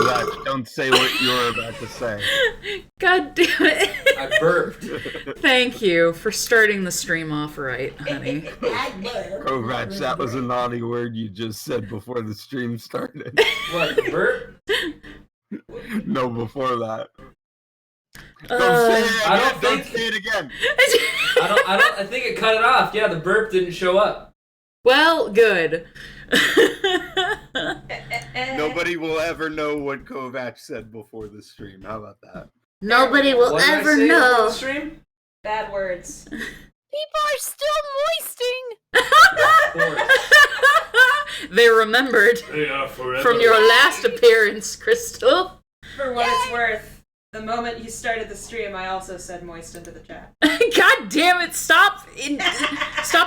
Kovach, don't say what you're about to say. God damn it. I burped. Thank you for starting the stream off right, honey. Kovach, that was a naughty word you just said before the stream started. What, burp? No, before that. I don't think. Don't say it again. I think it cut it off. Yeah, the burp didn't show up. Well, good. Nobody will ever know what Kovach said before the stream. How about that? Nobody will What did I ever say before know. the stream? Bad words. People are still moisting. They remembered from your last appearance, Krystal. For what it's worth, the moment you started the stream, I also said moist into the chat. God damn it! Stop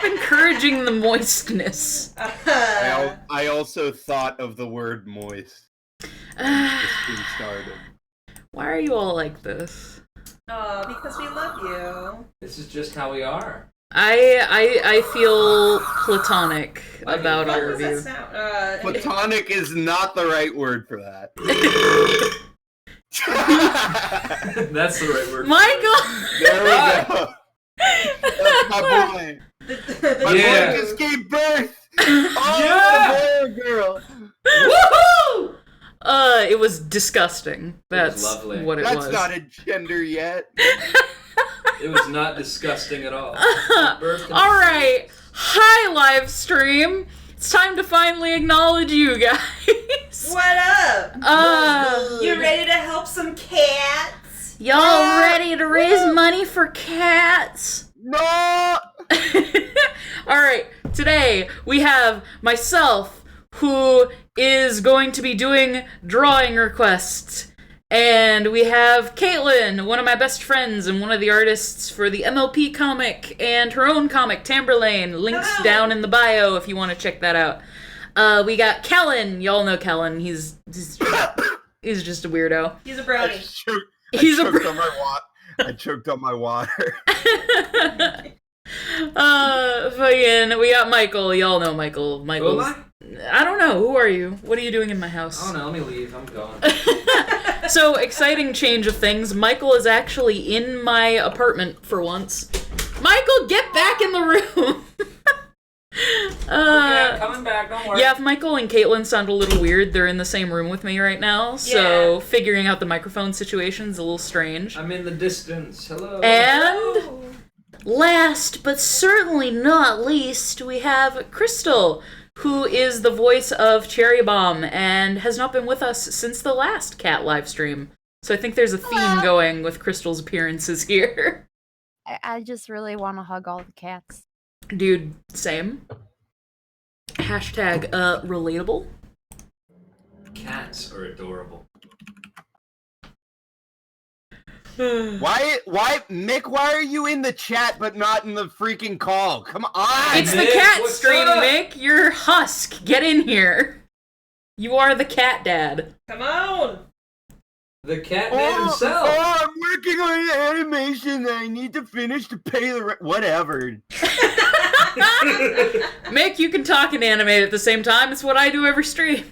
encouraging the moistness. I also thought of the word moist. The stream started. Why are you all like this? Oh, because we love you. This is just how we are. I feel platonic Like, about What all does of you. that sound? Platonic is not the right word for that. That's the right word. Michael! There we go. That's my boy. My boy just gave birth. Oh, Yeah. boy or girl. Woohoo! It was disgusting. That's lovely. what it That's was. not a gender yet. It was not disgusting at all. Alright. Hi, live stream. It's time to finally acknowledge you guys. What up? You ready to help some cats? Y'all ready to raise money for cats? No. Alright, today we have myself, who is going to be doing drawing requests. And we have Caytlin, one of my best friends and one of the artists for the MLP comic and her own comic, Tamberlane. Links down in the bio if you want to check that out. We got Kellen. Y'all know Kellen. He's just a weirdo. He's a brownie. I choked on my water. Fucking, we got Michael. Y'all know Michael. Who am I? I don't know. Who are you? What are you doing in my house? Oh no, let me leave. I'm gone. So, exciting change of things. Michael is actually in my apartment for once. Michael, get back in the room! Okay, I'm coming back, don't worry. Yeah, if Michael and Caitlin sound a little weird, they're in the same room with me right now, so figuring out the microphone situation's a little strange. I'm in the distance. Hello. And last, but certainly not least, we have Krystal, who is the voice of Cherry Bomb and has not been with us since the last cat livestream. So I think there's a theme going with Krystal's appearances here. I just really want to hug all the cats. Dude, same. Hashtag, relatable. Cats are adorable. Why, Mick, why are you in the chat but not in the freaking call? Come on! It's the Mick, cat what's stream, up? Mick. You're Husk. Get in here. You are the cat dad. Come on! The cat man himself. Oh, I'm working on an animation that I need to finish to pay the rent. Whatever. Mick, you can talk and animate at the same time. It's what I do every stream.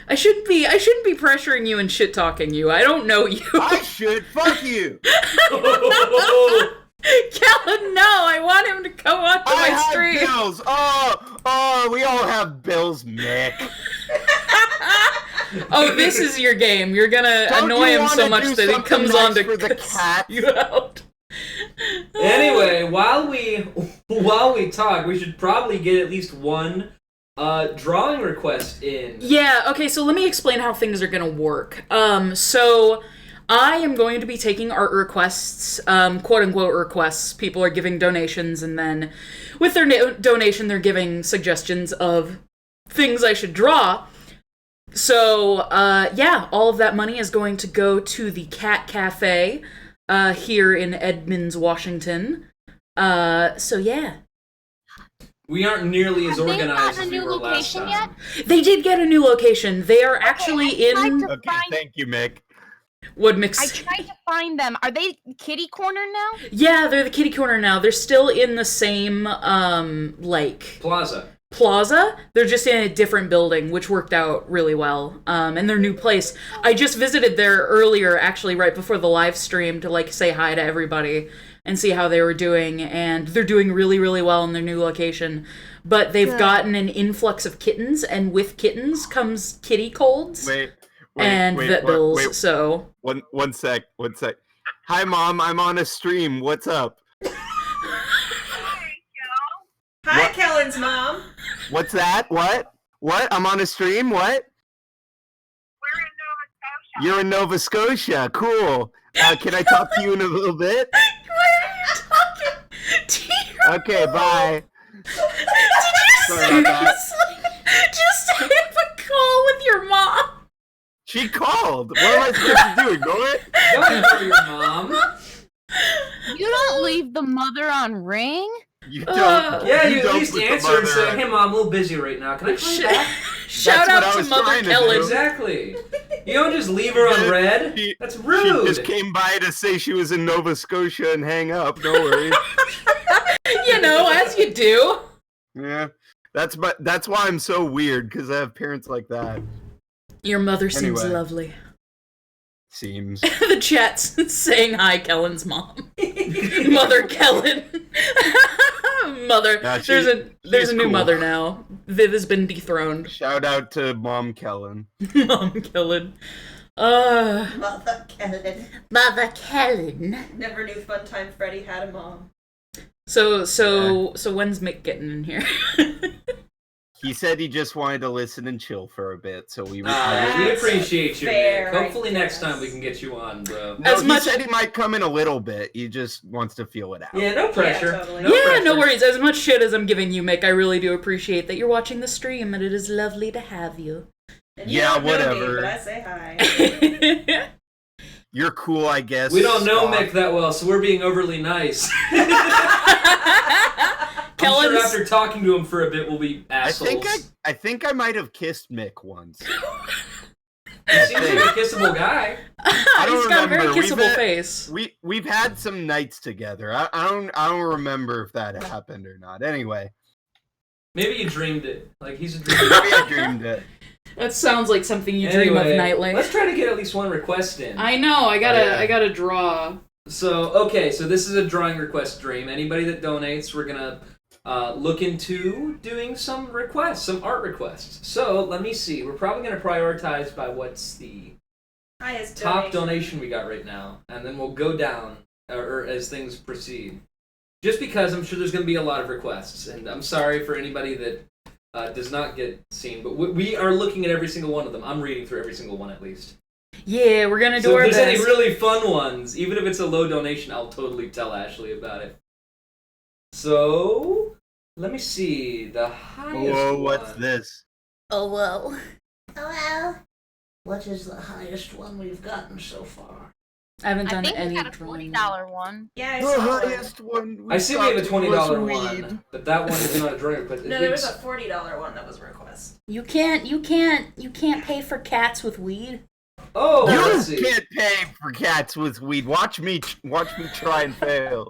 I shouldn't be pressuring you and shit talking you. I don't know you. I should. Fuck you. Kellen, no! I want him to come onto I my have stream. bills. Oh, we all have bills, Mick. Oh, this is your game. You're gonna Don't annoy you him so wanna much do that he something comes nice on to for the cuss cat? you out. Anyway, while we talk, we should probably get at least one drawing request in. Yeah, okay, so let me explain how things are gonna work. So I am going to be taking art requests, quote-unquote requests. People are giving donations, and then with their donation, they're giving suggestions of things I should draw. So, yeah, all of that money is going to go to the Cat Cafe here in Edmonds, Washington. So, yeah. We aren't nearly as Have they organized gotten a as we new were last location time. yet? They did get a new location. They are actually I tried in... to Okay, find- thank you, Mick. Would I mix. tried to find them. Are they kitty corner now? Yeah, they're the kitty corner now. They're still in the same, Plaza. plaza. They're just in a different building, which worked out really well. And their new place. I just visited there earlier, actually, right before the live stream to like say hi to everybody and see how they were doing. And they're doing really, really well in their new location. But they've gotten an influx of kittens, and with kittens comes kitty colds and vet bills. So one sec. Hi, Mom. I'm on a stream. What's up? Hi, Kellen's mom. What's that? What? I'm on a stream? What? We're in Nova Scotia. Cool. Can I talk to you in a little bit? Why are you talking to your Okay, bye. Did you just have a call with your mom? She called. What am I supposed to do? Ignore it? Don't ignore your mom. You don't leave the mother on ring? You don't. Yeah, you at don't least put the answer and mother say, on. "Hey, Mom, I'm a little busy right now. Can I call you back?" Shout That's what out I to was Mother trying to Kellen. do. Exactly. You don't just leave her on red. That's rude. She just came by to say she was in Nova Scotia and hang up. No worries. You know, as you do. Yeah. That's why I'm so weird, because I have parents like that. Your mother seems Anyway. lovely. Seems. The chat's saying hi, Kellen's mom. Mother Kellen. Mother. Nah, there's a new cool. mother now. Viv has been dethroned. Shout out to Mom Kellen. Mom Kellen. Mother Kellen. Mother Kellen. Never knew Fun Time Freddy had a mom. So when's Mick getting in here? He said he just wanted to listen and chill for a bit, so we We appreciate you, fair, Nick. Hopefully I next guess. time we can get you on, bro. No, As he much- said he might come in a little bit. He just wants to feel it out. Yeah, no pressure. totally. No Yeah, pressure. no worries. As much shit as I'm giving you, Mick, I really do appreciate that you're watching the stream, and it is lovely to have you. And you Yeah, don't know whatever. me, but I say hi. You're cool, I guess. We don't know Scott. Mick that well, so we're being overly nice. I'm sure Kellen's... after talking to him for a bit, we'll be assholes. I think I might have kissed Mick once. He seems like a kissable guy. I don't He's got a very remember. kissable face. We've had some nights together. I don't remember if that happened or not. Anyway, Maybe you dreamed it. Like, he's a dreamer. maybe I dreamed it. That sounds like something you dream of Anyway, nightly. Let's try to get at least one request in. I know. I Yeah. gotta draw. So this is a drawing request stream. Anybody that donates, we're gonna look into doing some requests, some art requests. So let me see. We're probably gonna prioritize by what's the Highest top donation we got right now, and then we'll go down or as things proceed. Just because I'm sure there's gonna be a lot of requests, and I'm sorry for anybody that does not get seen, but we are looking at every single one of them. I'm reading through every single one at least. Yeah, we're gonna do So our if there's any best. really fun ones, even if it's a low donation, I'll totally tell Ashley about it. So, let me see. The highest Whoa, what's one. this? Oh well. Well, what is the highest one we've gotten so far? I haven't I done think we any got a drawing. $40 one. Yeah, I The saw one. highest one. I see we have a $20 was weed. one, but that one is not a drawing request. No, there was a $40 one that was a request. You can't pay for cats with weed. Oh, let's You see. can't pay for cats with weed. Watch me try and fail.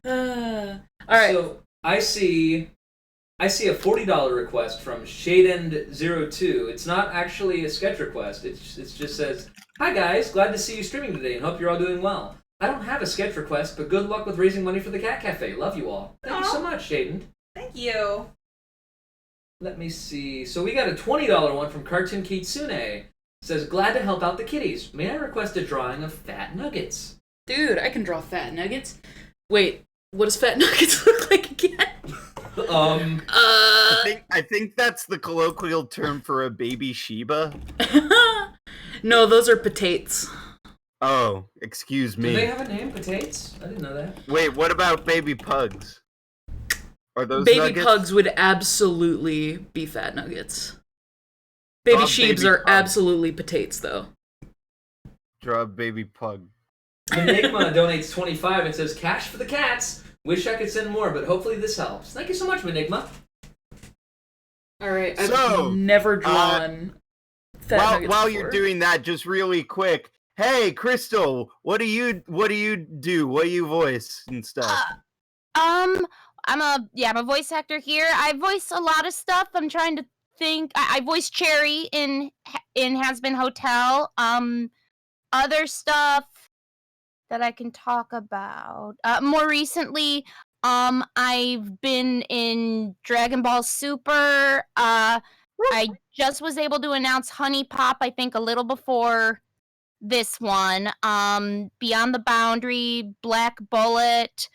All right. So, I see a $40 request from Shadeend02. It's not actually a sketch request. It just says, "Hi guys, glad to see you streaming today and hope you're all doing well. I don't have a sketch request, but good luck with raising money for the Cat Cafe. Love you all." Thank you so much, Shadeend. Thank you. Let me see. So we got a $20 one from Cartoon Kitsune. It says, "Glad to help out the kitties. May I request a drawing of fat nuggets?" Dude, I can draw fat nuggets. Wait, what does fat nuggets look like again? I think that's the colloquial term for a baby Shiba. No, those are potates. Oh, excuse Do they me. have a name? Potatoes? I didn't know that. Wait, what about baby pugs? Are those Baby nuggets? pugs would absolutely be fat nuggets. Baby Draw sheeps baby are pug. absolutely potates, though. Draw a baby pug. Enigma donates 25 and says, "Cash for the cats. Wish I could send more, but hopefully this helps." Thank you so much, Enigma. All right, I've So, never drawn fat nuggets While before. you're doing that, just really quick. Hey, Krystal, what do you do? What do you voice and stuff? I'm a voice actor here. I voice a lot of stuff. I'm trying to think. I voiced Cherry in Has Been Hotel. Other stuff that I can talk about. More recently, I've been in Dragon Ball Super. I just was able to announce Honey Pop, I think, a little before this one. Beyond the Boundary, Black Bullet.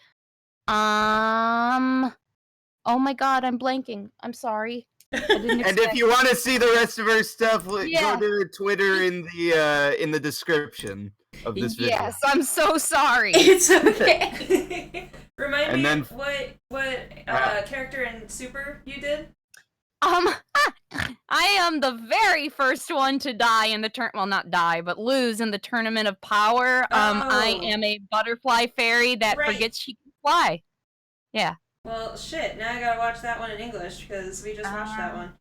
Oh my god, I'm blanking. I'm sorry. And if you want to see the rest of her stuff, go to her Twitter in the description of this video. Yes, I'm so sorry. It's okay. Remind me what character in Super you did? I am the very first one to die in the well, not die, but lose in the Tournament of Power. I am a butterfly fairy that forgets she can fly. Yeah. Well, shit, now I gotta watch that one in English, because we just watched that one.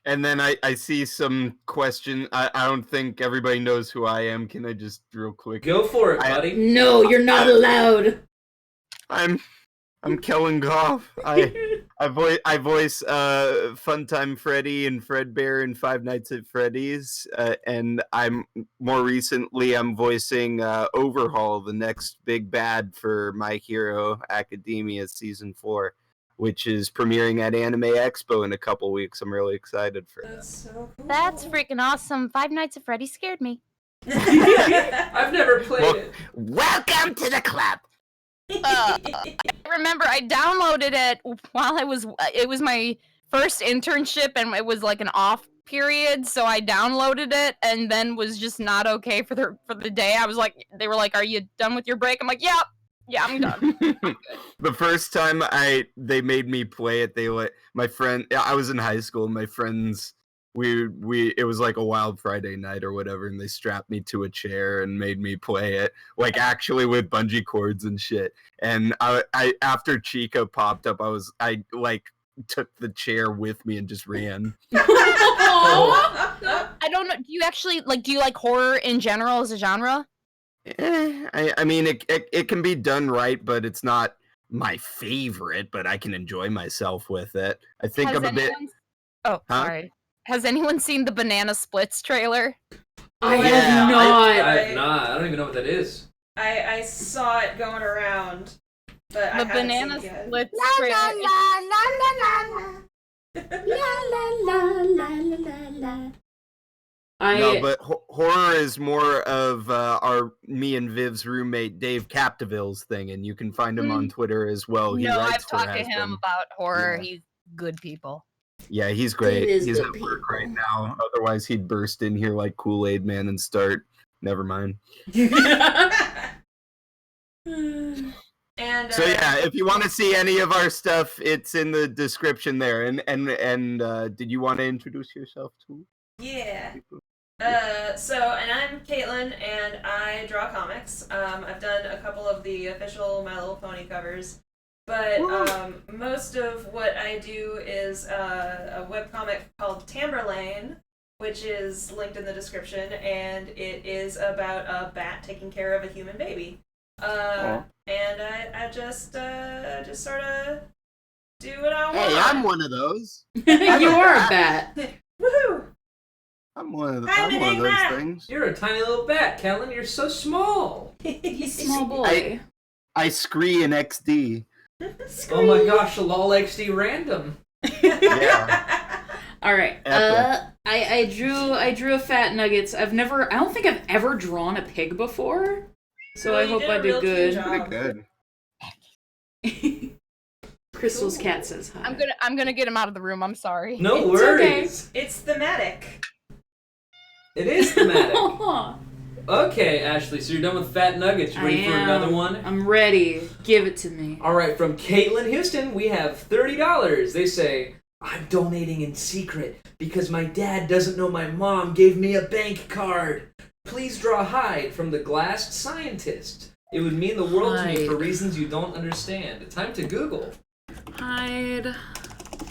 And then I see some question. I don't think everybody knows who I am. Can I just real quick? Go for it, buddy. No, you're not allowed. I'm Kellen Goff. I voice Funtime Freddy and Fredbear in Five Nights at Freddy's, and I'm voicing Overhaul, the next big bad for My Hero Academia Season 4, which is premiering at Anime Expo in a couple weeks. I'm really excited for that. That's so cool. That's freaking awesome. Five Nights at Freddy scared me. I've never played it. Welcome to the club. I remember I downloaded it while it was my first internship and it was like an off period, so I downloaded it and then was just not okay for the day. I was like, they were like, "Are you done with your break?" I'm like, "Yeah, I'm done." The first time they made me play it, my friend, I was in high school, and my friends, it was like a wild Friday night or whatever, and they strapped me to a chair and made me play it, like actually with bungee cords and shit. And I after Chica popped up, I took the chair with me and just ran. I don't know. Do you actually do you like horror in general as a genre? I mean, it can be done right, but it's not my favorite. But I can enjoy myself with it. I think I'm a bit. Oh, sorry. Has anyone seen the Banana Splits trailer? I have not. I have not. I don't even know what that is. I saw it going around, but I The haven't Banana seen it yet. Splits La trailer. la la la la la la. No, but horror is more of me and Viv's roommate Dave Capdeville's thing, and you can find him on Twitter as well. He No, writes I've for talked to Has him Been. about horror. Yeah. He's good people. Yeah, he's great. He is He's good at work people. right now. Otherwise, he'd burst in here like Kool-Aid Man and start. Never mind. And So yeah, if you want to see any of our stuff, it's in the description there. And did you want to introduce yourself too? yeah. And I'm Caitlin, and I draw comics. I've done a couple of the official My Little Pony covers, but most of what I do is a webcomic called Tamberlane, which is linked in the description, and it is about a bat taking care of a human baby. And I just sort of do what I want. Hey, I'm one of those. You are a bat. Woohoo! I'm one of those Bat. things. You're a tiny little bat, Kellen. You're so small. He's a small boy. I scree in XD. Oh my gosh, a lol XD random. Yeah. All right. I drew a Fat Nuggets. I don't think I've ever drawn a pig before. So Well, I you hope did I a did real good. job. Pretty good. Crystal's cat says hi. I'm gonna get him out of the room. I'm sorry. No It's worries. It's thematic. It is thematic. Aw. Okay, Ashley, so you're done with Fat Nuggets. You ready for another one? I'm ready. Give it to me. All right, from Caitlin Houston, we have $30. They say, I'm donating in secret because my dad doesn't know my mom gave me a bank card. Please draw Hyde from The Glassed Scientist. It would mean the world to me Hyde. for reasons you don't understand. Time to Google. Hide.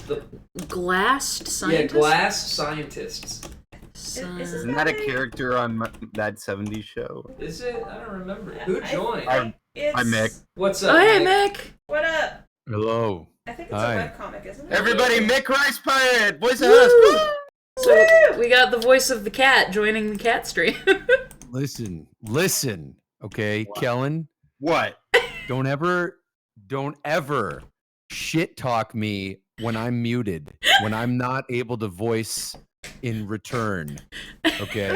The Glassed scientist? Yeah, Glassed Scientists. Isn't that a character on that 70s show? Is it? I don't remember. Who joined? Hi, Mick. What's up? Oh, hey, Mick. What up? Hello. I think it's Hi. a webcomic, isn't it? Everybody, Mick Rice Pirate, voice of Woo! Husk. So we got the voice of the cat joining the cat stream. Listen. Okay, What? Kellen, What? don't ever shit talk me when I'm muted, when I'm not able to voice in return. Okay.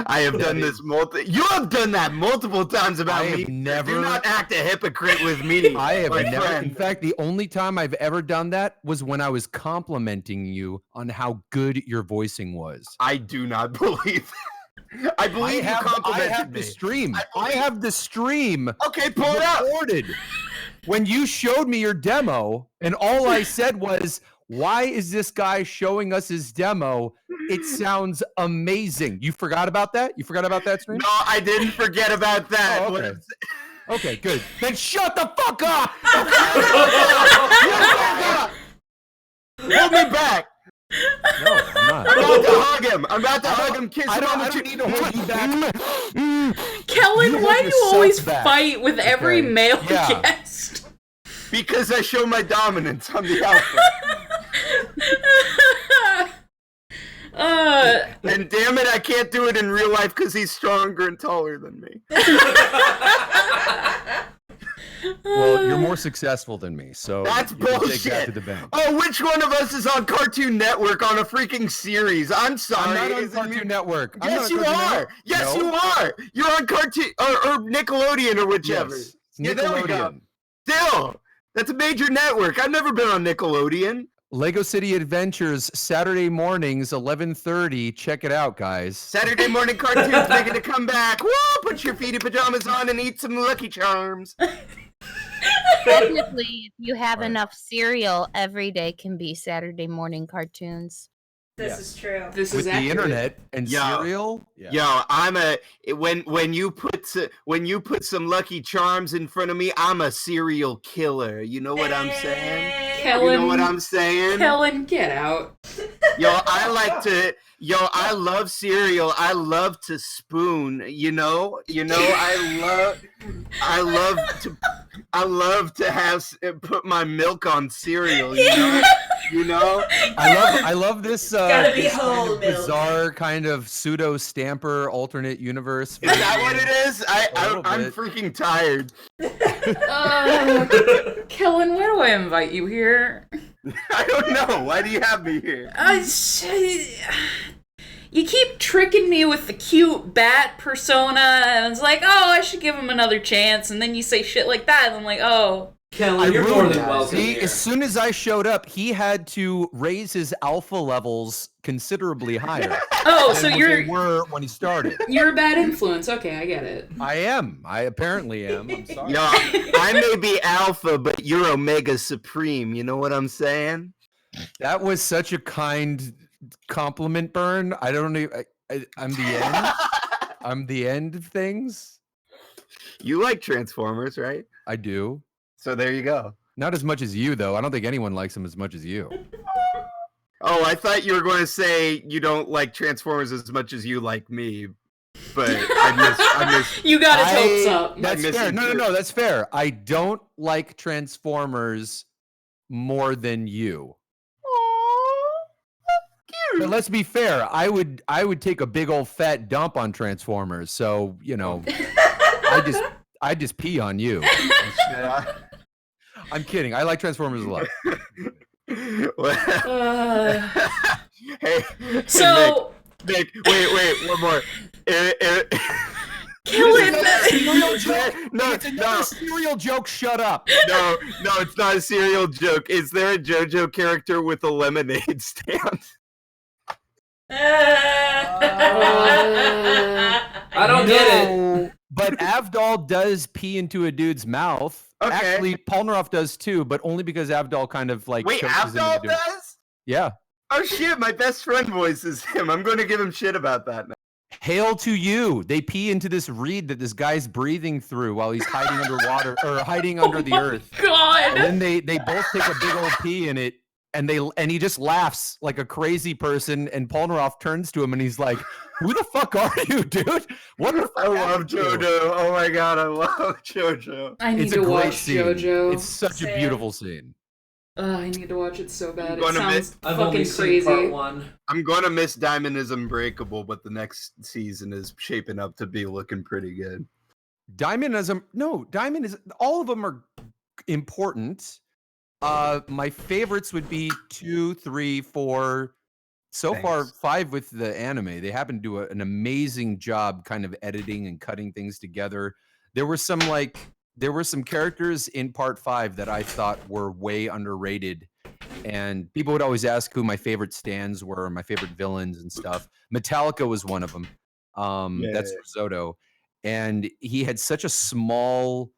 I have done this You have done that multiple times about I me. have never. Do not act a hypocrite with me. I have my never. friend. In fact, the only time I've ever done that was when I was complimenting you on how good your voicing was. I do not believe. I believe you complimented I have me. the stream. I I have the stream Okay, pull it up. recorded. When you showed me your demo, and all I said was, "Why is this guy showing us his demo? It sounds amazing." You forgot about that? You forgot about that stream? No, I didn't forget about that. Oh, What okay. I'm sa- Okay, good. Then shut the fuck up. Hold me back. No, I'm not. I'm about to hug him. I'm about to hug him, kiss I him on don't the need to hold you back. Kellen, You why hold do you yourself always back. fight with every Okay. male Yeah. guest? Because I show my dominance on the alpha. And damn it, I can't do it in real life because he's stronger and taller than me. Well, you're more successful than me, so That's you can take that bullshit. to the bank. Oh, which one of us is on Cartoon Network on a freaking series? I'm sorry. I'm not on Is it me? Cartoon Network. I'm Yes, not on you Cartoon are. Network. Yes, No. you are. You're on Cartoon or Nickelodeon or whichever. Yes, it's Yeah, there we go. Nickelodeon. Still, that's a major network. I've never been on Nickelodeon. Lego City Adventures, Saturday mornings, 11:30. Check it out, guys. Saturday morning cartoons making a comeback. Woo! Put your feety pajamas on and eat some Lucky Charms. Technically, if you have Right. enough cereal, every day can be Saturday morning cartoons. This Yes. is true. This With is the accurate. internet and Yeah. cereal. Yo, I'm a when you put some Lucky Charms in front of me, I'm a serial killer. You know what I'm saying? Kellen, You know what I'm saying? Kellen, get out. I love cereal. I love to spoon, I love to put my milk on cereal, I love this, Gotta be this kind whole of milk. bizarre kind of pseudo stamper alternate universe. Is that what it is? little I'm bit. freaking tired. Kellen, why do I invite you here? I don't know. Why do you have me here? You keep tricking me with the cute bat persona, and it's like, oh, I should give him another chance, and then you say shit like that, and I'm like, oh. Kellen, you're more ruined than that. welcome See, here. as soon as I showed up, he had to raise his alpha levels considerably higher. Oh, so than what they were when he started. you're a bad influence. Okay, I get it. I am. I apparently am. I'm sorry. Yo, I may be alpha, but you're omega supreme. You know what I'm saying? That was such a kind compliment, Burn. I don't know. I'm the end. I'm the end of things. You like Transformers, right? I do. So there you go. Not as much as you, though. I don't think anyone likes them as much as you. Oh, I thought you were going to say you don't like Transformers as much as you like me, but I missed. You got his hopes up. That's missing fair. No, truth. that's fair. I don't like Transformers more than you. But let's be fair. I would take a big old fat dump on Transformers. So I just pee on you. Yeah. I'm kidding. I like Transformers a lot. Hey, So, Nick, wait, one more. Kellen, No, Serial joke. Shut up. no, it's not a serial joke. Is there a JoJo character with a lemonade stand? I don't get it. But Avdol does pee into a dude's mouth. Okay. Actually, Polnareff does too, but only because Avdol kind of like. Wait, chooses him Abdul into doing it. does? Yeah. Oh shit, my best friend voices him. I'm going to give him shit about that now. Hail to you. They pee into this reed that this guy's breathing through while he's hiding underwater or hiding under the earth. God. And then they both take a big old pee in it and he just laughs like a crazy person, and Polnareff turns to him and he's like, "Who the fuck are you, dude? What the fuck?" I love JoJo. Oh my god, I love JoJo. I need It's to a great watch scene. JoJo. It's such a beautiful scene. I need to watch it so bad. It Gonna sounds I've only fucking seen crazy. part 1. I'm gonna miss Diamond is Unbreakable, but the next season is shaping up to be looking pretty good. Diamond is all of them are important. My favorites would be 2, 3, 4. So far, Thanks. 5 with the anime. They happen to do an amazing job kind of editing and cutting things together. There were some characters in part 5 that I thought were way underrated. And people would always ask who my favorite stands were, my favorite villains and stuff. Metallica was one of them. That's Risotto. And he had such a small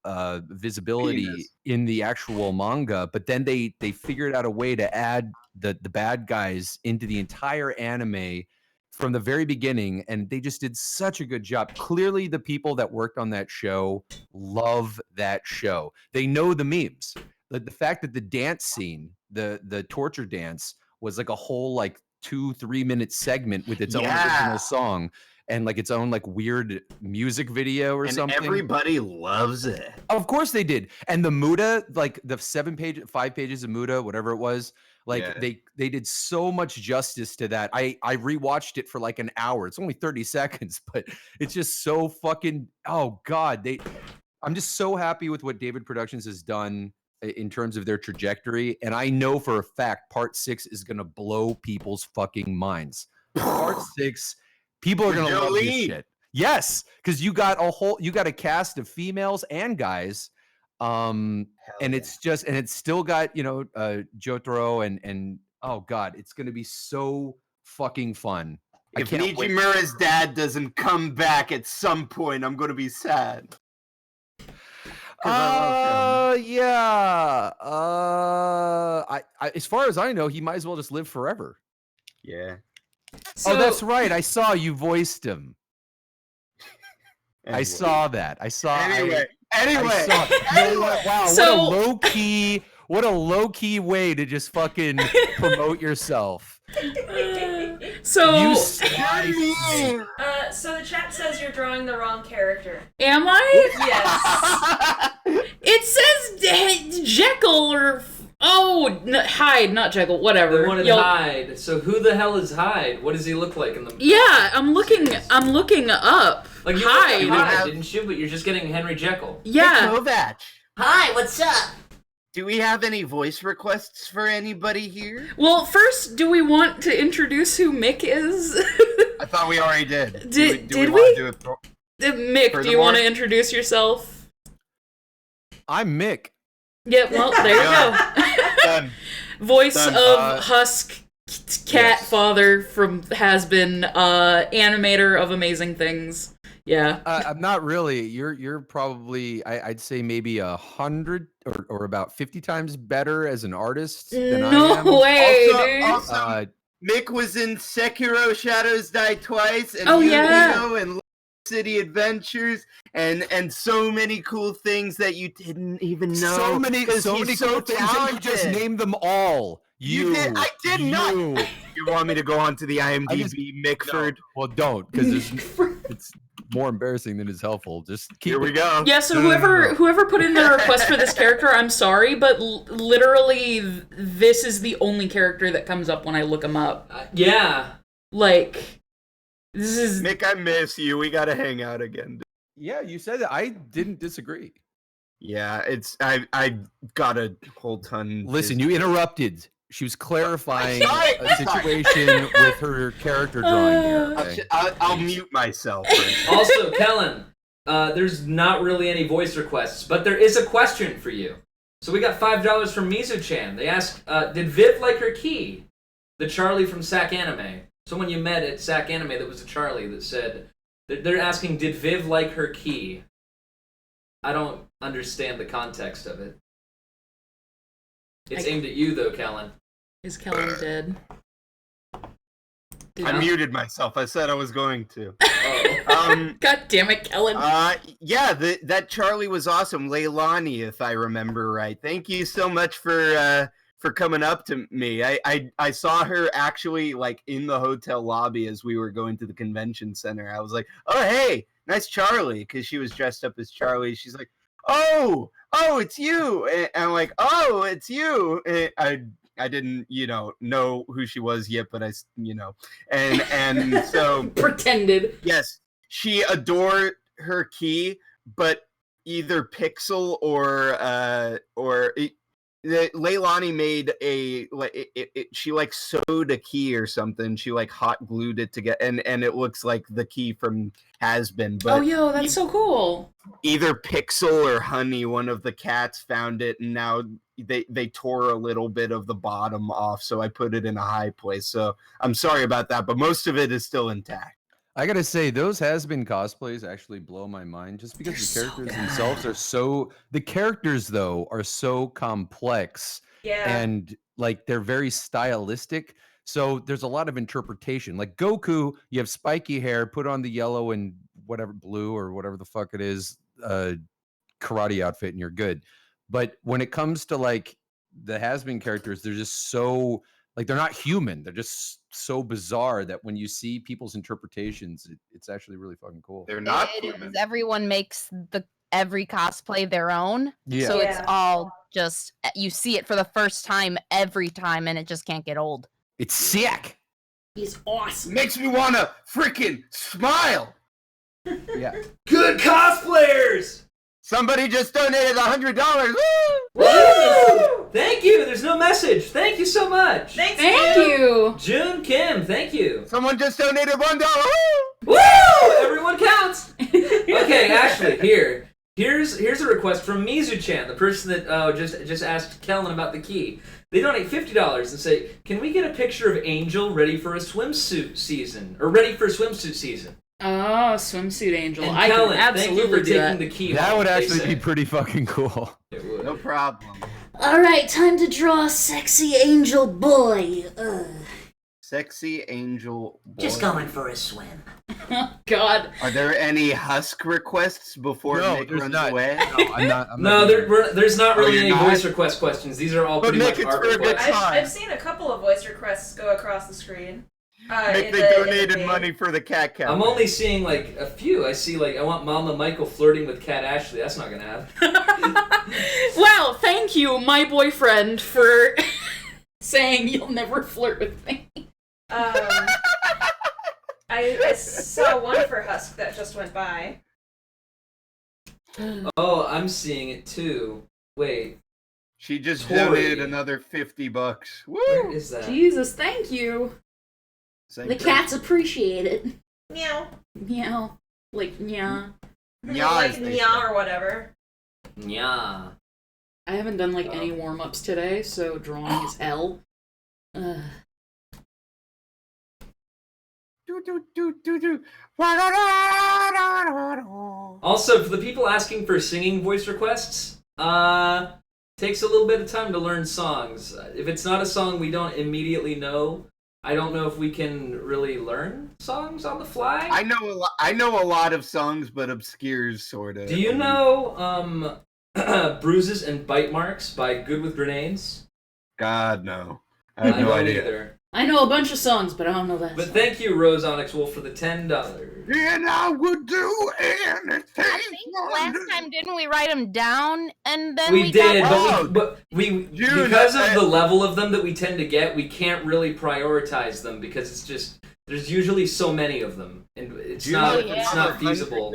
visibility in the actual manga, but then they figured out a way to add the bad guys into the entire anime from the very beginning, and they just did such a good job. Clearly the people that worked on that show love that show. They know the memes. The fact that the dance scene, the torture dance, was like a whole like 2-3 minute segment with its own original song and like its own like weird music video or something. Everybody loves it. Of course they did. And the Muda, like the 5 pages of Muda, whatever it was, like they did so much justice to that. I rewatched it for like an hour. It's only 30 seconds, but it's just so fucking, oh God. I'm just so happy with what David Productions has done in terms of their trajectory. And I know for a fact part 6 is going to blow people's fucking minds. Part 6, people are going to love this shit. Yes, because you got a cast of females and guys. And it's still got, Jotaro and oh God, it's going to be so fucking fun. If Nijimura's dad doesn't come back at some point, I'm going to be sad. Yeah. As far as I know, he might as well just live forever. Yeah. So, oh, that's right. I saw you voiced him. Anyway. I saw that. Anyway. Wow. So- What a low key way to just fucking promote yourself. So, So the chat says you're drawing the wrong character. am I? Yes. It says Jekyll or Hyde, not Jekyll. Whatever. They wanted Hyde. So who the hell is Hyde? What does he look like in the? Yeah, I'm looking up. Like you Hyde. looked at Hyde, didn't you? But you're just getting Henry Jekyll. Yeah. Kovach. Hi, what's up? Do we have any voice requests for anybody here? Well, first, do we want to introduce who Mick is? I thought we already did. Did we? we? Want to do it Mick, do you want to introduce yourself? I'm Mick. Yeah, well, there you go. Done. Voice Done. of Husk, cat father from has-been, animator of amazing things. Yeah. I'm not really. You're probably, I'd say maybe 100 or about 50 times better as an artist than I am. No way, Also- dude. also- Mick was in Sekiro Shadows Die Twice and yeah. and City Adventures and so many cool things that you didn't even know. So many cool things, and you just named them all. You did. I did not. You want me to go on to the IMDb, Mickford? No. Well, don't, because it's more embarrassing than it's helpful. Just keep Here we go. Yeah, so whoever put in the request for this character, I'm sorry, but literally this is the only character that comes up when I look him up. Yeah. Like, this is... Mick, I miss you. We gotta hang out again. Yeah, you said that. I didn't disagree. Yeah, I got a whole ton. Listen, you interrupted. She was clarifying a situation with her character drawing here. Okay? I'll mute myself. For a second. Also, Kellen, there's not really any voice requests, but there is a question for you. So we got $5 from Mizu-chan. They asked, did Viv like her key? The Charlie from SAC Anime. Someone you met at SAC Anime that was a Charlie that said, they're asking, did Viv like her key? I don't understand the context of it. It's aimed at you, though, Kellen. Is Kellen dead? I muted myself. I said I was going to. Oh. God damn it, Kellen. Yeah, that Charlie was awesome. Leilani, if I remember right. Thank you so much for for coming up to me. I saw her actually like in the hotel lobby as we were going to the convention center. I was like, oh hey, nice Charlie, because she was dressed up as Charlie. She's like, oh, it's you. And I'm like, oh, it's you. And I didn't, know who she was yet, but and so Pretended. yes, she adored her key, but either Pixel or Leilani made she like sewed a key or something. She like hot glued it together, and it looks like the key from Has Been. But that's so cool. Either Pixel or Honey, one of the cats, found it, and now they tore a little bit of the bottom off, so I put it in a high place. So I'm sorry about that, but most of it is still intact. I gotta say, those Has-Been cosplays actually blow my mind, just because the characters themselves are so. The characters though are so complex, and like they're very stylistic. So there's a lot of interpretation. Like Goku, you have spiky hair, put on the yellow and whatever blue or whatever the fuck it is, karate outfit, and you're good. But when it comes to like the Has-Been characters, they're just so like they're not human. They're just so bizarre that when you see people's interpretations, it's actually really fucking cool. They're not It human. is. Everyone makes every cosplay their own. Yeah. So it's all just you see it for the first time every time, and it just can't get old. It's sick. He's awesome. Makes me want to freaking smile. Yeah. Good cosplayers! Somebody just donated $100. Woo! Thank you. There's no message. Thank you so much. Thanks, Thank June. you. June Kim, thank you. Someone just donated $1. Woo! Everyone counts. Okay, Ashley, here's a request from Mizu-chan, the person that just asked Kellen about the key. They donate $50 and say, "Can we get a picture of Angel ready for swimsuit season?" Oh, swimsuit angel. And I Kellen, can thank you absolutely for do taking that. the key. That home, would they actually say. be pretty fucking cool. It would. No problem. All right, time to draw a sexy angel boy. Sexy angel boy. Just going for a swim. God. Are there any husk requests before No, Nick there's runs not. away? No, I'm not. No, there's not really you're any not? voice request questions. These are all But pretty Nick, much it's art for a good requests. time. I've seen a couple of voice requests go across the screen. Nick, in they the donated thing. money for the cat count. I'm only seeing like a few. I see like I want Mama Michael flirting with Cat Ashley. That's not gonna happen. Well, thank you, my boyfriend, for saying you'll never flirt with me. I saw one for Husk that just went by. Oh, I'm seeing it too. Wait, She just Tori. donated another $50. Woo! where is that? Jesus, thank you. Same The thing. cats appreciate it. Meow. Meow. Like, yeah. Nya, Like as they meow say. or whatever. Yeah. I haven't done, like, any warm-ups today, so drawing is hell. Do, do, do, do, do. Also, for the people asking for singing voice requests, takes a little bit of time to learn songs. If it's not a song we don't immediately know, I don't know if we can really learn songs on the fly. I know a lot of songs, but obscures sort of. Do you know Bruises and Bite Marks by Good With Grenades? God, no. I have no don't idea. either. I know a bunch of songs, but I don't know that But song. thank you, Rose Onyx Wolf, for the $10. And I would do anything. I think last time didn't we write them down and then We did, got but we Dude, because of the level of them that we tend to get, we can't really prioritize them because it's just there's usually so many of them, and it's not feasible.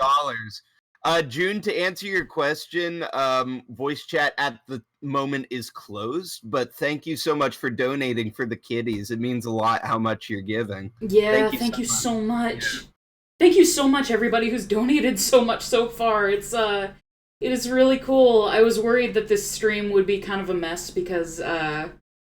June, to answer your question, voice chat at the moment is closed, but thank you so much for donating for the kitties. It means a lot how much you're giving. Yeah, Thank you so much. Thank you so much, everybody who's donated so much so far. It is really cool. I was worried that this stream would be kind of a mess because I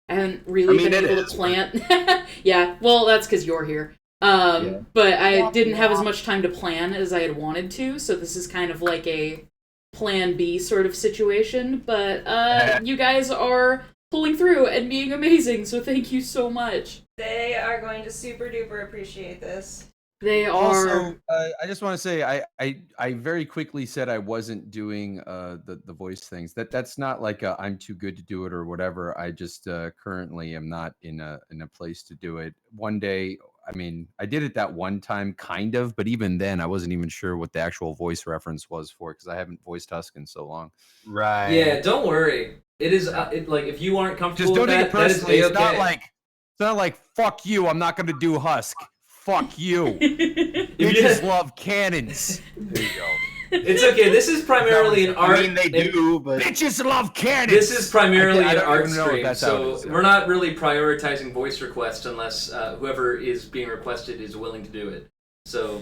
haven't really been able to plan. Yeah, well, that's because you're here. But I didn't have as much time to plan as I had wanted to, so this is kind of like a plan B sort of situation. But you guys are pulling through and being amazing, so thank you so much. They are going to super duper appreciate this. They are. Also, I just want to say I very quickly said I wasn't doing the voice things. That's not like I'm too good to do it or whatever. I just currently am not in a place to do it. One day, I mean, I did it that one time, kind of, but even then, I wasn't even sure what the actual voice reference was for because I haven't voiced Husk in so long. Right. Yeah, don't worry. It is like if you aren't comfortable Just with donate it that is personally. okay. It's not like fuck you. I'm not going to do Husk. Fuck you. If Bitches you- love cannons. There you go. It's okay. This is primarily an art. I mean, they do, but Bitches love cannons. This is primarily I an don't art even know if stream, that's how it so is, yeah. we're not really prioritizing voice requests unless whoever is being requested is willing to do it. So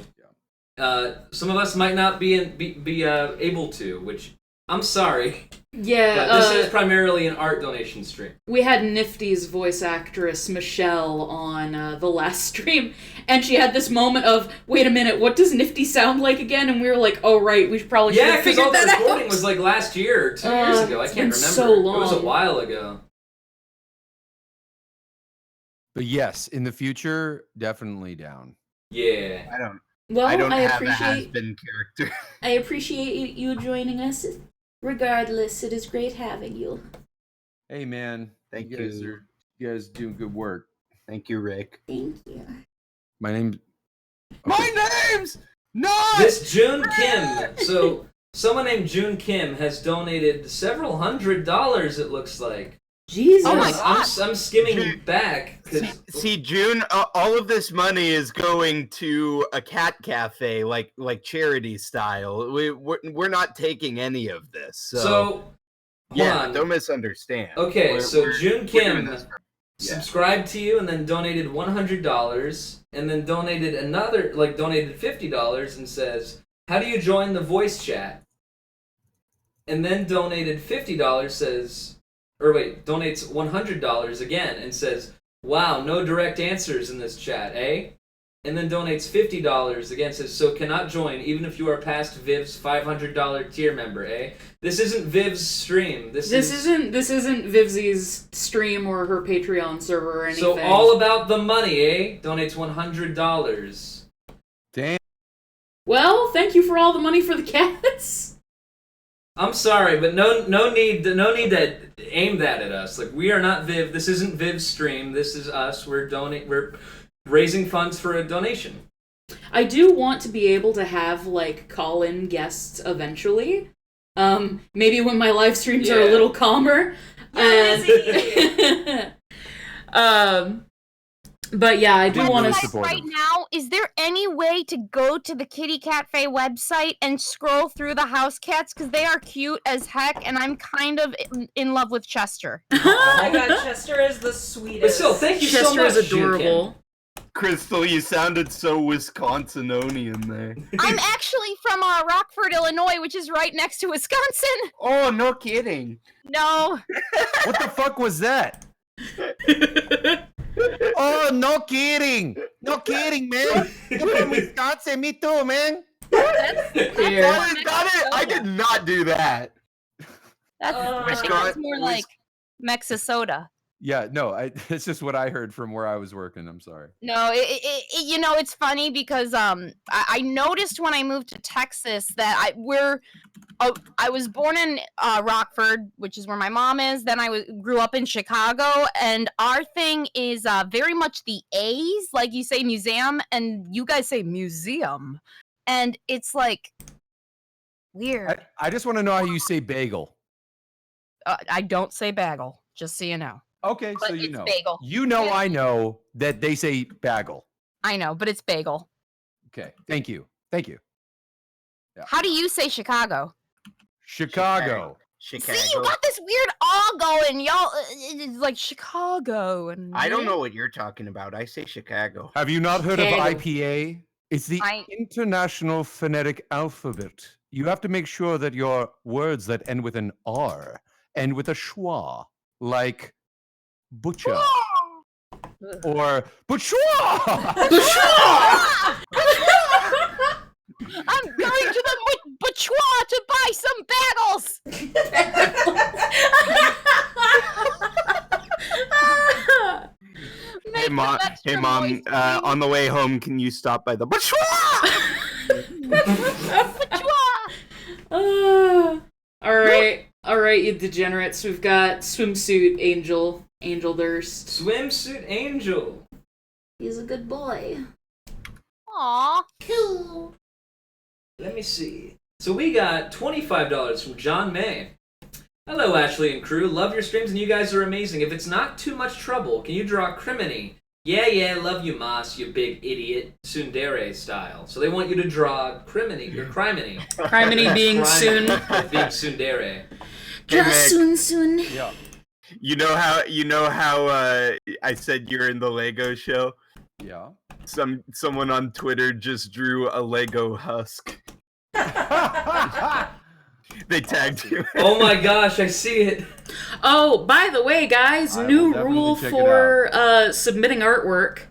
some of us might not be able to, which I'm sorry. Yeah, But this is primarily an art donation stream. we had Nifty's voice actress Michelle on the last stream, and she had this moment of, wait a minute, what does Nifty sound like again? And we were like, oh right, we probably should Yeah, have because figured all the that recording out. was like last year or 2 years ago. I it's can't been remember. so It was a long. while ago. But yes, in the future, definitely down. Yeah. Well, I don't have a appreciate has-been character. I appreciate you joining us. Regardless, it is great having you. Hey man, Thank you guys you. you guys doing good work. Thank you, Rick. Thank you. My name. My name's not. This June Kim. So someone named June Kim has donated several $100s. It looks like. Jesus. Oh my I'm, God. I'm skimming June- back because See, June. All of this money is going to a cat cafe, like charity style. We're not taking any of this. So, hold yeah, on. don't misunderstand. Okay, We're- so we're- June we're doing Kim this for- yeah. subscribed to you and then donated $100 and then donated donated $50 and says, "How do you join the voice chat?" And then donated $50 donates $100 again and says, "Wow, no direct answers in this chat, eh?" And then donates $50 again, says, "So cannot join even if you are past Viv's $500 tier member, eh?" This isn't Viv's stream. This isn't Vivsy's stream or her Patreon server or anything. So all about the money, eh? Donates $100. Damn. Well, thank you for all the money for the cats. I'm sorry, but no need to aim that at us. Like, we are not Viv. This isn't Viv's stream. This is us. We're raising funds for a donation. I do want to be able to have like call-in guests eventually. Maybe when my live streams are a Yeah. little calmer. But yeah, I do want Really to. supportive. Right now, is there any way to go to the Kitty Cat Fae website and scroll through the house cats? Because they are cute as heck, and I'm kind of in love with Chester. Oh my god, Chester is the sweetest. But still, thank you so Chester much, is June Kim. adorable. Krystal, you sounded so Wisconsinonian there. I'm actually from Rockford, Illinois, which is right next to Wisconsin. Oh, no kidding. No. What the fuck was that? Oh, no kidding. No kidding, man. You're from Wisconsin. Me too, man. Here. Got it. I did not do that. That's, I think Wisconsin- that's more like Mexisota. Yeah, no, it's just what I heard from where I was working. I'm sorry. No, it's funny because I noticed when I moved to Texas that I was born in Rockford, which is where my mom is. Then I grew up in Chicago, and our thing is very much the A's, like you say museum, and you guys say museum, and it's like weird. I just want to know how you say bagel. I don't say bagel, just so you know. Okay, But so you it's know. bagel. You know I know that they say bagel. I know, but it's bagel. Okay, thank you. Thank you. Yeah. How do you say Chicago? Chicago. Chicago. See, you got this weird all going, y'all. It's like Chicago, and I don't know what you're talking about. I say Chicago. Have you not heard of Chicago. IPA? It's the International Phonetic Alphabet. You have to make sure that your words that end with an R end with a schwa, like butcher or butcher. I'm going to the butchoir to buy some bagels. Hey, Mom, on the way home, can you stop by the All right, you degenerates. We've got swimsuit Angel Durst. Swimsuit Angel. He's a good boy. Aw. Cool. Let me see. So we got $25 from John May. Hello, Ashley and crew. Love your streams and you guys are amazing. If it's not too much trouble, can you draw Criminy? Yeah, love you, Moss, you big idiot. Tsundere style. So they want you to draw Criminy, or Criminy. Criminy being soon. Being Tsundere. Draw Hey, soon. Yeah. You know how I said you're in the Lego show? Yeah. Someone on Twitter just drew a Lego husk. They tagged you. Oh my gosh, I see it. Oh, by the way, guys, I will new definitely rule check it for submitting artwork.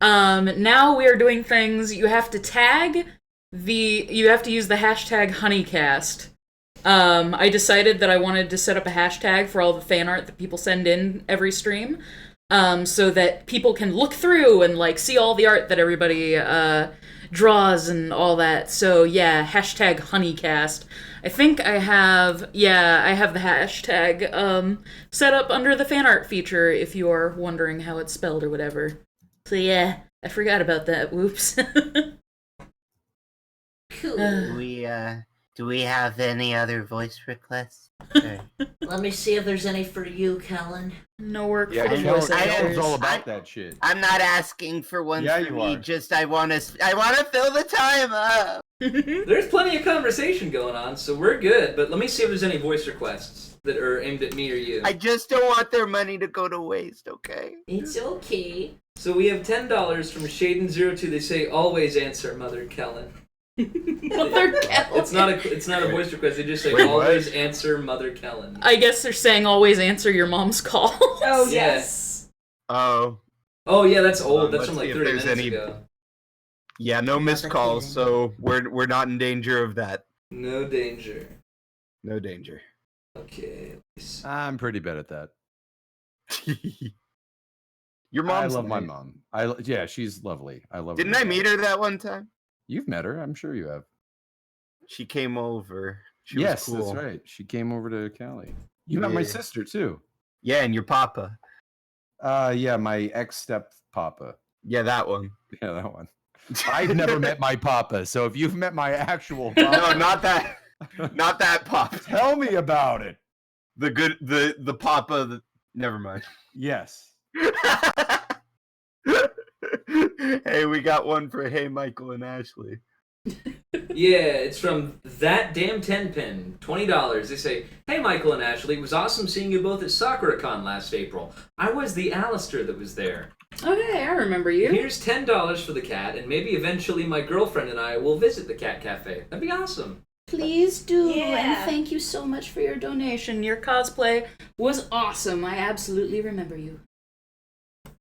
Now we are doing things. You have to you have to use the hashtag honeycast. I decided that I wanted to set up a hashtag for all the fan art that people send in every stream, so that people can look through and like see all the art that everybody draws and all that. So yeah, hashtag honeycast. I think I have the hashtag set up under the fan art feature if you are wondering how it's spelled or whatever. So yeah, I forgot about that. Whoops. Cool. Do we have any other voice requests? Or- Let me see if there's any for you, Kellen. No work Yeah, for the Kellen, voice I actors. Kellen's all about that shit. I'm not asking for one Yeah, for you me. are. Just I want to fill the time up. There's plenty of conversation going on, so we're good. But let me see if there's any voice requests that are aimed at me or you. I just don't want their money to go to waste, okay? It's okay. So we have $10 from Shaden02. They say always answer Mother Kellen. Mother Kellen. It's not a voice request. They just say Wait, always answer Mother Kellen. I guess they're saying always answer your mom's call. Oh, Yeah. yes. Oh, Oh yeah, that's old. That's Let's from like see if 30 there's minutes any- ago. yeah, no missed calls, so we're not in danger of that. No danger. No danger. Okay. let's see. I'm pretty bad at that. Your mom's I love my nice. mom. Yeah, she's lovely. I love her. Didn't I meet her that one time? You've met her. I'm sure you have. She came over. She Yes, was cool. that's right. She came over to Cali. You met my Yeah. sister too. Yeah, and your papa. Yeah, my ex-step papa. Yeah, that one. Yeah, that one. I've never met my papa, so if you've met my actual No, papa, not that. Not that papa. tell me about it. The papa. Never mind. Yes. Hey, we got one for Hey Michael and Ashley. Yeah, it's from That Damn 10 Pin. $20. They say, hey Michael and Ashley, it was awesome seeing you both at SakuraCon last April. I was the Alistair that was there. Okay, I remember you. Here's $10 for the cat, and maybe eventually my girlfriend and I will visit the cat cafe. That'd be awesome. Please do, Yeah. and thank you so much for your donation. Your cosplay was awesome. I absolutely remember you.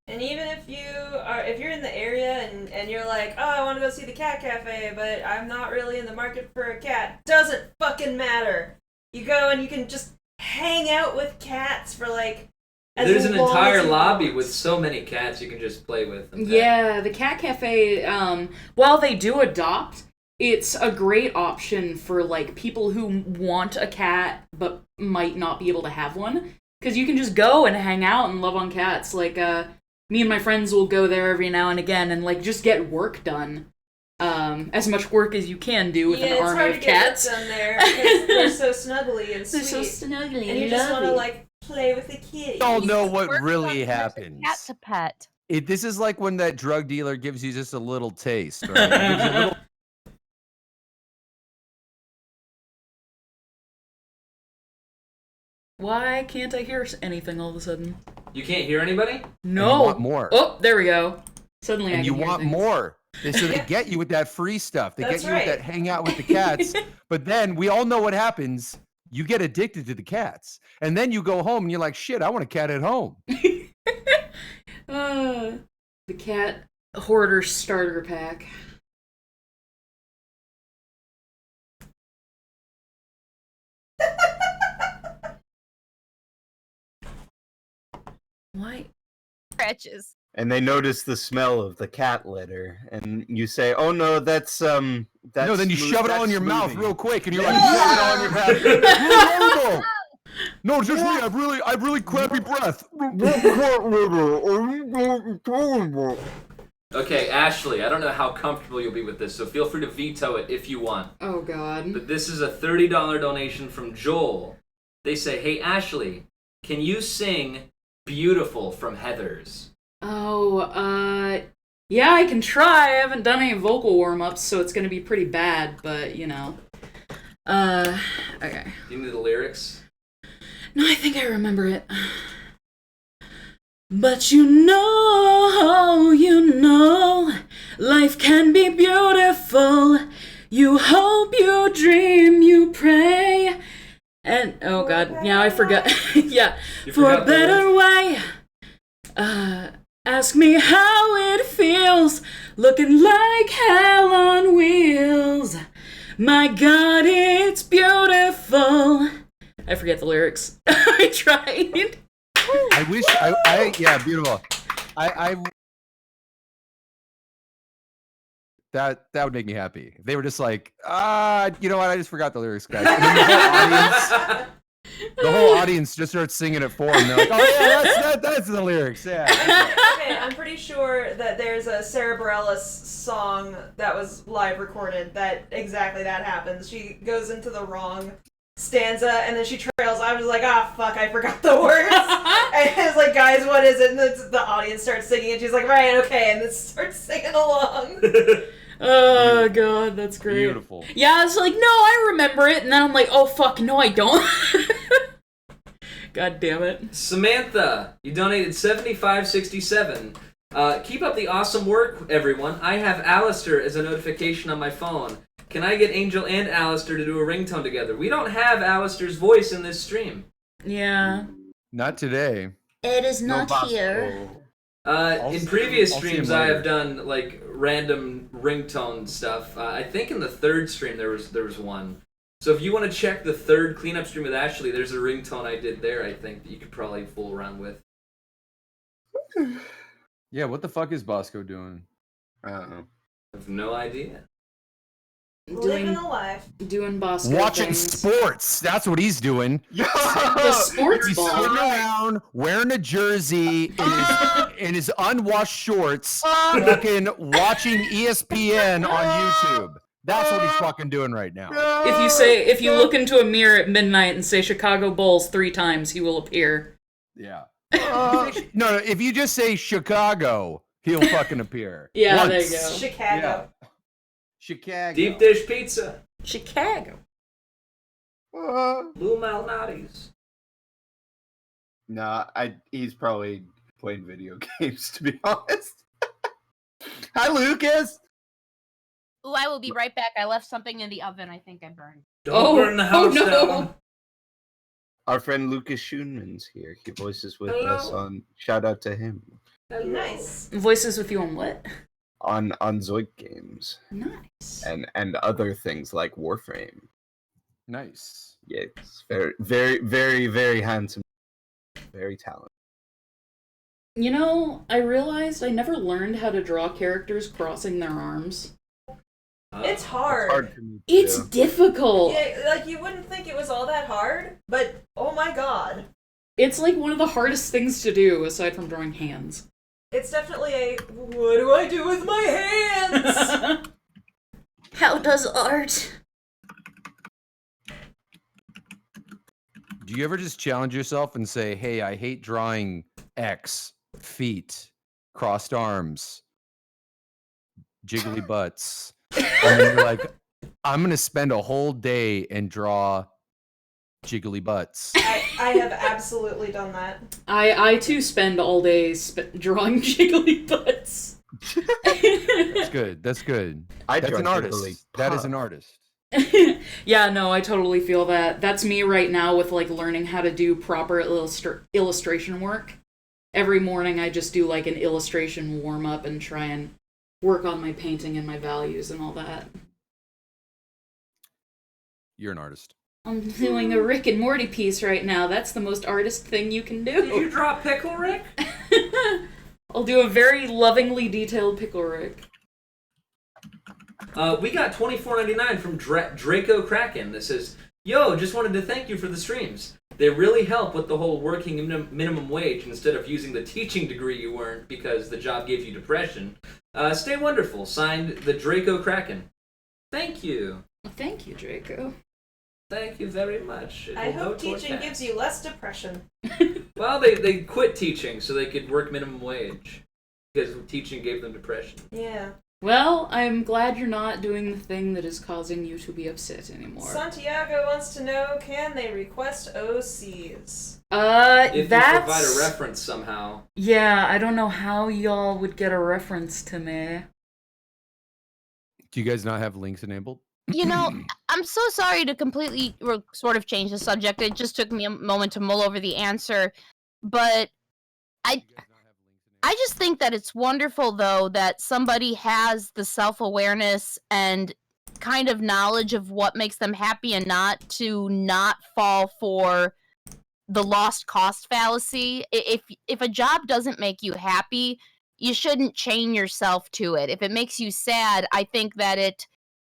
And even if you're in the area and you're like, oh, I want to go see the cat cafe, but I'm not really in the market for a cat, doesn't fucking matter. You go and you can just hang out with cats for like. There's an long entire as you lobby want. with so many cats you can just play with. and pet. Yeah, the cat cafe, while they do adopt, it's a great option for like people who want a cat but might not be able to have one. Because you can just go and hang out and love on cats. Like, me and my friends will go there every now and again and like just get work done. As much work as you can do with Yeah, an it's army hard of to get cats. work done there because they're so snuggly and They're sweet. so snuggly and you just want to like play with the kitty. You all know what Works really on person, happens. Cat to pet. This is like when that drug dealer gives you just a little taste, right? He gives you a little- Why can't I hear anything all of a sudden? You can't hear anybody? No. you want more. Oh, there we go. Suddenly I and can you hear want things. more. So they get you with that free stuff. They That's get you with that right. hang out with the cats. But then we all know what happens. You get addicted to the cats. And then you go home and you're like, shit, I want a cat at home. The cat hoarder starter pack. Why? Scratches. and they notice the smell of the cat litter, and you say, "Oh no, that's No, then you shove it all in your mouth real quick, and you're like, Yeah. shove it all in your mouth. It's horrible. No, it's just me. I've really crappy breath. Okay, Ashley, I don't know how comfortable you'll be with this, so feel free to veto it if you want. Oh, God. But this is a $30 donation from Joel. They say, hey, Ashley, can you sing Beautiful from Heathers? Oh, yeah, I can try. I haven't done any vocal warm-ups, so it's gonna be pretty bad, but, you know. Okay. Do you need the lyrics? No, I think I remember it. But you know, life can be beautiful. You hope, you dream, you pray. And, oh god, yeah, I forgot. Yeah, You for forgot a the better way. Ask me how it feels, looking like hell on wheels. My god, it's beautiful. I forget the lyrics. I tried. I wish yeah, beautiful. That would make me happy. If they were just like, you know what? I just forgot the lyrics, guys. And then the whole audience just starts singing it for them. They're like, oh yeah, that's the lyrics. Yeah. Okay, I'm pretty sure that there's a Sarah Bareilles song that was live recorded that exactly that happens. She goes into the wrong stanza and then she trails. I was like, fuck, I forgot the words. And it's like, guys, what is it? And the audience starts singing and she's like, right, okay, and then starts singing along. Oh god, that's great. Beautiful. Yeah, I was like, no, I remember it, and then I'm like, oh fuck, no, I don't. God damn it. Samantha, you donated $75.67. Keep up the awesome work, everyone. I have Alistair as a notification on my phone. Can I get Angel and Alistair to do a ringtone together? We don't have Alistair's voice in this stream. Yeah. Not today. It is not here. In previous I'll see streams, him I later. have done like random ringtone stuff. I think in the third stream there was one. So if you want to check the third cleanup stream with Ashley, there's a ringtone I did there. I think that you could probably fool around with. Yeah, what the fuck is Bosco doing? I have no idea. Living a life. Doing Bosco Watching things. sports. That's what he's doing. The sports He's ball. sitting around wearing a jersey in his unwashed shorts, fucking watching ESPN on YouTube. That's what he's fucking doing right now. If you look into a mirror at midnight and say Chicago Bulls 3 times, he will appear. Yeah. No, if you just say Chicago, he'll fucking appear. Yeah, Once. there you go. Chicago. Chicago. Deep dish pizza. Chicago. Lou Malnati's. Nah, he's probably playing video games, to be honest. Hi, Lucas. Ooh, I will be right back. I left something in the oven. I think I burned. Don't burn the house down. Our friend Lucas Schoenman's here. He voices with Hello. us on. Shout out to him Nice. Voices with you on what? on Zoic games Nice. and other things like Warframe. Nice. Yes, very, very, very, very handsome, very talented. You know, I realized I never learned how to draw characters crossing their arms. It's hard. It's hard for me to It's do. difficult. Yeah, like you wouldn't think it was all that hard, but oh my god. It's like one of the hardest things to do aside from drawing hands. It's definitely a, what do I do with my hands? How does art? Do you ever just challenge yourself and say, hey, I hate drawing X, feet, crossed arms, jiggly butts. And then you're like, I'm going to spend a whole day and draw jiggly butts. I have absolutely done that. I too spend all day drawing jiggly butts. That's good. That's good. I That's draw an artist. jiggly That is pup. an artist. Yeah, no, I totally feel that. That's me right now with like learning how to do proper illustration work. Every morning I just do like an illustration warm up and try and work on my painting and my values and all that. You're an artist. I'm doing a Rick and Morty piece right now. That's the most artist thing you can Did you do. draw Pickle Rick? I'll do a very lovingly detailed pickle Rick. We got $24.99 from Draco Kraken that says, "Yo, just wanted to thank you for the streams. They really help with the whole working minimum wage instead of using the teaching degree you earned because the job gave you depression. Stay wonderful." Signed, the Draco Kraken. Thank you. Well, thank you, Draco. Thank you very much. I hope teaching gives you less depression. Well, they quit teaching so they could work minimum wage because teaching gave them depression. Yeah. Well, I'm glad you're not doing the thing that is causing you to be upset anymore. Santiago wants to know, can they request OCs? If you that's... provide a reference somehow. Yeah, I don't know how y'all would get a reference to me. Do you guys not have links enabled? You know, I'm so sorry to completely sort of change the subject. It just took me a moment to mull over the answer. But I just think that it's wonderful, though, that somebody has the self-awareness and kind of knowledge of what makes them happy and not to not fall for the lost cost fallacy. If a job doesn't make you happy, you shouldn't chain yourself to it. If it makes you sad, I think that it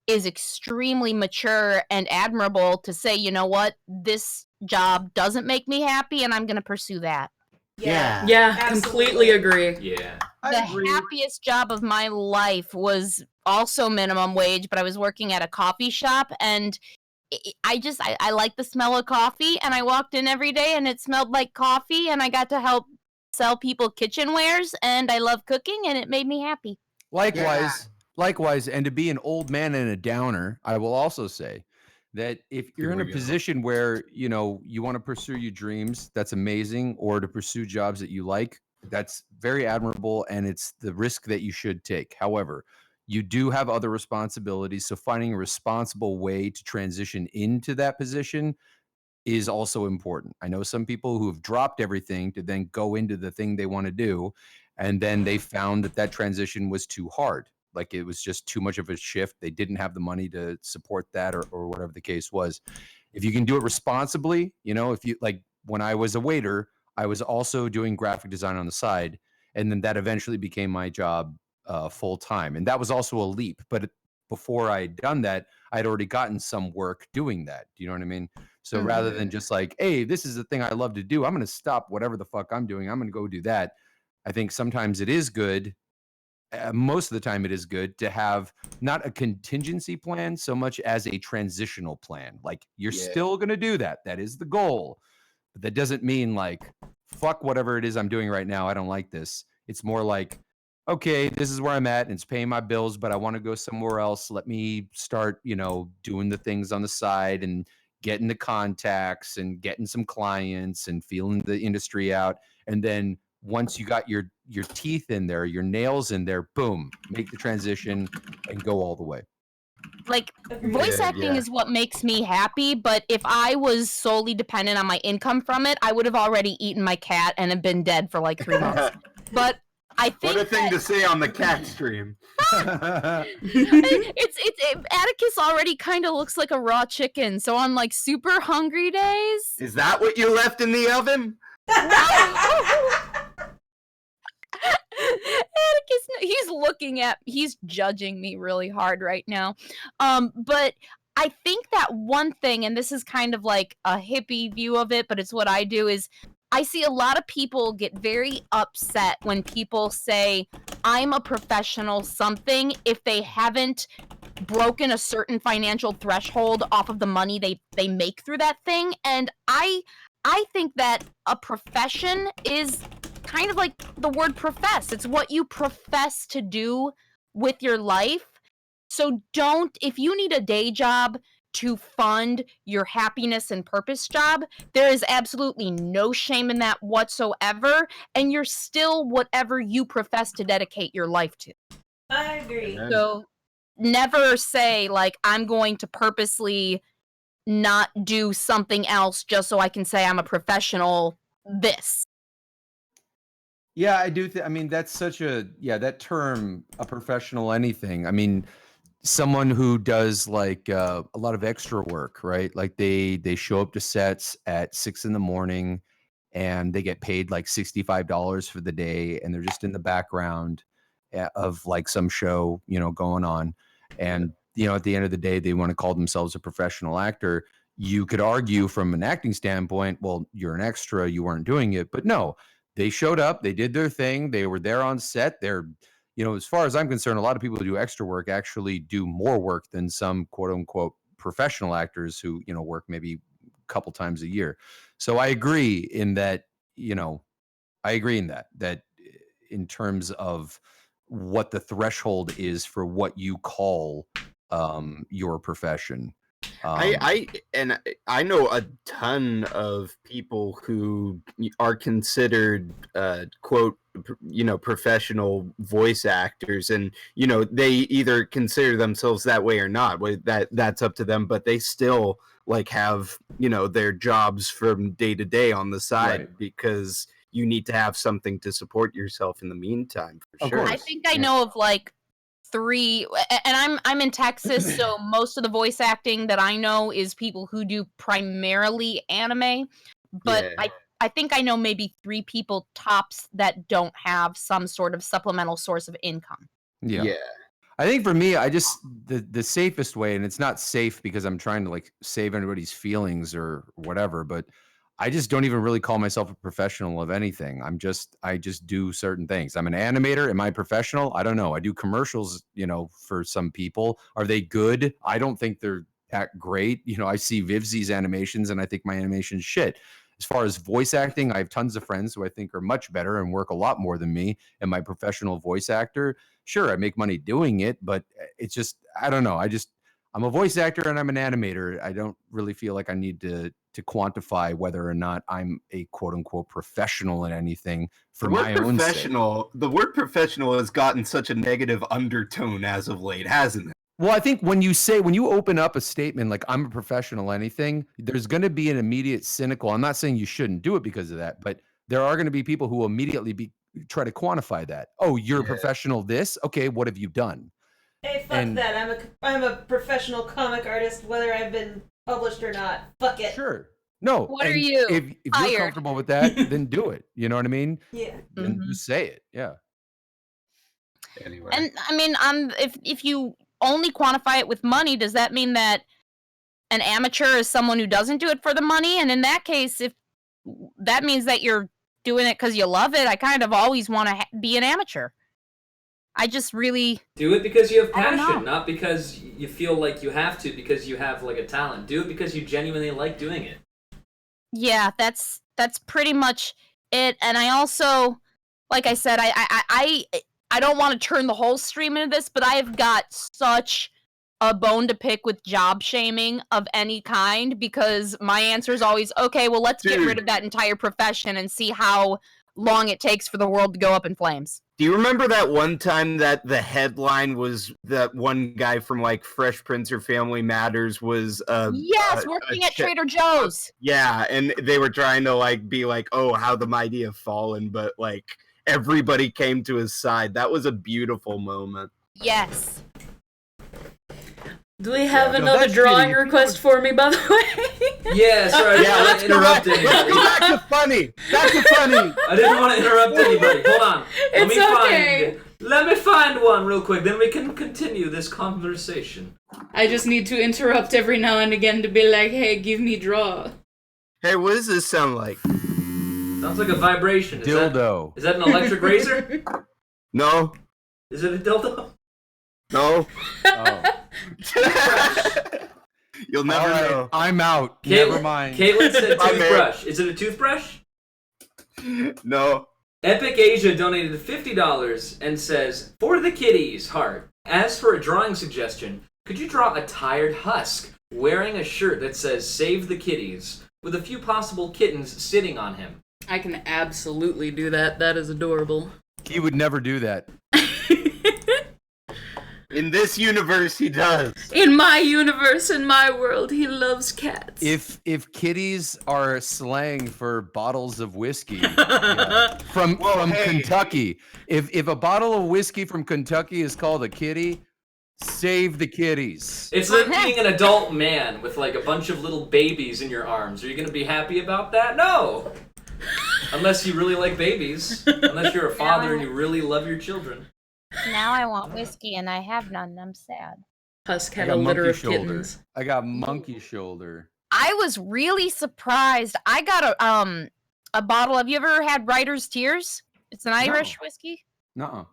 is extremely mature and admirable to say, you know what, this job doesn't make me happy and I'm going to pursue that. Yeah. Yeah, Absolutely. completely agree. Yeah. I The agree. happiest job of my life was also minimum wage, but I was working at a coffee shop and I like the smell of coffee, and I walked in every day and it smelled like coffee, and I got to help sell people kitchenwares, and I love cooking, and it made me happy. Likewise, and to be an old man and a downer, I will also say that if you're Here in a we go. position where, you know, you want to pursue your dreams, that's amazing, or to pursue jobs that you like, that's very admirable, and it's the risk that you should take. However, you do have other responsibilities, so finding a responsible way to transition into that position is also important. I know some people who have dropped everything to then go into the thing they want to do, and then they found that transition was too hard. Like it was just too much of a shift. They didn't have the money to support that, or whatever the case was. If you can do it responsibly, you know, if you like, when I was a waiter, I was also doing graphic design on the side, and then that eventually became my job full time, and that was also a leap. But before I'd done that, I'd already gotten some work doing that. Do you know what I mean? So rather than just like, hey, this is the thing I love to do, I'm going to stop whatever the fuck I'm doing, I'm going to go do that. I think sometimes it is good. Most of the time it is good to have not a contingency plan so much as a transitional plan. Like you're still going to do that. That is the goal. But that doesn't mean like, fuck whatever it is I'm doing right now. I don't like this. It's more like, okay, this is where I'm at and it's paying my bills, but I want to go somewhere else. Let me start, you know, doing the things on the side and getting the contacts and getting some clients and feeling the industry out. And then once you got your teeth in there, your nails in there, boom, make the transition and go all the way. Like, voice acting is what makes me happy, but if I was solely dependent on my income from it, I would have already eaten my cat and have been dead for like 3 months. But I think What a thing to say on the cat stream. Atticus already kind of looks like a raw chicken, so on like super hungry days. Is that what you left in the oven? Atticus, he's judging me really hard right now. But I think that one thing, and this is kind of like a hippie view of it, but it's what I do, is I see a lot of people get very upset when people say, I'm a professional something, if they haven't broken a certain financial threshold off of the money they make through that thing. And I think that a profession is kind of like the word profess. It's what you profess to do with your life. So if you need a day job to fund your happiness and purpose job, there is absolutely no shame in that whatsoever, and you're still whatever you profess to dedicate your life to. I agree. So never say, like, I'm going to purposely not do something else just so I can say I'm a professional this. Yeah, I do. I mean, that's such that term, a professional anything. I mean, someone who does like a lot of extra work, right? Like they show up to sets at 6 a.m. and they get paid like $65 for the day, and they're just in the background of like some show, you know, going on. And, you know, at the end of the day, they want to call themselves a professional actor. You could argue from an acting standpoint, well, you're an extra, you weren't doing it. But no, they showed up, they did their thing, they were there on set. They're, you know, as far as I'm concerned, a lot of people who do extra work actually do more work than some quote unquote professional actors who, you know, work maybe a couple times a year. So I agree in that, you know, that in terms of what the threshold is for what you call your profession. I know a ton of people who are considered quote, you know, professional voice actors, and you know, they either consider themselves that way or not. That's up to them, but they still like have, you know, their jobs from day to day on the side, because you need to have something to support yourself in the meantime, for sure. I think I know of like 3, and I'm in Texas, so most of the voice acting that I know is people who do primarily anime, but I think I know maybe 3 people tops that don't have some sort of supplemental source of income. Yeah. I think for me, I just the safest way, and it's not safe because I'm trying to like save everybody's feelings or whatever, but I just don't even really call myself a professional of anything. I just do certain things. I'm an animator. Am I professional? I don't know. I do commercials, you know, for some people. Are they good? I don't think they're that great. You know, I see Vivzi's animations and I think my animation's shit. As far as voice acting, I have tons of friends who I think are much better and work a lot more than me. And my professional voice actor, sure, I make money doing it, but it's just, I don't know. I'm a voice actor and I'm an animator. I don't really feel like I need to quantify whether or not I'm a quote unquote professional in anything for my own sake. The word professional has gotten such a negative undertone as of late, hasn't it? Well, I think when you open up a statement like I'm a professional anything, there's going to be an immediate cynical. I'm not saying you shouldn't do it because of that, but there are going to be people who immediately try to quantify that. Oh, you're a professional this? Okay, what have you done? Hey, fuck that. I'm a professional comic artist, whether I've been published or not. Fuck it. Sure. No. What are you? If you're comfortable with that, then do it. You know what I mean? Yeah. Then just say it. Yeah. Anyway. And I mean, if you only quantify it with money, does that mean that an amateur is someone who doesn't do it for the money? And in that case, if that means that you're doing it because you love it, I kind of always want to be an amateur. I just really do it because you have passion, not because you feel like you have to, because you have like a talent. Do it because you genuinely like doing it. Yeah, that's pretty much it. And I also, like I said, I don't want to turn the whole stream into this, but I have got such a bone to pick with job shaming of any kind, because my answer is always, okay, well, let's get rid of that entire profession and see how long it takes for the world to go up in flames. Do you remember that one time that the headline was that one guy from like Fresh Prince or Family Matters was working at Trader Joe's. Yeah, and they were trying to like be like, oh, how the mighty have fallen, but like everybody came to his side. That was a beautiful moment. Yes. Do we have another drawing request for me, by the way? Yeah, sorry. I didn't want to interrupt anybody. Let's go back to funny. Back to funny. I didn't want to interrupt anybody. Hold on. Let me find one real quick. Then we can continue this conversation. I just need to interrupt every now and again to be like, hey, give me draw. Hey, what does this sound like? Sounds like a vibration. Dildo. Is that an electric razor? No. Is it a dildo? No. Oh. You'll never know. I'm out. Never mind. Caitlin said toothbrush. Is it a toothbrush? No. Epic Asia donated $50 and says, for the kitties, heart. As for a drawing suggestion, could you draw a tired husk wearing a shirt that says save the kitties with a few possible kittens sitting on him? I can absolutely do that. That is adorable. He would never do that. In this universe, he does. In my universe, in my world, he loves cats. If kitties are slang for bottles of whiskey from Kentucky, if a bottle of whiskey from Kentucky is called a kitty, save the kitties. It's like being an adult man with like a bunch of little babies in your arms. Are you going to be happy about that? No. Unless you really like babies. Unless you're a father and you really love your children. Now I want whiskey and I have none. I'm sad. Husk I had got a litter monkey of shoulder. kittens. I got monkey shoulder. I was really surprised. I got a bottle. Have you ever had Writer's Tears? It's an Irish whiskey. Nuh-uh.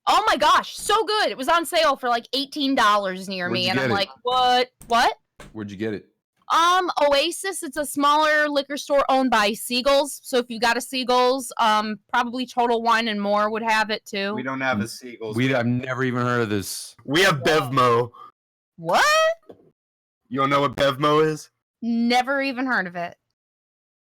Oh my gosh, so good. It was on sale for like $18 near Where'd me, you and get I'm it? like, what? What? Where'd you get it? Oasis. It's a smaller liquor store owned by Seagulls. So if you got a Seagulls, probably Total Wine and More would have it too. We don't have a Seagulls. I've never even heard of this. We have Bevmo. What? You don't know what Bevmo is? Never even heard of it.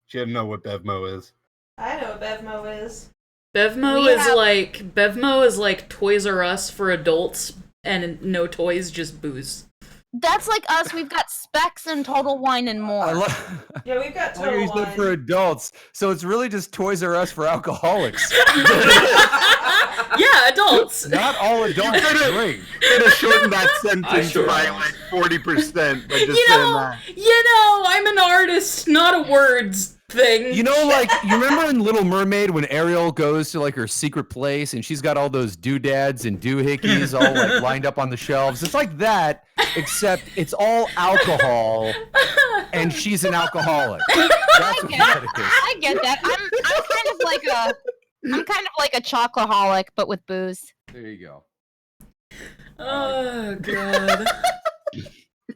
She didn't know what Bevmo is. I know what Bevmo is. Bevmo is like Toys R Us for adults, and no toys, just booze. That's like us. We've got Specs and Total Wine and More. I love. Yeah, we've got Oh, Total you said Wine. for adults, so it's really just Toys R Us for alcoholics. Yeah, adults. Not all adults drink. Could have shortened that sentence sure by am. like 40% by just You saying know, that. I'm an artist, not a words thing. You know, like, you remember in Little Mermaid when Ariel goes to like her secret place and she's got all those doodads and doohickeys all like lined up on the shelves? It's like that, except it's all alcohol and she's an alcoholic. That's what that is. I get that. I'm kind of like a chocoholic, but with booze. There you go. Oh god.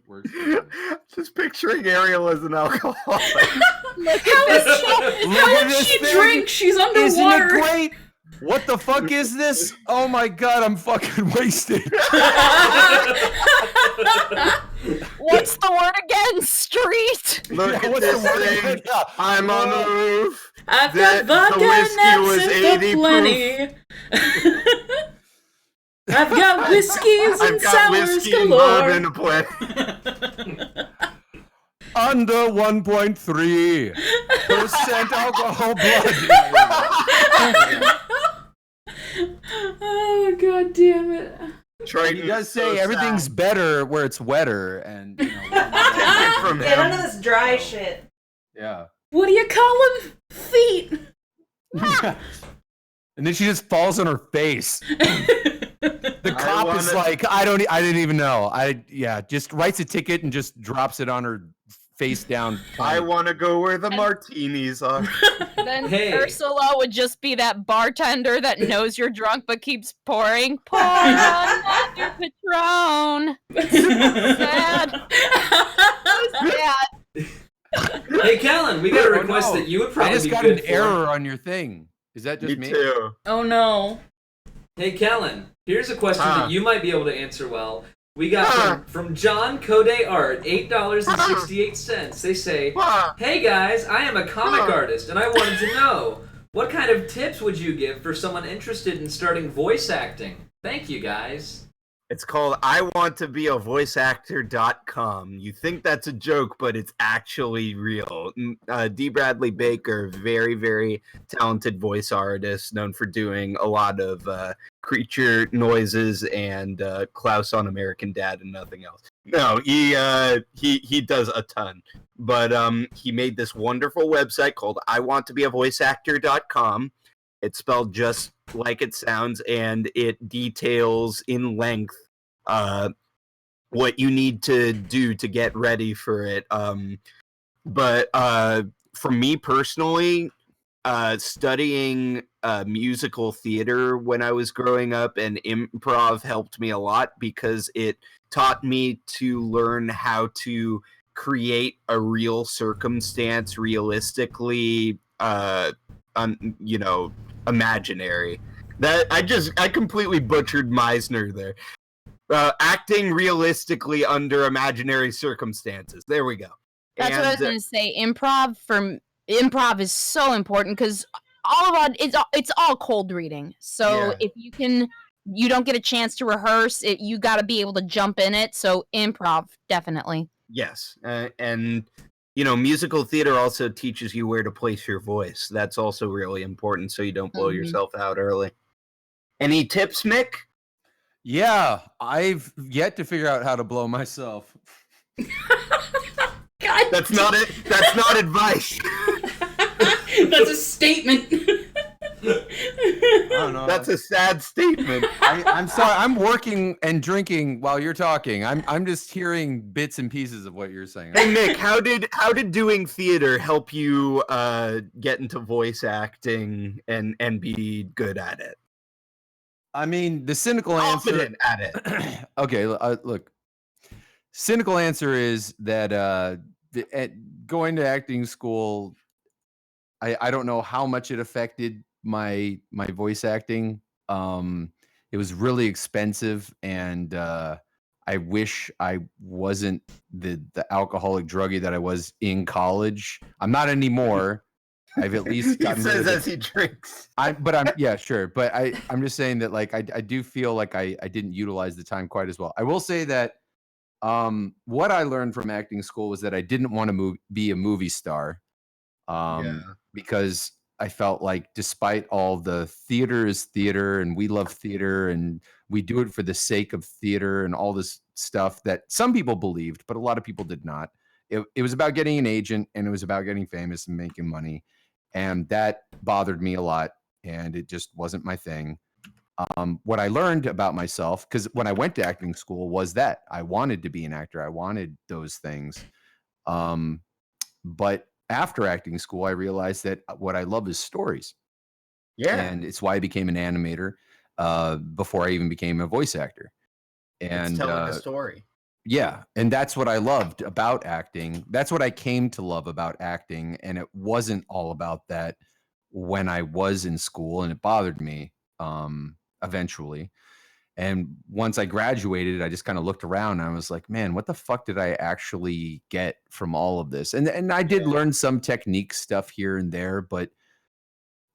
Works for me. Just picturing Ariel as an alcoholic. How Look at would this she thing. drink? She's Isn't underwater. it great? What the fuck is this? Oh my god, I'm fucking wasted. What's the word again? Street. Look Yeah, at what's the this word thing. again? Yeah. I'm on the roof. I've The- got the vodka whiskey and was absinthe 80 aplenty. I've got whiskeys and I've got sours whiskey and galore. bourbon aplenty. Under 1.3% alcohol blood. Oh god damn it. Triton You guys is so say everything's sad. better where it's wetter, and you know, Take it from Get none him. of this dry shit. yeah. What do you call them? Feet. And then she just falls on her face. The cop is like, I didn't even know. Just writes a ticket and just drops it on her face down. I want to go where the martinis are. Then Hey. Ursula would just be that bartender that knows you're drunk but keeps pouring. Pour another Patron. Sad. Sad. Hey, Kellen, we got a Oh, request no. that you would I probably just be got good an for. error on your thing. Is that just Me me? too. Oh no. Hey, Kellen, here's a question Huh. that you might be able to answer well. We got from John Code Art, $8.68. They say, Ah, hey guys, I am a comic artist and I wanted to know, what kind of tips would you give for someone interested in starting voice acting? Thank you, guys. It's called iwanttobeavoiceactor.com. You think that's a joke, but it's actually real. D. Bradley Baker, very, very talented voice artist, known for doing a lot of creature noises and Klaus on American Dad and nothing else. No, he does a ton. But he made this wonderful website called iwanttobeavoiceactor.com. It's spelled just like it sounds, and it details in length what you need to do to get ready for it. But for me personally, studying musical theater when I was growing up and improv helped me a lot because it taught me to learn how to create a real circumstance realistically, imaginary. That I completely butchered Meisner there. Acting realistically under imaginary circumstances. There we go. That's what I was going to say. Improv is so important because it's all cold reading. So if you don't get a chance to rehearse it, you got to be able to jump in it. So improv, definitely. Yes, and musical theater also teaches you where to place your voice. That's also really important, so you don't blow yourself out early. Any tips, Mick? Yeah, I've yet to figure out how to blow myself. God. That's not it. That's not advice. That's a statement. I don't know. That's a sad statement. I'm sorry. I'm working and drinking while you're talking. I'm just hearing bits and pieces of what you're saying. Hey Nick, how did doing theater help you get into voice acting and be good at it? I mean, the cynical answer. Confident at it. Okay, look. Cynical answer is that going to acting school, I don't know how much it affected my voice acting. It was really expensive, and I wish I wasn't the alcoholic druggie that I was in college. I'm not anymore. I've at least He gotten rid says of it. as he drinks. Yeah, sure. But I'm just saying that like I do feel like I didn't utilize the time quite as well. I will say that what I learned from acting school was that I didn't want to be a movie star. Because I felt like despite all the theater is theater and we love theater and we do it for the sake of theater and all this stuff that some people believed, but a lot of people did not. It was about getting an agent and it was about getting famous and making money. And that bothered me a lot. And it just wasn't my thing. What I learned about myself, because when I went to acting school, was that I wanted to be an actor. I wanted those things. But after acting school, I realized that what I love is stories. Yeah. And it's why I became an animator before I even became a voice actor. And it's telling a story. Yeah. And that's what I loved about acting. That's what I came to love about acting. And it wasn't all about that when I was in school, and it bothered me eventually. And once I graduated, I just kind of looked around and I was like, man, what the fuck did I actually get from all of this? And I did learn some technique stuff here and there, but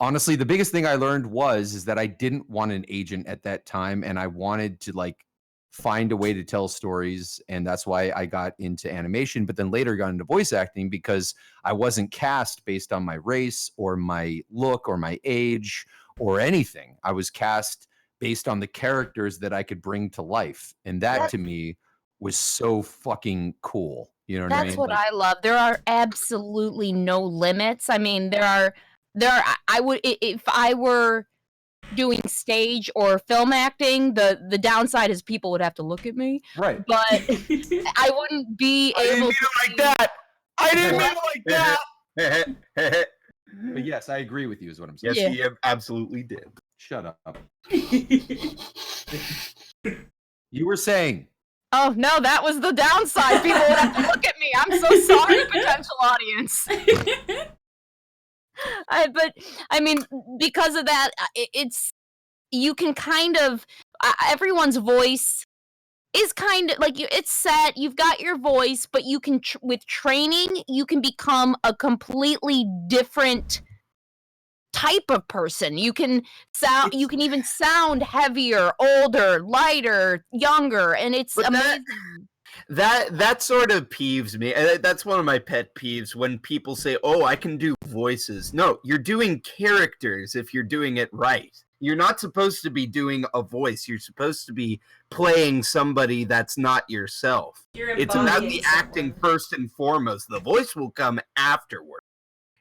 honestly, the biggest thing I learned is that I didn't want an agent at that time, and I wanted to like find a way to tell stories, and that's why I got into animation, but then later got into voice acting because I wasn't cast based on my race or my look or my age or anything. I was cast based on the characters that I could bring to life. And that to me was so fucking cool. You know what I mean? That's what I love. There are absolutely no limits. I mean, I would, if I were doing stage or film acting, the downside is people would have to look at me. Right. But I wouldn't be I didn't able mean to. it like that. I didn't mean it like that. But yes, I agree with you is what I'm saying. Yes, he absolutely did. Shut up. You were saying. Oh, no, that was the downside. People would have to look at me. I'm so sorry, potential audience. But, I mean, because of that, you can kind of, everyone's voice is kind of, like, it's set, you've got your voice, but you can, with training, you can become a completely different type of person. You can even sound heavier, older, lighter, younger, and it's amazing. That sort of peeves me. That's one of my pet peeves when people say, "Oh, I can do voices." No, you're doing characters if you're doing it right. You're not supposed to be doing a voice. You're supposed to be playing somebody that's not yourself. It's about the acting first and foremost. The voice will come afterward.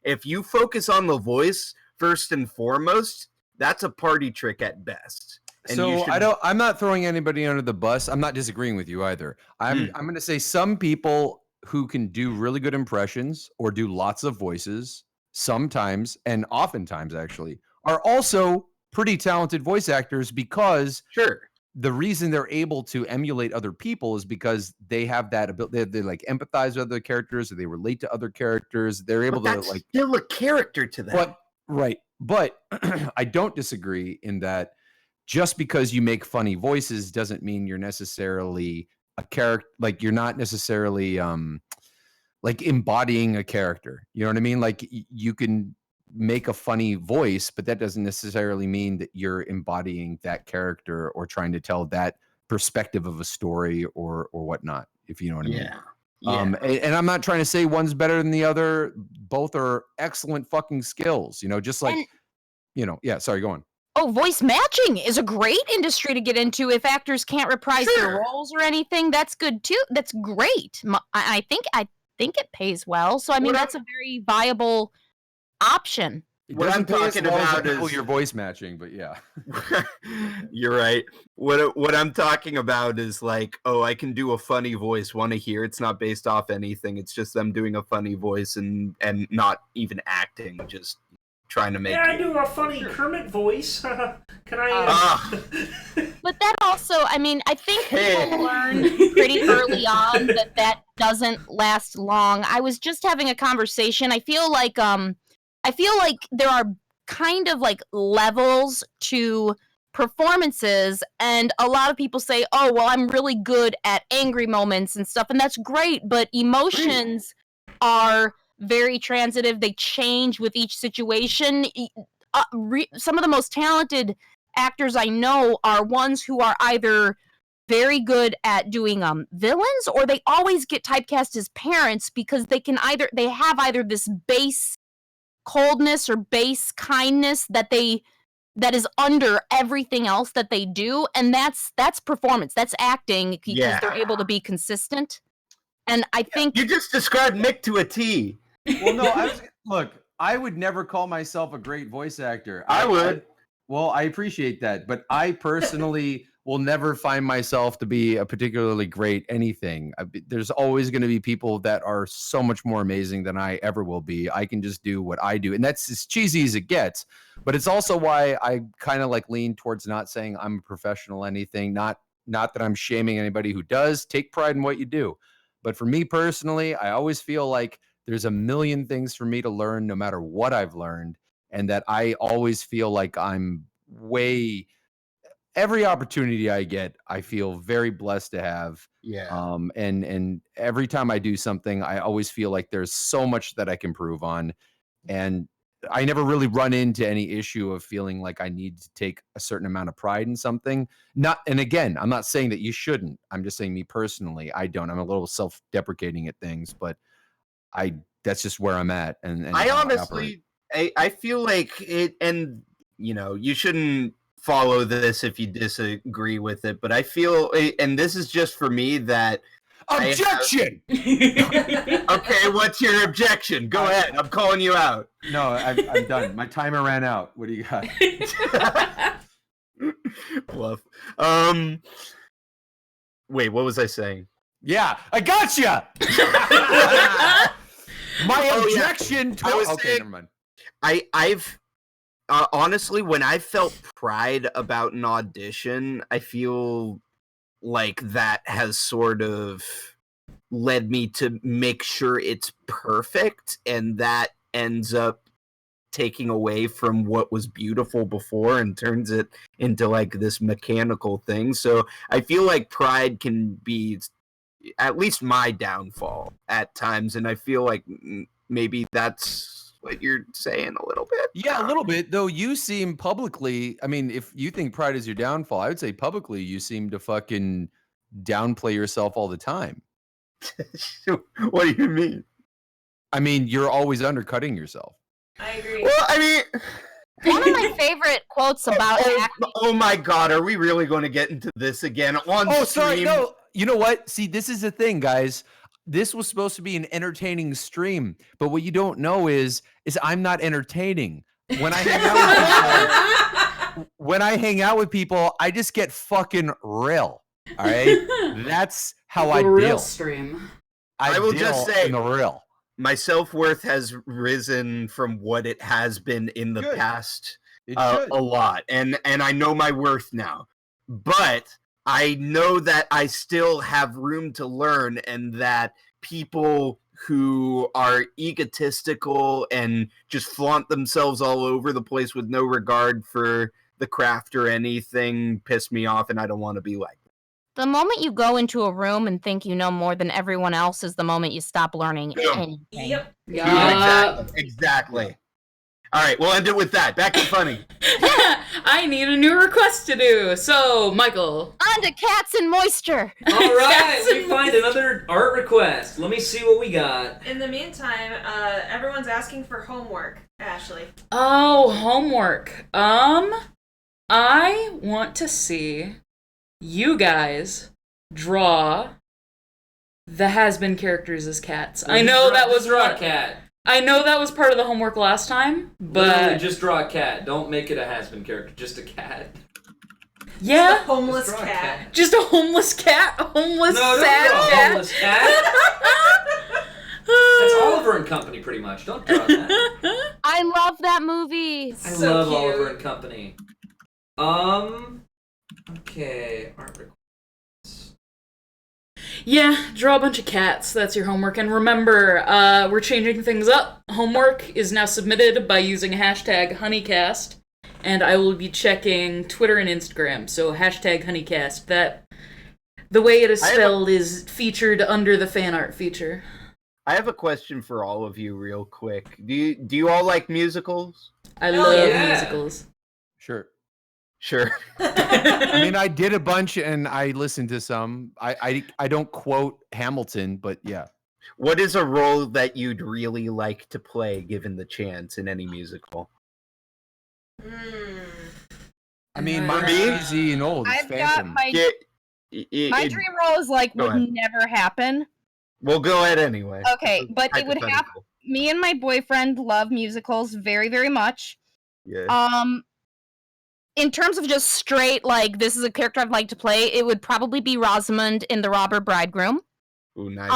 If you focus on the voice first and foremost, that's a party trick at best. And so I'm not throwing anybody under the bus. I'm not disagreeing with you either. I'm going to say some people who can do really good impressions or do lots of voices sometimes, and oftentimes actually, are also pretty talented voice actors, because the reason they're able to emulate other people is because they have that ability. They like empathize with other characters, or they relate to other characters. They're able to like still a character to them. But I don't disagree in that just because you make funny voices doesn't mean you're necessarily a character. Like you're not necessarily like embodying a character. You know what I mean? Like you can make a funny voice, but that doesn't necessarily mean that you're embodying that character or trying to tell that perspective of a story or whatnot, if you know what I mean. And I'm not trying to say one's better than the other. Both are excellent fucking skills, you know, just like, sorry, go on. Oh, voice matching is a great industry to get into if actors can't reprise their roles or anything. That's good too. That's great. I think it pays well. So I mean, that's a very viable option. It What I'm doesn't pay as talking well as the about people is- your voice matching, but yeah. You're right. What I'm talking about is like, oh, I can do a funny voice. Want to hear? It's not based off anything. It's just them doing a funny voice and not even acting, just trying to make. Yeah, I you- do a funny Kermit voice. Can I? But that also, I mean, I think Hey. people learn pretty early on that doesn't last long. I was just having a conversation. I feel like there are kind of like levels to performances, and a lot of people say, "Oh, well, I'm really good at angry moments and stuff," and that's great. But emotions are very transitive. They change with each situation. Some of the most talented actors I know are ones who are either very good at doing villains, or they always get typecast as parents because they have either this base coldness or base kindness that is under everything else that they do, and that's performance, that's acting, because Yeah. they're able to be consistent. And I think You just described Mick to a T. Well, no, look, I would never call myself a great voice actor. I would. Well, I appreciate that, but I personally will never find myself to be a particularly great anything. There's always going to be people that are so much more amazing than I ever will be. I can just do what I do, and that's as cheesy as it gets. But it's also why I kind of like lean towards not saying I'm a professional anything. Not that I'm shaming anybody who does. Take pride in what you do. But for me personally, I always feel like there's a million things for me to learn, no matter what I've learned. And that I always feel like every opportunity I get, I feel very blessed to have. Yeah. And every time I do something, I always feel like there's so much that I can improve on. And I never really run into any issue of feeling like I need to take a certain amount of pride in something. And again, I'm not saying that you shouldn't. I'm just saying me personally, I don't. I'm a little self-deprecating at things, but that's just where I'm at. And I how honestly, operate. I feel like it, and you shouldn't follow this if you disagree with it, but I feel, and this is just for me, that Objection! okay, what's your objection? Go ahead. I'm calling you out. No, I'm done. My timer ran out. What do you got? Bluff. Wait, what was I saying? Yeah, I gotcha. My Oh, yeah. objection to I was okay, saying- never mind. I've honestly, when I felt pride about an audition, I feel like that has sort of led me to make sure it's perfect, and that ends up taking away from what was beautiful before and turns it into like this mechanical thing. So I feel like pride can be at least my downfall at times, and I feel like maybe that's what you're saying a little bit. Yeah, a little bit. Though you seem publicly, I mean, if you think pride is your downfall, I would say publicly you seem to fucking downplay yourself all the time. What do you mean? I mean, you're always undercutting yourself. I agree. Well, I mean, one of my favorite quotes about acting. oh my god, are we really going to get into this again on Oh, sorry, stream? no. You know what? See, this is the thing, guys. This was supposed to be an entertaining stream, but what you don't know is I'm not entertaining. When I hang out with people, I just get fucking real. All right, that's how I The real deal. stream. I will just deal say- in the real. My self-worth has risen from what it has been in the Good. past It a should. lot, and I know my worth now, but I know that I still have room to learn, and that people who are egotistical and just flaunt themselves all over the place with no regard for the craft or anything piss me off, and I don't want to be like that. The moment you go into a room and think you know more than everyone else is the moment you stop learning Yeah. anything. Yep. Exactly. All right, we'll end it with that. Back to funny. I need a new request to do. So, Michael. On to cats and moisture. All right, Yes. we find another art request. Let me see what we got. In the meantime, everyone's asking for homework, Ashley. Oh, homework. I want to see you guys draw the has-been characters as cats. I know that was Draw a one. cat. I know that was part of the homework last time, Literally, but just draw a cat. Don't make it a has-been character. Just a cat. yeah, Homeless Just draw a cat. just a homeless cat, a homeless No, don't sad draw a cat. homeless cat. That's Oliver and Company, pretty much. Don't draw that. I love that movie. I So love cute. Oliver and Company. Okay, art requests. Yeah, draw a bunch of cats. That's your homework. And remember, we're changing things up. Homework is now submitted by using hashtag Honeycast, and I will be checking Twitter and Instagram. So hashtag Honeycast. That the way it is spelled is featured under the fan art feature. I have a question for all of you, real quick. Do you all like musicals? I Hell love yeah. musicals. Sure. Sure. I mean, I did a bunch and I listened to some. I don't quote Hamilton, but yeah. What is a role that you'd really like to play, given the chance, in any musical? I mean, For mine's me? easy and old. It's I've got Phantom. my dream role is like Go would ahead. never happen. We'll go ahead anyway. Okay, but it would have Hypothetical. me and my boyfriend love musicals very, very much. Yeah. In terms of just straight, like, this is a character I'd like to play, it would probably be Rosamund in The Robber Bridegroom. Ooh, nice.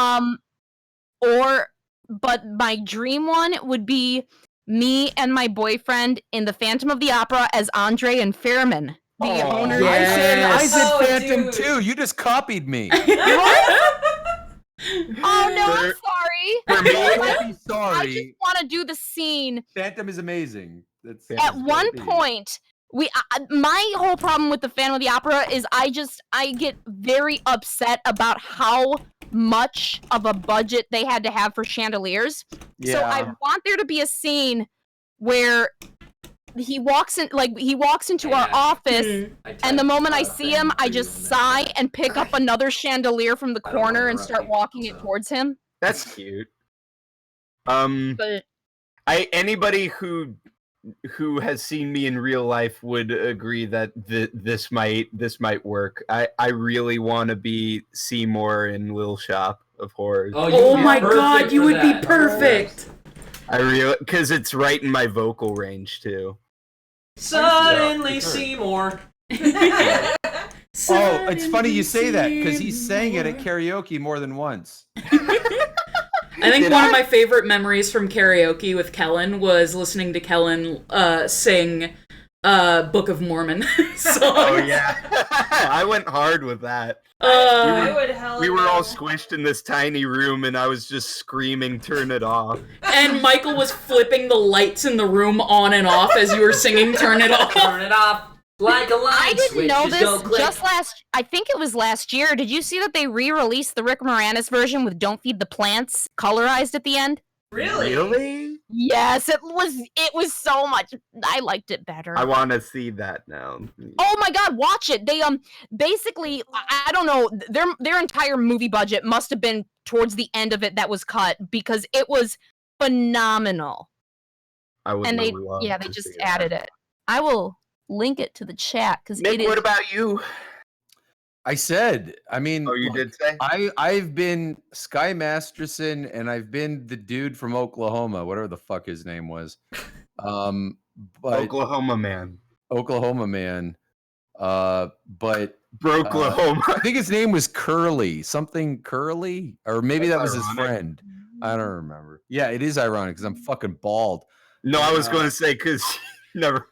But my dream one would be me and my boyfriend in The Phantom of the Opera as Andre and Fairman, the owner. yeah. I said Oh, Phantom dude. too. You just copied me. Oh no, I'm For me, sorry. Don't be I just sorry. want to do the scene. Phantom is amazing. That's At one point, my whole problem with the Phantom of the Opera is I get very upset about how much of a budget they had to have for chandeliers. So I want there to be a scene where he walks into our office, and the moment I see him, I just sigh and pick up another chandelier from the I don't wanna corner and interrupt start you, walking it so. towards him. that's cute. But Anybody who has seen me in real life would agree that this might work. I really want to be Seymour in Little Shop of Horrors. Oh, Oh you'd be my perfect god, you for would be that. perfect. I really, because it's right in my vocal range too. Suddenly Yeah, for sure. Seymour. Oh, it's funny you say that because he sang it at karaoke more than once. I think Did one I? of my favorite memories from karaoke with Kellen was listening to Kellen sing Book of Mormon song. Oh yeah, I went hard with that. I would hell We were all no. squished in this tiny room, and I was just screaming, "Turn it off!" And Michael was flipping the lights in the room on and off as you were singing Turn It Off. Turn it off like a light I didn't switch. know Just don't this click. I think it was last year. Did you see that they re-released the Rick Moranis version with Don't Feed the Plants colorized at the end? Really? Really? Yes, it was so much. I liked it better. I want to see that now. Oh my god, watch it. They basically I don't know, their entire movie budget must have been towards the end of it that was cut because it was phenomenal. I would And they love they to just see added it. I will link it to the chat cuz Nick, it is what about you? I said, I mean, Oh, you look, did say? I've been Sky Masterson and I've been the dude from Oklahoma, whatever the fuck his name was. But Oklahoma man. Oklahoma man. But Broklahoma. I think his name was Curly, something Curly, or maybe That's that was his ironic. friend. I don't remember. Yeah, it is ironic because I'm fucking bald. No, I was going to say because never.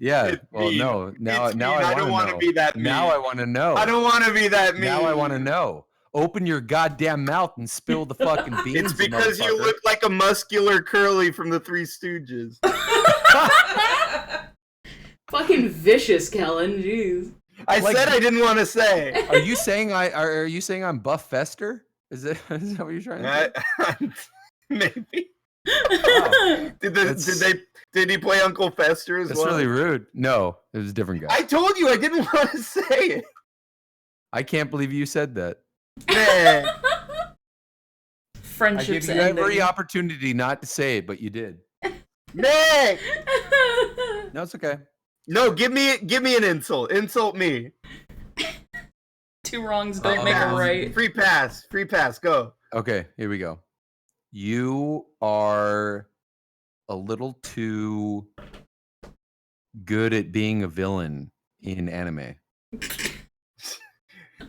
Yeah. It's Well, mean. no. Now It's mean. I don't want want to be that mean. Now I want to know. I don't want to be that mean. Now I want to know. Open your goddamn mouth and spill the fucking beans. It's because you motherfucker. look like a muscular Curly from the Three Stooges. Fucking vicious, Kellen. Jeez. I Like- said I didn't want to say. Are you saying are you saying I'm Buff Fester? Is that what you're trying to say? Maybe. Wow. Did he play Uncle Fester as That's well? really rude. No, it was a different guy. I told you I didn't want to say it. I can't believe you said that. Man. I give Friendships you ending. every opportunity not to say it, but you did. Nick! No, it's okay. No, give me an insult. Insult me. Two wrongs don't make a right. Free pass. Go. Okay, here we go. You are a little too good at being a villain in anime.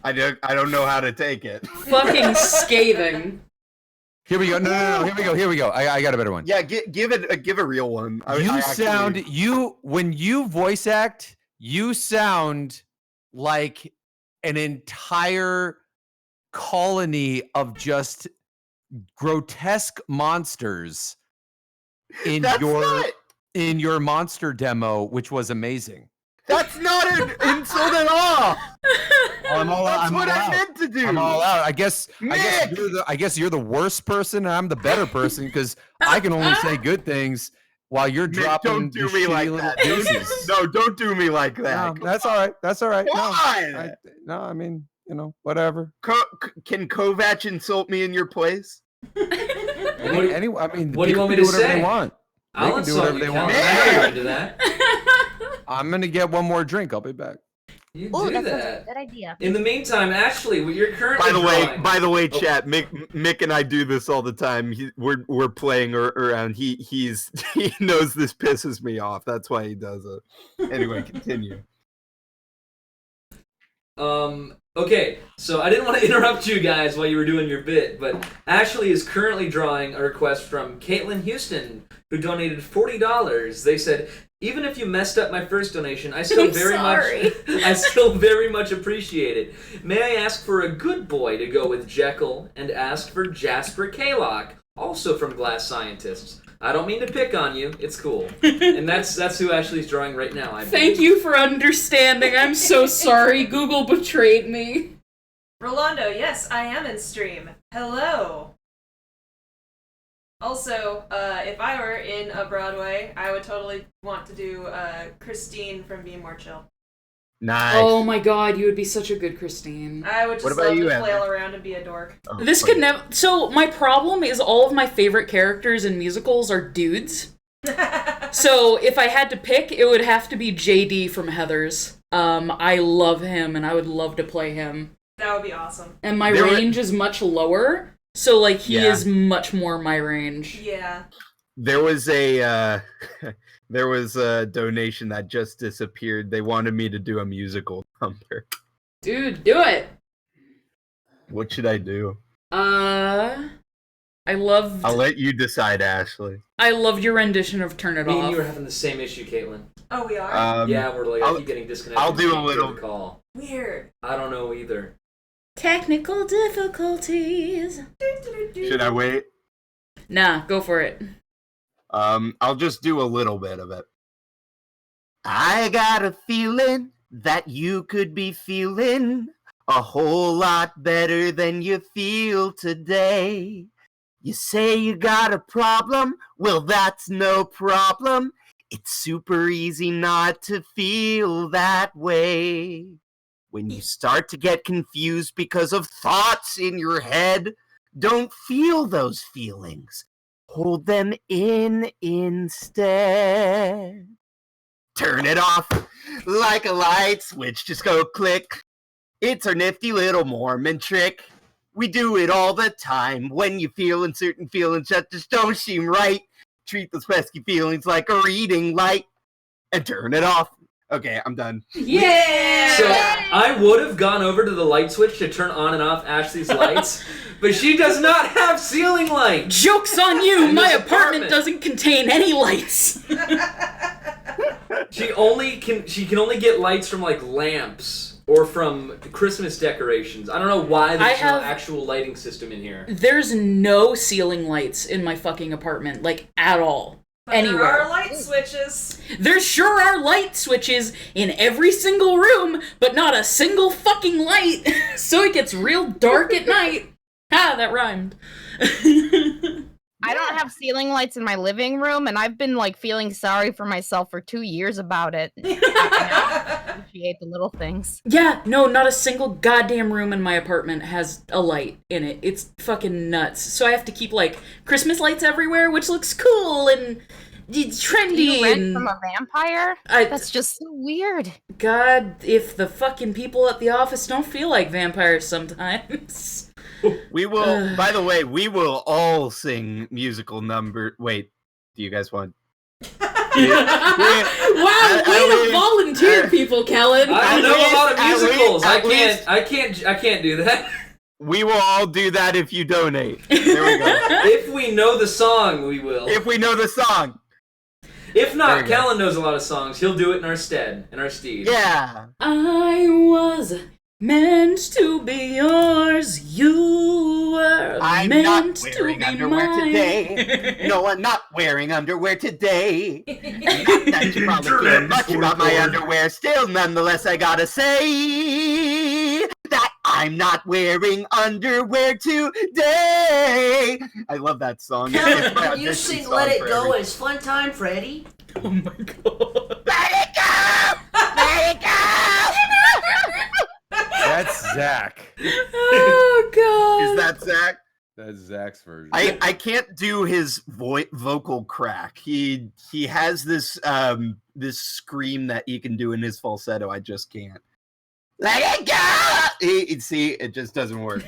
I don't know how to take it. Fucking scathing. Here we go. No. Here we go. I got a better one. Yeah, give a real one. When you voice act, you sound like an entire colony of just grotesque monsters in your monster demo, which was amazing. That's not an insult at all. That's what I meant to do. I'm all out. I guess you're the worst person, and I'm the better person because I can only say good things while you're Nick, don't don't do me like that. No, don't do me like that. No, that's all right. That's all right. Why? No, I mean, whatever. Can Kovach insult me in your place? What do you want me to say? They want. I'll can do whatever they want. I'm into that. I'm gonna get one more drink. I'll be back. You Oh, do that's that. a good idea. In the meantime, Ashley, what you're currently By the way, chat. Mick and I do this all the time. We're playing around. He knows this pisses me off. That's why he does it. Anyway, continue. Okay, so I didn't want to interrupt you guys while you were doing your bit, but Ashley is currently drawing a request from Caitlin Houston, who donated $40. They said, even if you messed up my first donation, I still very much appreciate it. May I ask for a good boy to go with Jekyll and ask for Jasper Kaylock, also from Glass Scientists. I don't mean to pick on you. It's cool. And that's who Ashley's drawing right now. Thank you for understanding. I'm so sorry. Google betrayed me. Rolando, yes, I am in stream. Hello. Also, if I were in a Broadway, I would totally want to do Christine from Be More Chill. Nice. Oh my god, you would be such a good Christine. I would just love to flail around and be a dork. Oh, This could never... So, my problem is all of my favorite characters in musicals are dudes. So, if I had to pick, it would have to be JD from Heathers. I love him, and I would love to play him. That would be awesome. And my range is much lower, so, like, he is much more my range. Yeah. There was a donation that just disappeared. They wanted me to do a musical number. Dude, do it! What should I do? I'll let you decide, Ashley. I loved your rendition of Turn It Me Off. and you are having the same issue, Caitlin. Oh, we are? Yeah, we're like, I keep getting disconnected. I'll do a little call. Weird. I don't know either. Technical difficulties. Should I wait? Nah, go for it. I'll just do a little bit of it. I got a feeling that you could be feeling a whole lot better than you feel today. You say you got a problem? Well, that's no problem. It's super easy not to feel that way. When you start to get confused because of thoughts in your head, don't feel those feelings. Hold them in instead. Turn it off like a light switch. Just go click. It's our nifty little Mormon trick. We do it all the time when you feel certain feelings that just don't seem right. Treat those pesky feelings like a reading light and turn it off. Okay, I'm done. Yeah! So I would have gone over to the light switch to turn on and off Ashley's lights, but she does not have ceiling lights. Joke's on you! My apartment doesn't contain any lights. She can only get lights from like lamps or from Christmas decorations. I don't know why there's no actual lighting system in here. There's no ceiling lights in my fucking apartment, like at all. But anywhere. There are light switches. There sure are light switches in every single room, but not a single fucking light. So it gets real dark at night. Ah, that rhymed. I don't have ceiling lights in my living room, and I've been like feeling sorry for myself for 2 years about it. I appreciate the little things. Yeah, no, not a single goddamn room in my apartment has a light in it. It's fucking nuts. So I have to keep like Christmas lights everywhere, which looks cool and trendy. Do you rent from a vampire? That's just so weird. God, if the fucking people at the office don't feel like vampires sometimes. We will. By the way, we will all sing musical number. Wait, do you guys want? Wow, way to volunteer, people, Kellen. I don't know a lot of musicals. I can't do that. We will all do that if you donate. There we go. If we know the song, we will. If we know the song. If not, Kellen knows a lot of songs. He'll do it in our stead, Yeah. I was meant to be yours. You were I'm meant not wearing to be underwear mine. today. No, I'm not wearing underwear today. Not that you probably care much about my underwear. Still, nonetheless, I gotta say that I'm not wearing underwear today. I love that song. It's my Can you audition sing song Let It for Go everything. as Fun Time Freddy? Oh my god. Let it go! Let it go! That's Zach. Oh god. Is that Zach? That's Zach's version. I can't do his vocal crack. He has this this scream that he can do in his falsetto. I just can't. Let it go! See, it just doesn't work.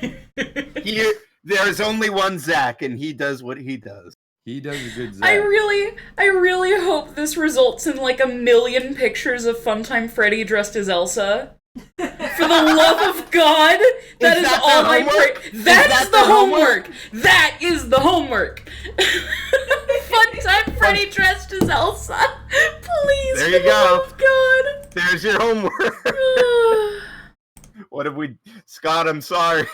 There's only one Zach, and he does what he does. He does a good Zach. I really hope this results in like 1 million pictures of Funtime Freddy dressed as Elsa. For the love of God, that is that all the I homework? pray. That is the homework. That is the homework. Funtime Freddy dressed as Elsa. Please, There for you the go. love of God. There's your homework. What have we... Scott, I'm sorry.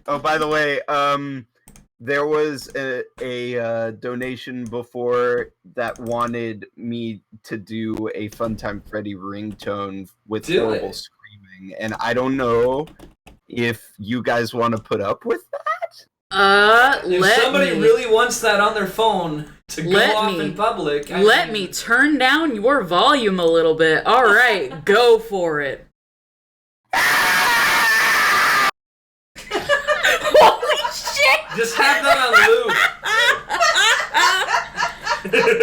Oh, by the way, there was a donation before that wanted me to do a Funtime Freddy ringtone with horrible screaming, and I don't know if you guys want to put up with that. If somebody really wants that on their phone to go off in public, Let me turn down your volume a little bit. All right, go for it. Holy shit! just have that on loop.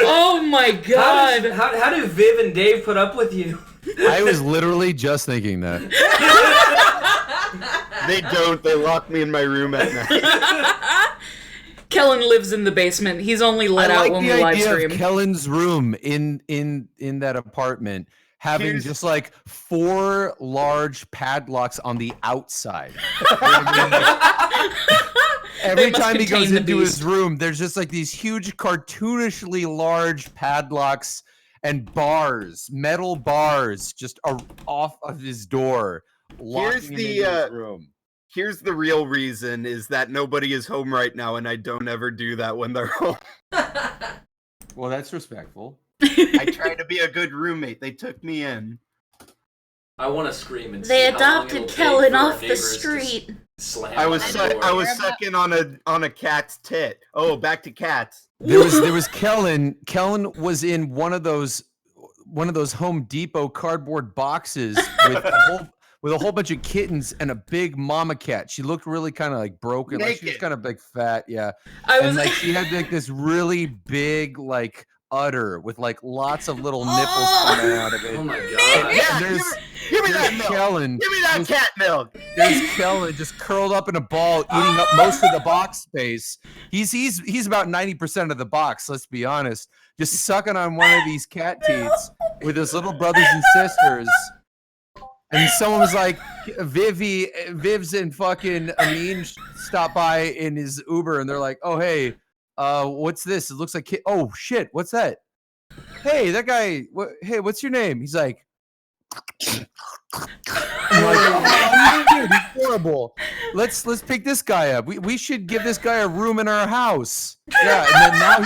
Oh my god! How do Viv and Dave put up with you? I was literally just thinking that. They don't. They lock me in my room at night. Kellen lives in the basement. He's only let out when we live stream. Of Kellen's room in that apartment having just like 4 large padlocks on the outside. Every time he goes into his room, there's just like these huge cartoonishly large padlocks and bars, metal bars, just off of his door. Here's his room. Here's the real reason is that nobody is home right now, and I don't ever do that when they're home. Well, that's respectful. I try to be a good roommate. They took me in. I want to scream and They see how long adopted it'll take Kellen for our off the neighbors to street. Slam I on was the door. I was sucking on a cat's tit. Oh, back to cats. There was Kellen. Kellen was in one of those Home Depot cardboard boxes with a whole bunch of kittens and a big mama cat. She looked really kind of like broken. Like she was kind of like fat, yeah. She had like this really big like udder with like lots of little nipples coming out of it. Oh my god! Yeah, give me that milk. Kellen, give me that cat milk. There's Kellen just curled up in a ball, eating up most of the box space. He's about 90% of the box. Let's be honest. Just sucking on one of these cat teats with his little brothers and sisters. And someone was like, Viv's and fucking Amin stopped by in his Uber, and they're like, "Oh hey, what's this? It looks like oh shit, what's that? Hey, that guy. Hey, what's your name?" He's like, I'm like, oh, dude, he's horrible. Let's pick this guy up. We should give this guy a room in our house. Yeah, and then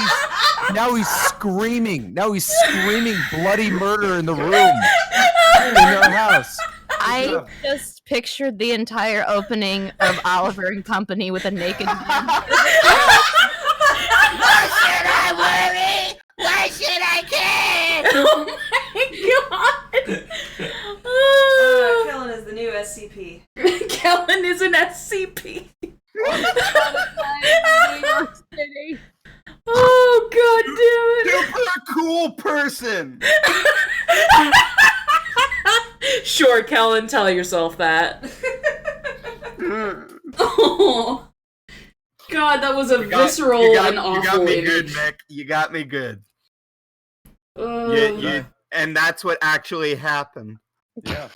now he's screaming. Now he's screaming bloody murder in the room in our house. I just pictured the entire opening of Oliver and Company with a naked man. Why should I worry? Why should I care? Oh my god! Kellen is the new SCP. Kellen is an SCP. Oh god damn it! Super cool person. Sure, Kellen, tell yourself that. Oh, God, that was a visceral and awful You got me image. good, Nick. You got me good. Uh, And that's what actually happened. Yeah.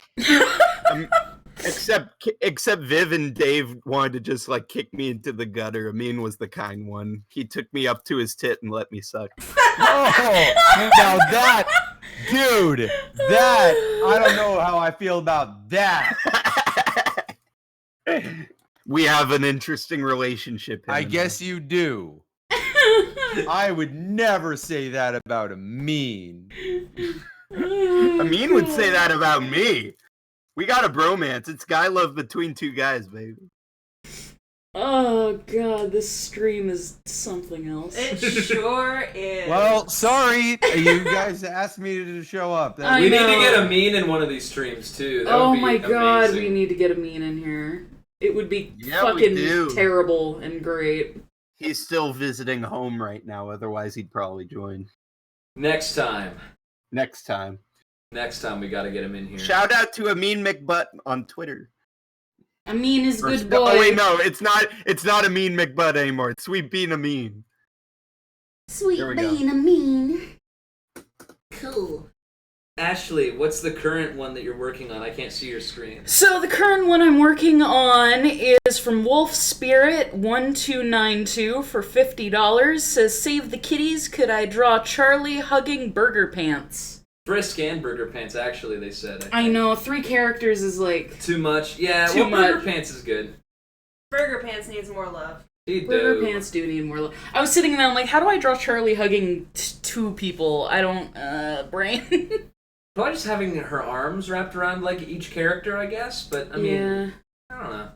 Except Viv and Dave wanted to just like kick me into the gutter. Amin was the kind one. He took me up to his tit and let me suck. Oh, now that, dude, that, I don't know how I feel about that. We have an interesting relationship. I guess you do. I would never say that about a mean. Amin would say that about me. We got a bromance. It's guy love between two guys, baby. Oh, God, this stream is something else. It sure is. Well, sorry, you guys asked me to show up. I We need to know. get a mean in one of these streams too. That Oh would be my God, amazing. we need to get a mean in here. It would be Yeah, we fucking do. terrible and great. He's still visiting home right now. Otherwise, he'd probably join Next time. next time. Next time we gotta get him in here. Shout out to Amin McButt on Twitter. Amin is good boy. Oh wait, no, it's not Amin McButt anymore. It's Sweet Bean Amin. Sweet There we go. bean, a mean. Cool. Ashley, what's the current one that you're working on? I can't see your screen. So the current one I'm working on is from Wolf Spirit 1292 for $50. Says, "Save the kitties. Could I draw Charlie hugging Burger Pants?" Frisk and Burger Pants, actually, they said. I know 3 characters is like Too much. Yeah, Too well, Burger much. Pants is good. Burger Pants needs more love. He Burger do. Pants do need more love. I was sitting there, I'm like, how do I draw Charlie hugging 2 people? I don't brain. Probably just having her arms wrapped around like each character, I guess. But I mean, yeah. I don't know.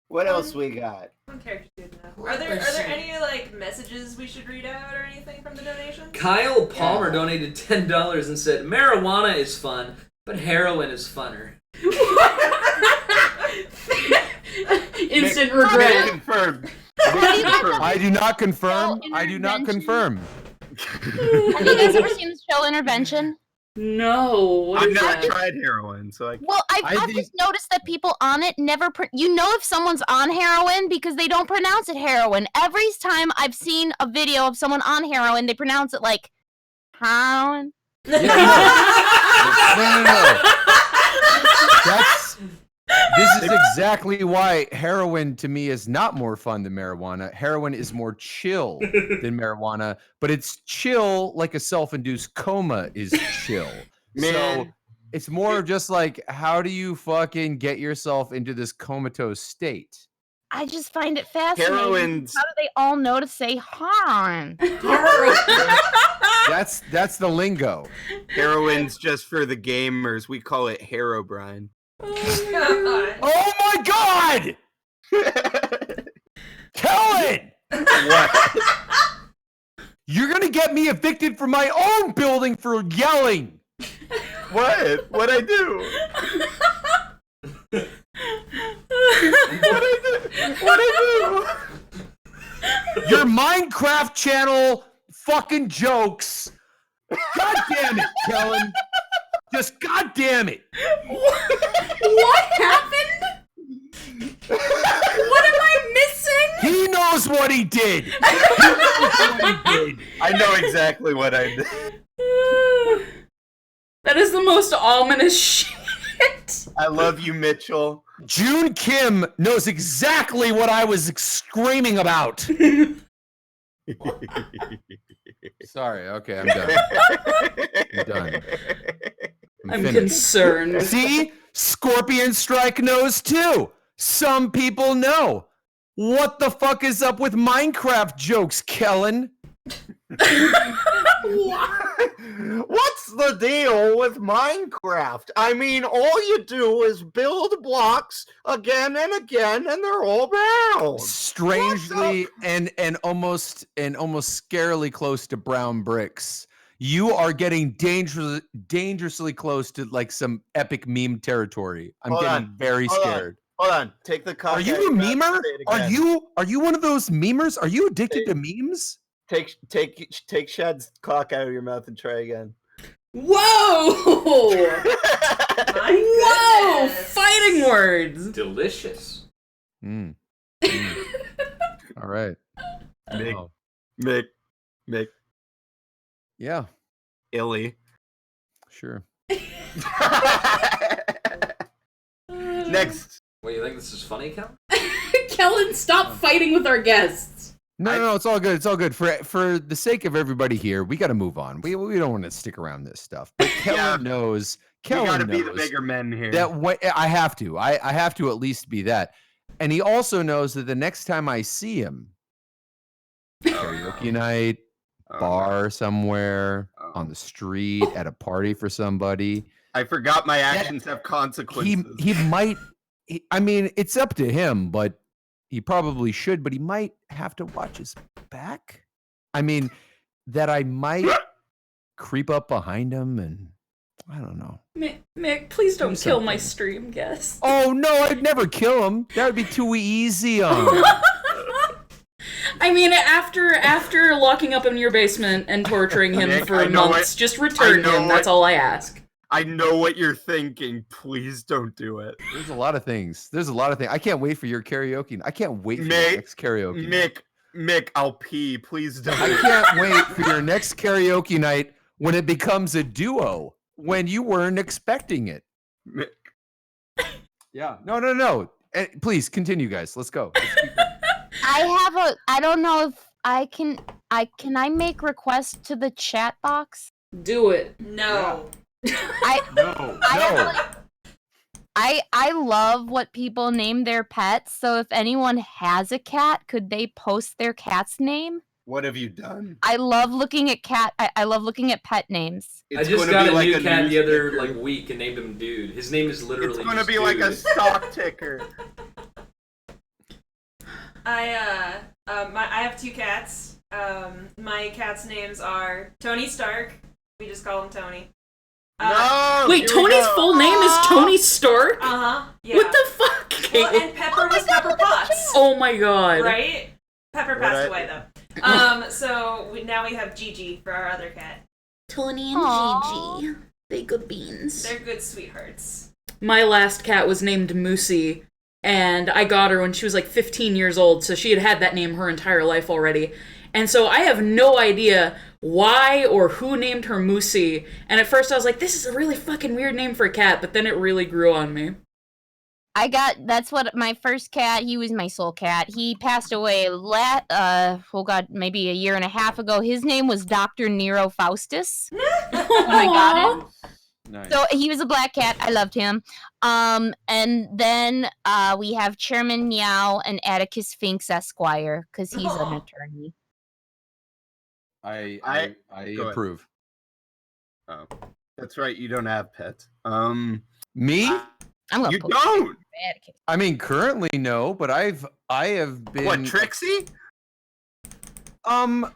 What else we got? One character did enough. Are there any like messages we should read out or anything from the donations? Kyle Palmer donated $10 and said, "Marijuana is fun, but heroin is funner." Instant Nick regret. confirmed. I do not confirm. Show I do not intervention. confirm. Have you guys ever seen the show Intervention? No. What I've is never that? tried heroin, so I Well, I've think- just noticed that people on it never. You know if someone's on heroin because they don't pronounce it heroin. Every time I've seen a video of someone on heroin, they pronounce it like heroin. No. This is exactly why heroin to me is not more fun than marijuana. Heroin is more chill than marijuana, but it's chill like a self-induced coma is chill. So Man. it's more of just like, how do you fucking get yourself into this comatose state? I just find it fascinating. Heroin's How do they all know to say heroin? That's the lingo. heroin's just for the gamers. We call it Herobrine. God. Oh my god! Kellen! What? You're gonna get me evicted from my own building for yelling! What? What'd I do? What'd I do? Your Minecraft channel fucking jokes. God damn it, Kellen. Just god damn it. What happened? What am I missing? He knows what he did. He knows what he did. I know exactly what I did. That is the most ominous shit. I love you, Mitchell. June Kim knows exactly what I was screaming about. Sorry, okay, I'm done. I'm done. I'm finished. concerned. See? Scorpion Strike knows too. Some people know. What the fuck is up with Minecraft jokes, Kellen? What's the deal with Minecraft? I mean, all you do is build blocks again and again, and they're all brown. Strangely and almost scarily close to brown bricks. You are getting dangerously close to like some epic meme territory. I'm Hold getting on, very hold on. scared. Hold on, take the cock. Are out you of a your mouth and memer? say it again. Are you one of those memers? Are you addicted to memes? Take Shad's cock out of your mouth and try again. Whoa! My Whoa! goodness. Fighting cards. Delicious. Mm. All right. Mick, Oh. Mick, Yeah, Illy. sure. Next. Wait, you think this is funny, Cal? Kellen, stop fighting with our guests. No, it's all good. It's all good. For the sake of everybody here, we got to move on. We don't want to stick around this stuff. But Kellen knows. You gotta Kellen be the knows bigger men here. that I have to. I have to at least be that. And he also knows that the next time I see him, karaoke night, bar somewhere, on the street, at a party for somebody. I forgot my actions have consequences. He might. I mean, it's up to him, but he probably should. But he might have to watch his back. I mean, that I might creep up behind him and I don't know. Mick, please don't kill my stream guest. Oh no, I'd never kill him. That would be too easy on him. I mean, after locking up in your basement and torturing him Nick, for months, just return him. That's all I ask. I know what you're thinking. Please don't do it. There's a lot of things. I can't wait for your karaoke. I can't wait for your next karaoke. Mick, I'll pee. Please don't. I can't wait for your next karaoke night when it becomes a duo when you weren't expecting it. Mick. Yeah. No. Please continue, guys. Let's go. Let's keep going. I don't know if can I make requests to the chat box? Do it. No. I love what people name their pets, so if anyone has a cat, could they post their cat's name? What have you done? I love looking at I love looking at pet names. I just got a new cat the other week and named him Dude. His name is literally. It's gonna be Dude. like a stock ticker. I have 2 cats. My cats' names are Tony Stark. We just call him Tony. No. Wait, Tony's full name is Tony Stark? Yeah. What the fuck? Well, and Pepper was Pepper Potts. Oh my god. Right? Pepper passed away though. So now we have Gigi for our other cat. Tony and Gigi. They good beans. They're good sweethearts. My last cat was named Moosey, and I got her when she was like 15 years old, so she had had that name her entire life already. And so I have no idea why or who named her Moosey. And at first I was like, this is a really fucking weird name for a cat, but then it really grew on me. That's what my first cat, he was my soul cat. He passed away maybe a year and a half ago. His name was Dr. Nero Faustus. When I got him. Nice. So he was a black cat. I loved him. And then we have Chairman Meow and Atticus Finks Esquire, because he's an attorney. I approve. Oh, that's right. You don't have pets. Me? I'm gonna you don't. Atticus. I mean, currently no, but I have been. What, Trixie? I've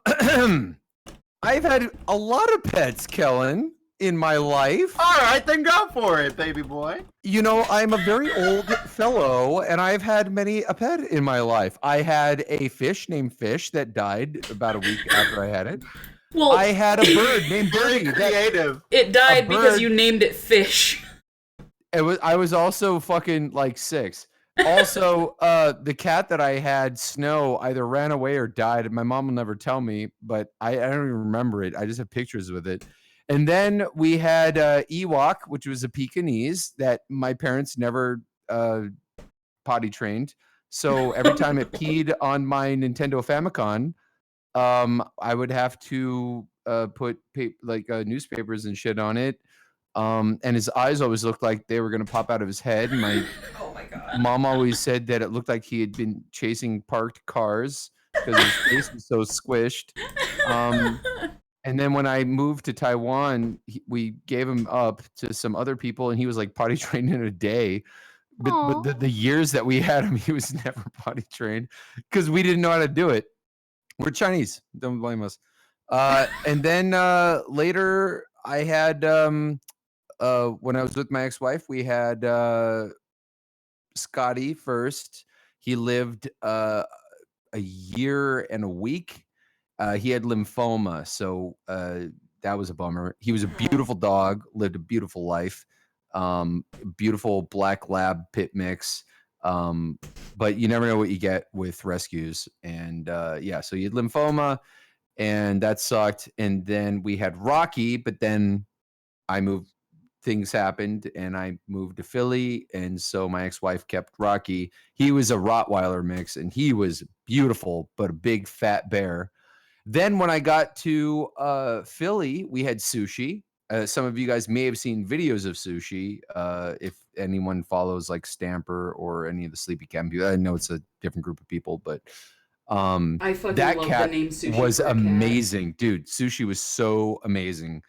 had a lot of pets, Kellen, in my life. All right, then go for it, baby boy. You know, I'm a very old fellow, and I've had many a pet in my life. I had a fish named Fish that died about a week after I had it. Well, I had a bird named Birdie. Creative. It died because you named it Fish. I was also fucking like 6. Also, the cat that I had, Snow, either ran away or died. My mom will never tell me, but I don't even remember it. I just have pictures with it. And then we had Ewok, which was a Pekingese that my parents never potty trained. So every time it peed on my Nintendo Famicom, I would have to put newspapers and shit on it. And his eyes always looked like they were going to pop out of his head. And my mom always said that it looked like he had been chasing parked cars because his face was so squished. And then when I moved to Taiwan, we gave him up to some other people, and he was like potty trained in a day. But the years that we had him, he was never potty trained because we didn't know how to do it. We're Chinese. Don't blame us. And then later, I had when I was with my ex-wife, we had Scotty first. He lived a year and a week. He had lymphoma, so that was a bummer. He was a beautiful dog, lived a beautiful life. Beautiful black lab pit mix. But you never know what you get with rescues. And yeah, so you had lymphoma, and that sucked. And then we had Rocky, but then things happened and I moved to Philly. And so my ex-wife kept Rocky. He was a Rottweiler mix and he was beautiful, but a big fat bear. Then when I got to Philly, we had Sushi. Some of you guys may have seen videos of Sushi. If anyone follows like Stamper or any of the Sleepy Cat people, I know it's a different group of people, but I fucking that love cat the name Sushi was for a cat. amazing. Dude, Sushi was so amazing.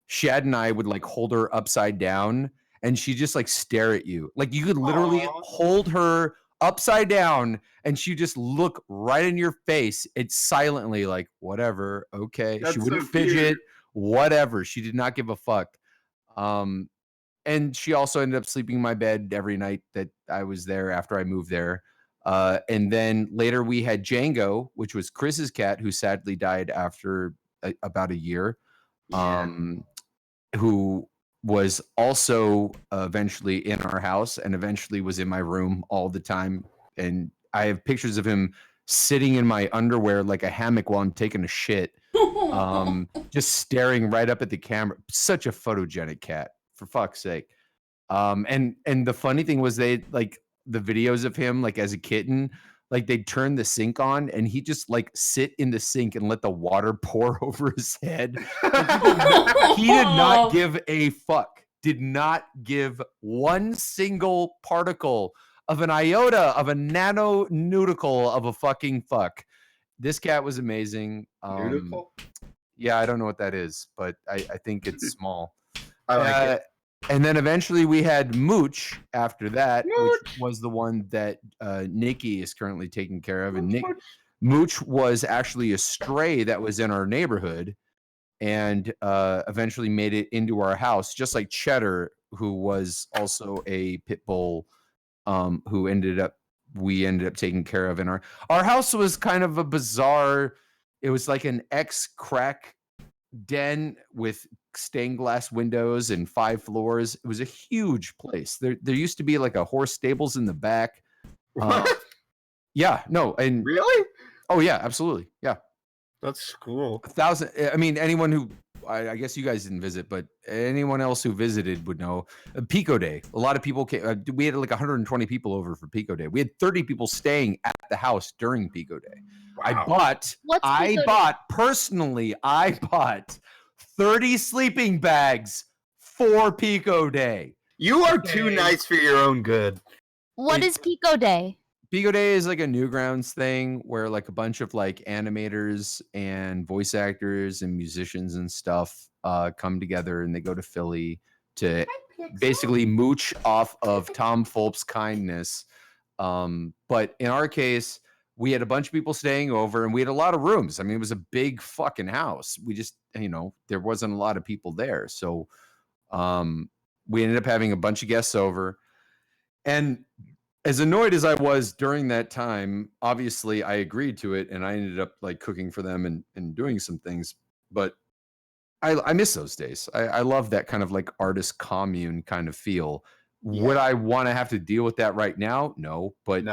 Shad and I would like hold her upside down and she just like stare at you. Like you could literally hold her upside down and she just look right in your face. It's silently like, whatever. Okay. That's she wouldn't so fidget, cute. whatever. She did not give a fuck. And she also ended up sleeping in my bed every night that I was there after I moved there. And then later we had Django, which was Chris's cat, who sadly died after about a year. Yeah. Who was also eventually in our house and eventually was in my room all the time. And I have pictures of him sitting in my underwear like a hammock while I'm taking a shit, just staring right up at the camera. Such a photogenic cat, for fuck's sake. And the funny thing was they like the videos of him like as a kitten, like they'd turn the sink on and he just like sit in the sink and let the water pour over his head. He did not give a fuck. Did not give one single particle of an iota of a nano nuticle of a fucking fuck. This cat was amazing. Beautiful. Yeah, I don't know what that is, but I think it's small. I like it. And then eventually we had Mooch after that, which was the one that Nikki is currently taking care of. And Mooch was actually a stray that was in our neighborhood and eventually made it into our house, just like Cheddar, who was also a pit bull who we ended up taking care of. And our house was kind of a bizarre, it was like an ex-crack den with stained glass windows and 5 floors. It was a huge place. There used to be like a horse stables in the back. Yeah, no, and Really? Oh yeah, absolutely. Yeah. That's cool. 1,000. I mean, anyone who I guess you guys didn't visit, but anyone else who visited would know. Pico Day. A lot of people came. We had like 120 people over for Pico Day. We had 30 people staying at the house during Pico Day. Wow. I bought 30 sleeping bags for Pico Day. You are too nice for your own good. What is Pico Day? Pico Day is like a Newgrounds thing where like a bunch of like animators and voice actors and musicians and stuff come together and they go to Philly to basically mooch off of Tom Fulp's kindness. But in our case, we had a bunch of people staying over and we had a lot of rooms. I mean, it was a big fucking house. We just, there wasn't a lot of people there. So we ended up having a bunch of guests over. And as annoyed as I was during that time, obviously I agreed to it and I ended up like cooking for them and doing some things. But I miss those days. I love that kind of like artist commune kind of feel. Yeah. Would I want to have to deal with that right now? No. But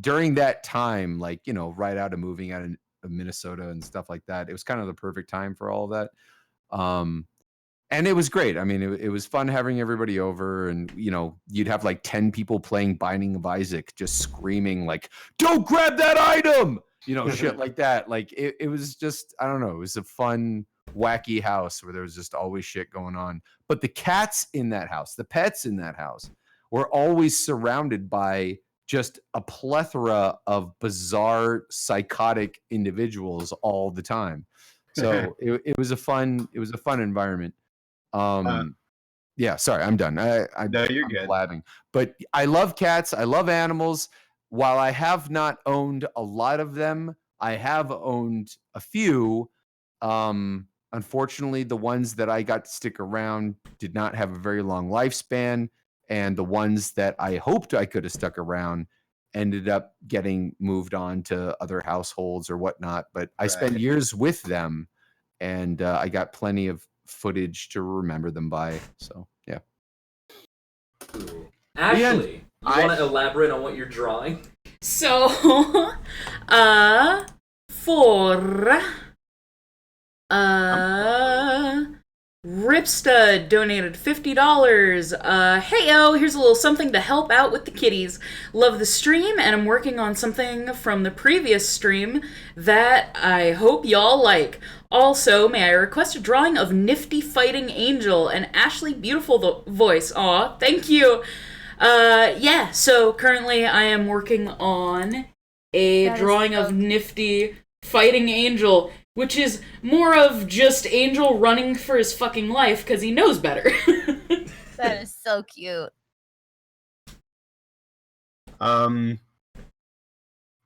during that time, like, right out of moving out of Minnesota and stuff like that, it was kind of the perfect time for all of that. And it was great. I mean, it was fun having everybody over and, you'd have like 10 people playing Binding of Isaac, just screaming like, don't grab that item, shit like that. Like it was just, I don't know. It was a fun, wacky house where there was just always shit going on. But the cats in that house, the pets in that house were always surrounded by just a plethora of bizarre, psychotic individuals all the time. So it was a fun environment. Yeah, sorry, I'm done. No, you're I'm good. blabbing. But I love cats. I love animals. While I have not owned a lot of them, I have owned a few. Unfortunately, the ones that I got to stick around did not have a very long lifespan. And the ones that I hoped I could have stuck around ended up getting moved on to other households or whatnot. But I spent years with them and I got plenty of footage to remember them by. So, yeah. Ashley, you want to elaborate on what you're drawing? So, for Ripstud donated $50. Heyo, here's a little something to help out with the kitties. Love the stream, and I'm working on something from the previous stream that I hope y'all like. Also, may I request a drawing of Nifty Fighting Angel and Ashley beautiful voice. Aw, thank you. Yeah, so currently I am working on a drawing of Nifty Fighting Angel, which is more of just Angel running for his fucking life because he knows better. That is so cute. I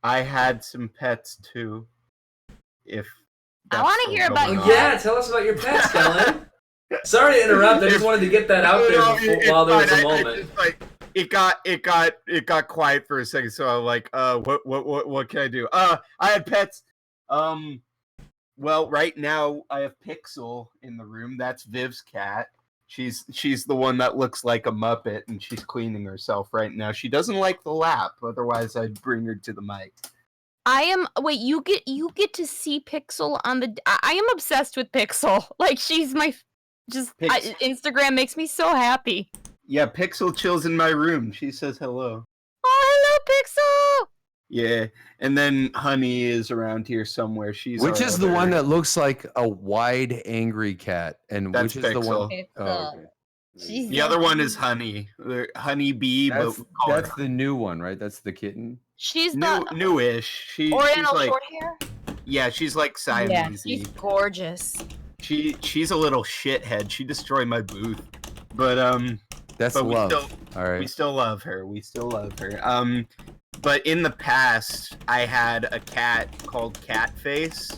had some pets too. If I want to hear about your Yeah, tell us about your pets, Kellen. Sorry to interrupt. I just wanted to get that out there while there was a moment. It got quiet for a second, so I'm like, what can I do? I had pets. Well, right now I have Pixel in the room. That's Viv's cat. She's the one that looks like a Muppet, and she's cleaning herself right now. She doesn't like the lap. Otherwise, I'd bring her to the mic. Wait, you get to see Pixel on the. I am obsessed with Pixel. Like, she's my. Instagram makes me so happy. Yeah, Pixel chills in my room. She says hello. Oh, hello, Pixel! Yeah, and then Honey is around here somewhere. Which is the one that looks like a wide, angry cat, and That's which is the one? Pixel. Oh, okay. The other one is Honey. Honey Bee. That's the new one, right? That's the kitten. She's newish. She's Oriental like, short hair. Yeah, she's like Siamese. Yeah, she's gorgeous. She's a little shithead. She destroyed my booth, but that's love. All right, we still love her. But in the past, I had a cat called Catface.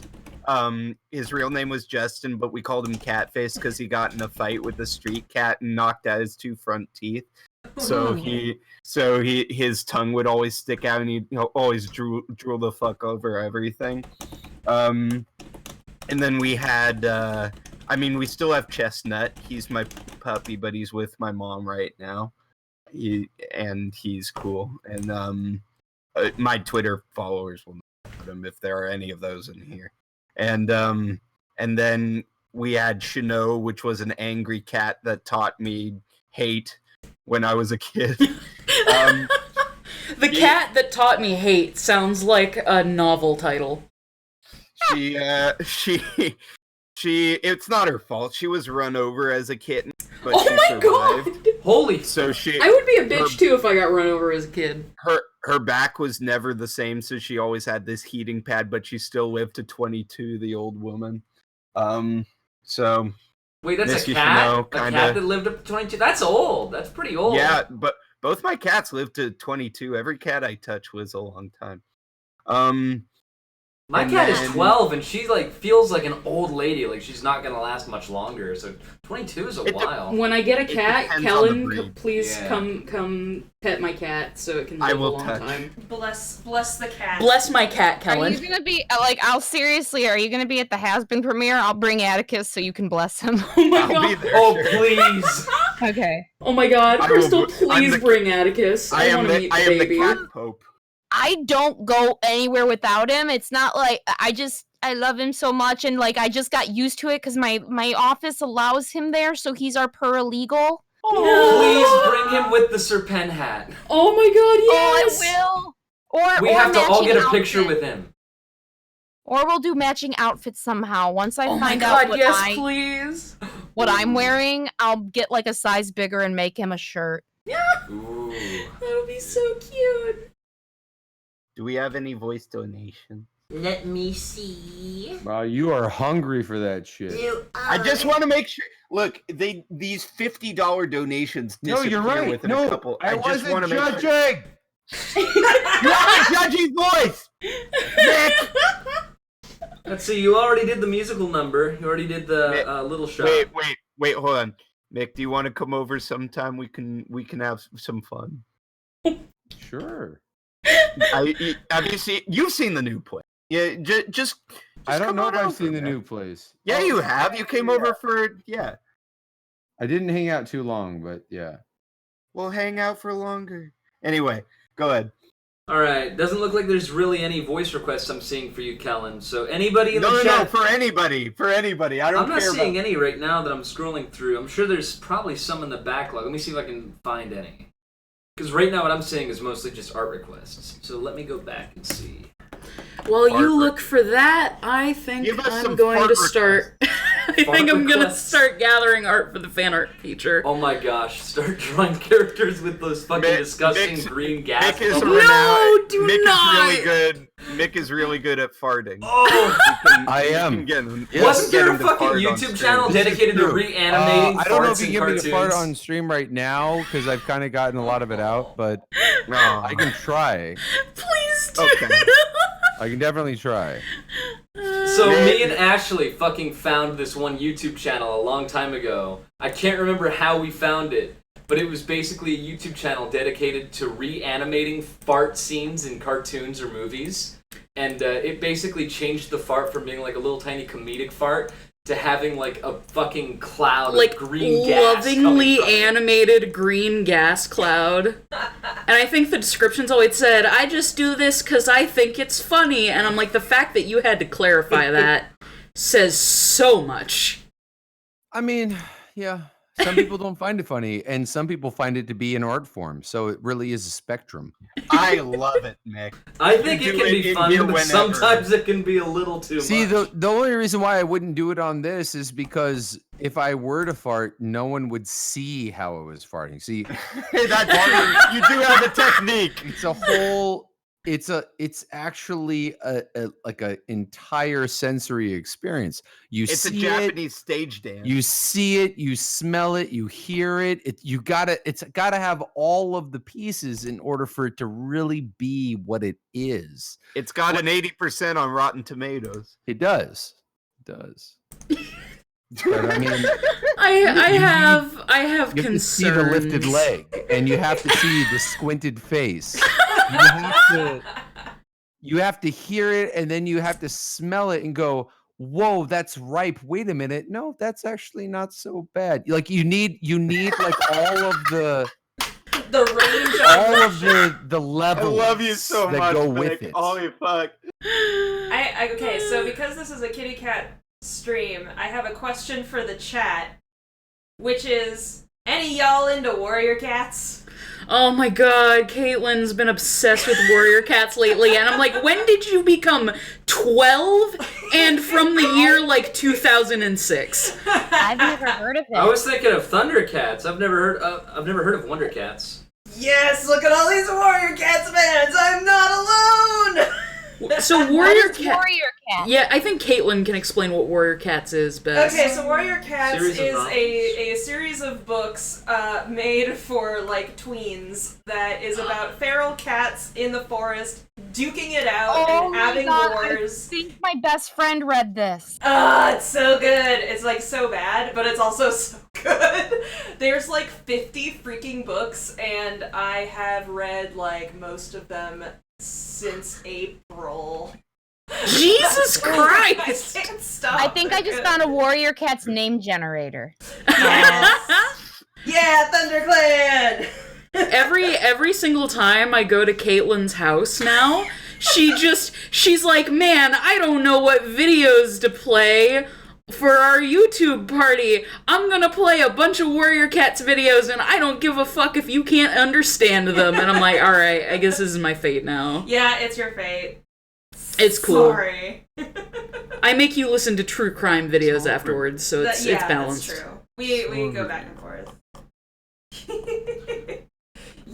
His real name was Justin, but we called him Catface because he got in a fight with a street cat and knocked out his 2 front teeth. So his tongue would always stick out, and he always drool the fuck over everything. And then we had, we still have Chestnut. He's my puppy, but he's with my mom right now. He's cool. And my Twitter followers will know about him if there are any of those in here. And then we had Chino, which was an angry cat that taught me hate when I was a kid. The cat that taught me hate sounds like a novel title. It's not her fault. She was run over as a kitten, but she survived. God! Holy! So I would be a bitch too if I got run over as a kid. Her back was never the same, so she always had this heating pad, but she still lived to 22. The old woman. So. Wait, that's a cat? A cat that lived up to 22? That's old. That's pretty old. Yeah, but both my cats lived to 22. Every cat I touch was a long time. My cat is 12, and she feels like an old lady. Like she's not gonna last much longer. So 22 is a while. When I get a cat, Kellen, please come pet my cat so it can live a long time. Bless the cat. Bless my cat, Kellen. Are you gonna be are you gonna be at the Has-Been premiere? I'll bring Atticus so you can bless him. Oh my god. Oh please. Okay. Oh my god, Krystal, please bring Atticus. I want to meet the baby. I am the cat pope. I don't go anywhere without him. It's not like I love him so much, and I just got used to it because my office allows him there, so he's our paralegal. Please bring him with the Serpent hat. Oh my god, yes! Oh, I will. We have to all get a picture with him. Or we'll do matching outfits somehow. Once I find out please. What I'm wearing, I'll get a size bigger and make him a shirt. Ooh. That'll be so cute. Do we have any voice donations? Let me see. Wow, you are hungry for that shit. I just want to make sure. Look, these $50 donations disappear you're right. within a couple. I just wasn't want to make judging. Sure. You are judging voice. Nick. Let's see. You already did the musical number. You already did the little shot. Wait, hold on. Mick, do you want to come over sometime? We can have some fun. Sure. You've seen the new play. Yeah, just I don't know if I've seen the new new place. Yeah, you have. You came over for I didn't hang out too long, but yeah. We'll hang out for longer. Anyway, go ahead. Alright, doesn't look like there's really any voice requests I'm seeing for you, Kellen. So anybody in the No, chat... for anybody. I don't I'm not care seeing any right now that I'm scrolling through. I'm sure there's probably some in the backlog. Let me see if I can find any. Because right now what I'm seeing is mostly just art requests. So let me go back and see. While you look for that, I think I'm going to start. I think I'm going to start gathering art for the fan art feature. Oh my gosh! Start drawing characters with those fucking disgusting green gas. Mick is No, do Mick not. is really good. Mick is really good at farting. Oh, I am. Wasn't there a fucking YouTube channel dedicated to reanimating I don't know farts if in you can get me to fart cartoons? on stream right now because I've kind of gotten a lot of it out, but No. I can try. Please do. Okay. I can definitely try. So me and Ashley fucking found this one YouTube channel a long time ago. I can't remember how we found it, but it was basically a YouTube channel dedicated to reanimating fart scenes in cartoons or movies. And it basically changed the fart from being like a little tiny comedic fart to having like a fucking cloud Like of green gas. lovingly coming from it. animated green gas cloud. And I think the descriptions always said, I just do this because I think it's funny. And I'm like, the fact that you had to clarify that says so much. I mean, yeah. Some people don't find it funny, and some people find it to be an art form. So it really is a spectrum. I love it, Mick. I think You it do can it be in fun, here but whenever. sometimes it can be a little too See, much. the only reason why I wouldn't do it on this is because if I were to fart, no one would see how I was farting. See, That's you do have a technique. it's a whole. It's actually a like a entire sensory experience. You It's a see Japanese stage dance. you see it, you smell it, you hear it. It's gotta have all of the pieces in order for it to really be what it is. It's got an 80% on Rotten Tomatoes. It does. It does. But I mean, I have you have to concerns. see the lifted leg, and you have to see the squinted face. You have to hear it, and then you have to smell it and go, "Whoa, that's ripe." Wait a minute, no, that's actually not so bad. Like you need like all of the range all of the I levels. love you so that much, go Mick. with it. Holy fuck. Okay, so because this is a kitty cat stream, I have a question for the chat, which is, any y'all into warrior cats? Oh my god, Caitlin's been obsessed with warrior cats lately, and I'm like, when did you become 12? And from the year like 2006. I've never heard of it. I was thinking of Thundercats. I've never heard of Wonder Cats. Yes, look at all these warrior cats fans! I'm not alone! So What warrior is cat. warrior cat? Yeah, I think Caitlin can explain what warrior cats is best. Okay, so Warrior Cats Series of is novels. a series of books made for, like, tweens that is about feral cats in the forest duking it out Oh and my having God, wars. I think my best friend read this. It's so good. It's, like, so bad, but it's also so good. There's, like, 50 freaking books, and I have read, like, most of them since April. Jesus I Christ! can't stop. I think I just found a warrior cat's name generator. Yes. Yeah, ThunderClan! Every single time I go to Caitlin's house now, she's like, man, I don't know what videos to play for our YouTube party. I'm gonna play a bunch of Warrior Cats videos, and I don't give a fuck if you can't understand them. And I'm like, alright, I guess this is my fate now. Yeah, it's your fate. It's cool. Sorry. I make you listen to true crime videos afterwards, so it's balanced. That's true. We go back and forth.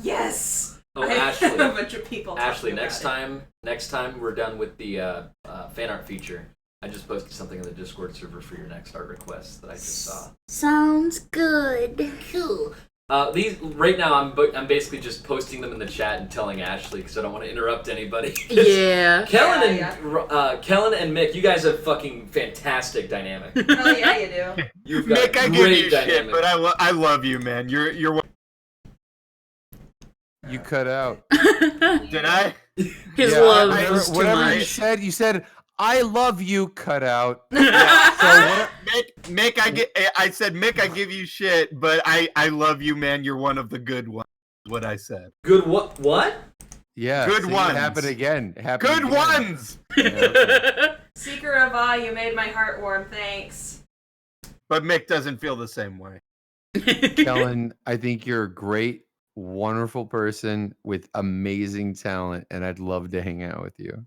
Yes. Oh, I Ashley. had a bunch of people. Ashley, talking next time we're done with the fan art feature, I just posted something in the Discord server for your next art request that I just saw. Sounds good. Cool. These right now, I'm basically just posting them in the chat and telling Ashley because I don't want to interrupt anybody. Yeah. Kellen and Mick, you guys have fucking fantastic dynamic. Oh yeah, you do. You've got Mick, I give great you dynamic. shit, but I love you, man. You're one. You cut out. Did I? His Yeah, love whatever, was too whatever much. you said, I love you, cut out. So Mick, I said, Mick, I give you shit, but I love you, man. You're one of the good ones. what I said. Good what? What? Yeah. Good see, ones. It happened again. It happened Good again. ones! Yeah, okay. Seeker of Awe, you made my heart warm. Thanks. But Mick doesn't feel the same way. Kellen, I think you're a great, wonderful person with amazing talent, and I'd love to hang out with you.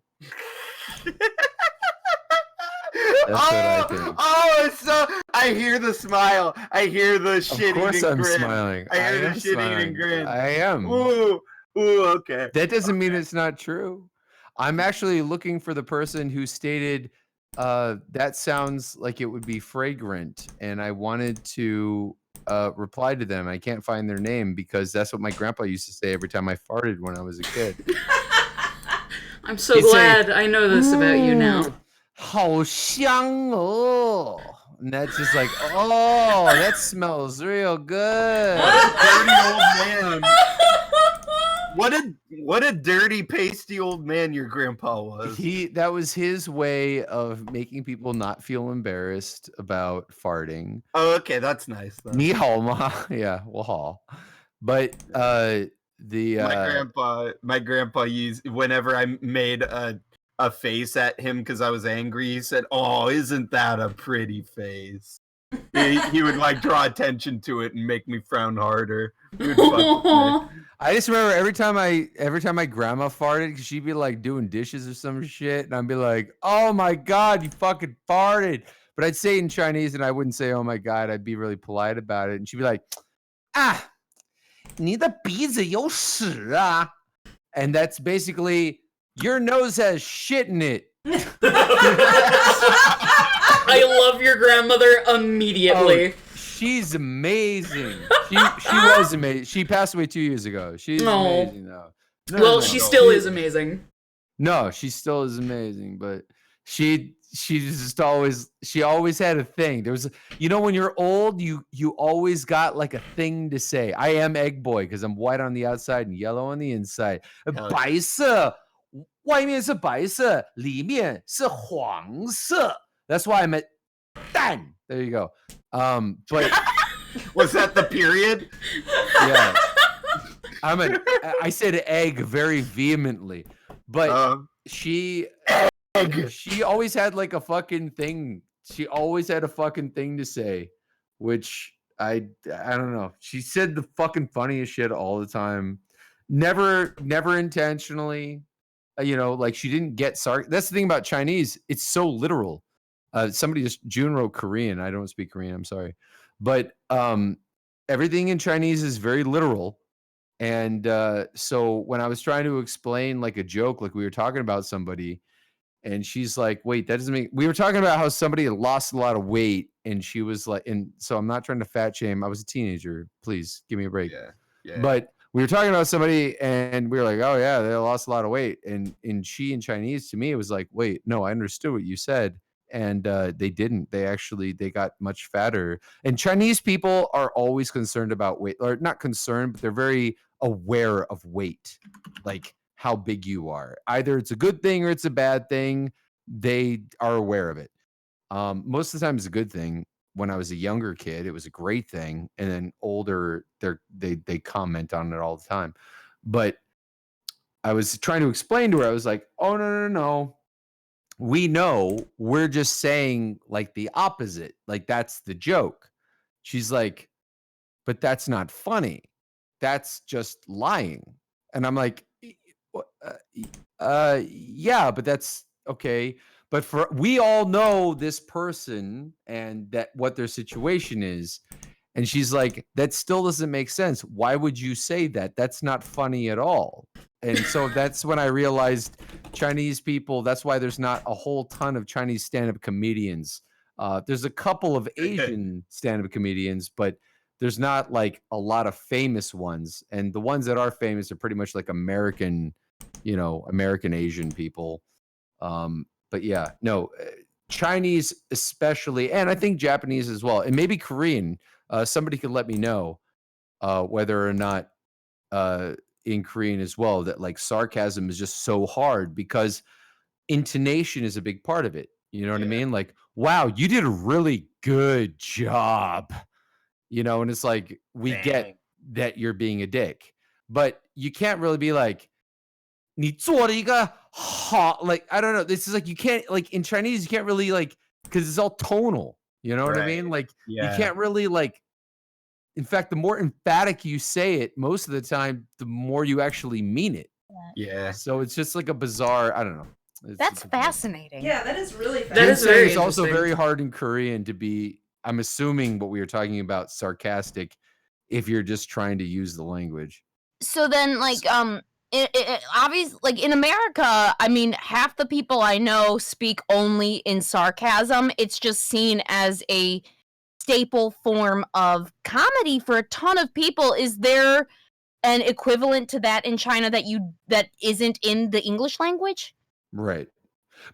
That's what I think. Oh, it's so. I hear the smile. I hear the shit Of course eating I'm grin. smiling. I hear am the shit smiling. eating grin. I am. Ooh, okay. That doesn't mean it's not true. I'm actually looking for the person who stated that sounds like it would be fragrant, and I wanted to reply to them. I can't find their name because that's what my grandpa used to say every time I farted when I was a kid. I'm so He'd say, glad I know this about you now. 好香哦. And that's just like, oh, that smells real good. Dirty old man. What a dirty, pasty old man your grandpa was. That was his way of making people not feel embarrassed about farting. Oh, okay, that's nice. Though. 你好吗? Yeah, well, hall. But my grandpa used whenever I made a face at him because I was angry. He said, "Oh, isn't that a pretty face?" he would like draw attention to it and make me frown harder. He would fuck with me. I just remember every time my grandma farted, cause she'd be like doing dishes or some shit, and I'd be like, "Oh my god, you fucking farted!" But I'd say it in Chinese, and I wouldn't say, "Oh my god." I'd be really polite about it, and she'd be like, "Ah, 你的鼻子有屎啊," and that's basically your nose has shit in it. I love your grandmother immediately. Oh, she's amazing. She was amazing. She passed away 2 years ago. She's amazing though. No, she still is amazing. No, she still is amazing, but she always had a thing. There was, when you're old, you always got like a thing to say. I am egg boy because I'm white on the outside and yellow on the inside. 白色外面是白色里面是黄色 That's why I'm at Dan. There you go. But was that the period? Yeah. I said egg very vehemently, but she always had like a fucking thing. She always had a fucking thing to say, which I don't know. She said the fucking funniest shit all the time. Never intentionally. Like she didn't get That's the thing about Chinese. It's so literal. Somebody just June wrote Korean. I don't speak Korean. I'm sorry, but everything in Chinese is very literal. And so when I was trying to explain like a joke, like we were talking about somebody, and she's like, "Wait, that doesn't mean." We were talking about how somebody had lost a lot of weight, and she was like, and so I'm not trying to fat shame. I was a teenager. Please give me a break. Yeah. But we were talking about somebody, and we were like, "Oh yeah, they lost a lot of weight." And in Chinese to me, it was like, "Wait, no, I understood what you said." And they didn't. They got much fatter. And Chinese people are always concerned about weight, or not concerned, but they're very aware of weight, like how big you are. Either it's a good thing or it's a bad thing. They are aware of it. Most of the time, it's a good thing. When I was a younger kid, it was a great thing, and then older, they comment on it all the time. But I was trying to explain to her. I was like, "Oh no. We know, we're just saying like the opposite. Like that's the joke." She's like, "But that's not funny. That's just lying." And I'm like, yeah, but that's okay. But we all know this person and that what their situation is. And she's like, "That still doesn't make sense. Why would you say that? That's not funny at all." And so that's when I realized Chinese people, that's why there's not a whole ton of Chinese stand-up comedians. There's a couple of Asian stand-up comedians, but there's not like a lot of famous ones. And the ones that are famous are pretty much like American Asian people. But yeah, no, Chinese especially, and I think Japanese as well, and maybe Korean. Somebody could let me know whether or not in Korean as well, that like sarcasm is just so hard because intonation is a big part of it. You know what I mean? Like, "Wow, you did a really good job." And it's like, we get that you're being a dick, but you can't really be like, 你做了一个好, like, I don't know. This is like, you can't, like, in Chinese, you can't really, like, because it's all tonal. You know what I mean? Like, you can't really, like, in fact, the more emphatic you say it, most of the time, the more you actually mean it. Yeah. So it's just like a bizarre, I don't know. That's fascinating. Yeah, that is really That fascinating. is very It's also interesting. very hard in Korean to be, I'm assuming what we were talking about, sarcastic, if you're just trying to use the language. So then, like, obviously, like in America, I mean, half the people I know speak only in sarcasm. It's just seen as a staple form of comedy for a ton of people. Is there an equivalent to that in China that isn't in the English language? Right.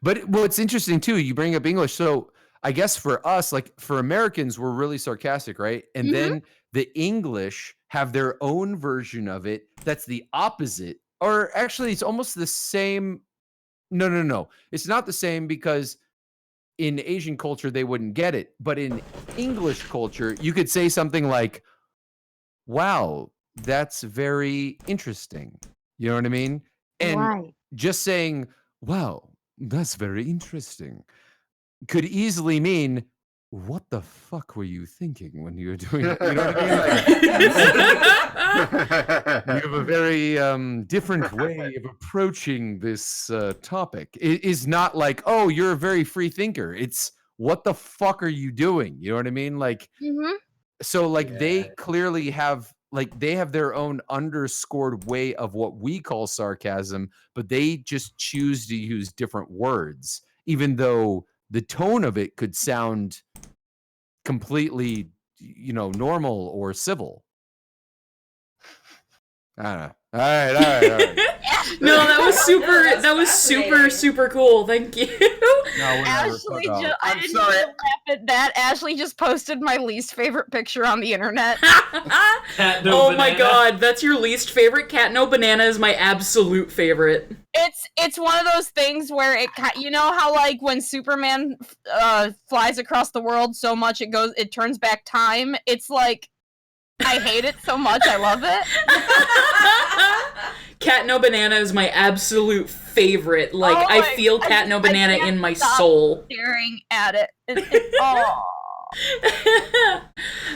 But what's interesting too, you bring up English. So I guess for us, like for Americans, we're really sarcastic, right? And then the English have their own version of it that's the opposite. Or actually, it's almost the same. No. It's not the same because in Asian culture, they wouldn't get it. But in English culture, you could say something like, wow, that's very interesting. You know what I mean? And just saying, wow, that's very interesting could easily mean, what the fuck were you thinking when you were doing it? You know what I mean? Like, you have a very different way of approaching this topic. It is not like, oh, you're a very free thinker. It's, what the fuck are you doing? You know what I mean? Like, so like they clearly have, like, they have their own underscored way of what we call sarcasm, but they just choose to use different words, even though the tone of it could sound completely, you know, normal or civil. I don't know. All right. No, that was super cool. Thank you. Ashley, I didn't even laugh at that. Ashley just posted my least favorite picture on the internet. Oh my god, that's your least favorite? Cat No Banana is my absolute favorite. It's one of those things where you know how like when Superman flies across the world so much it turns back time. It's like, I hate it so much. I love it. Cat No Banana is my absolute favorite. Like, I feel Cat No Banana in my soul. Staring at it.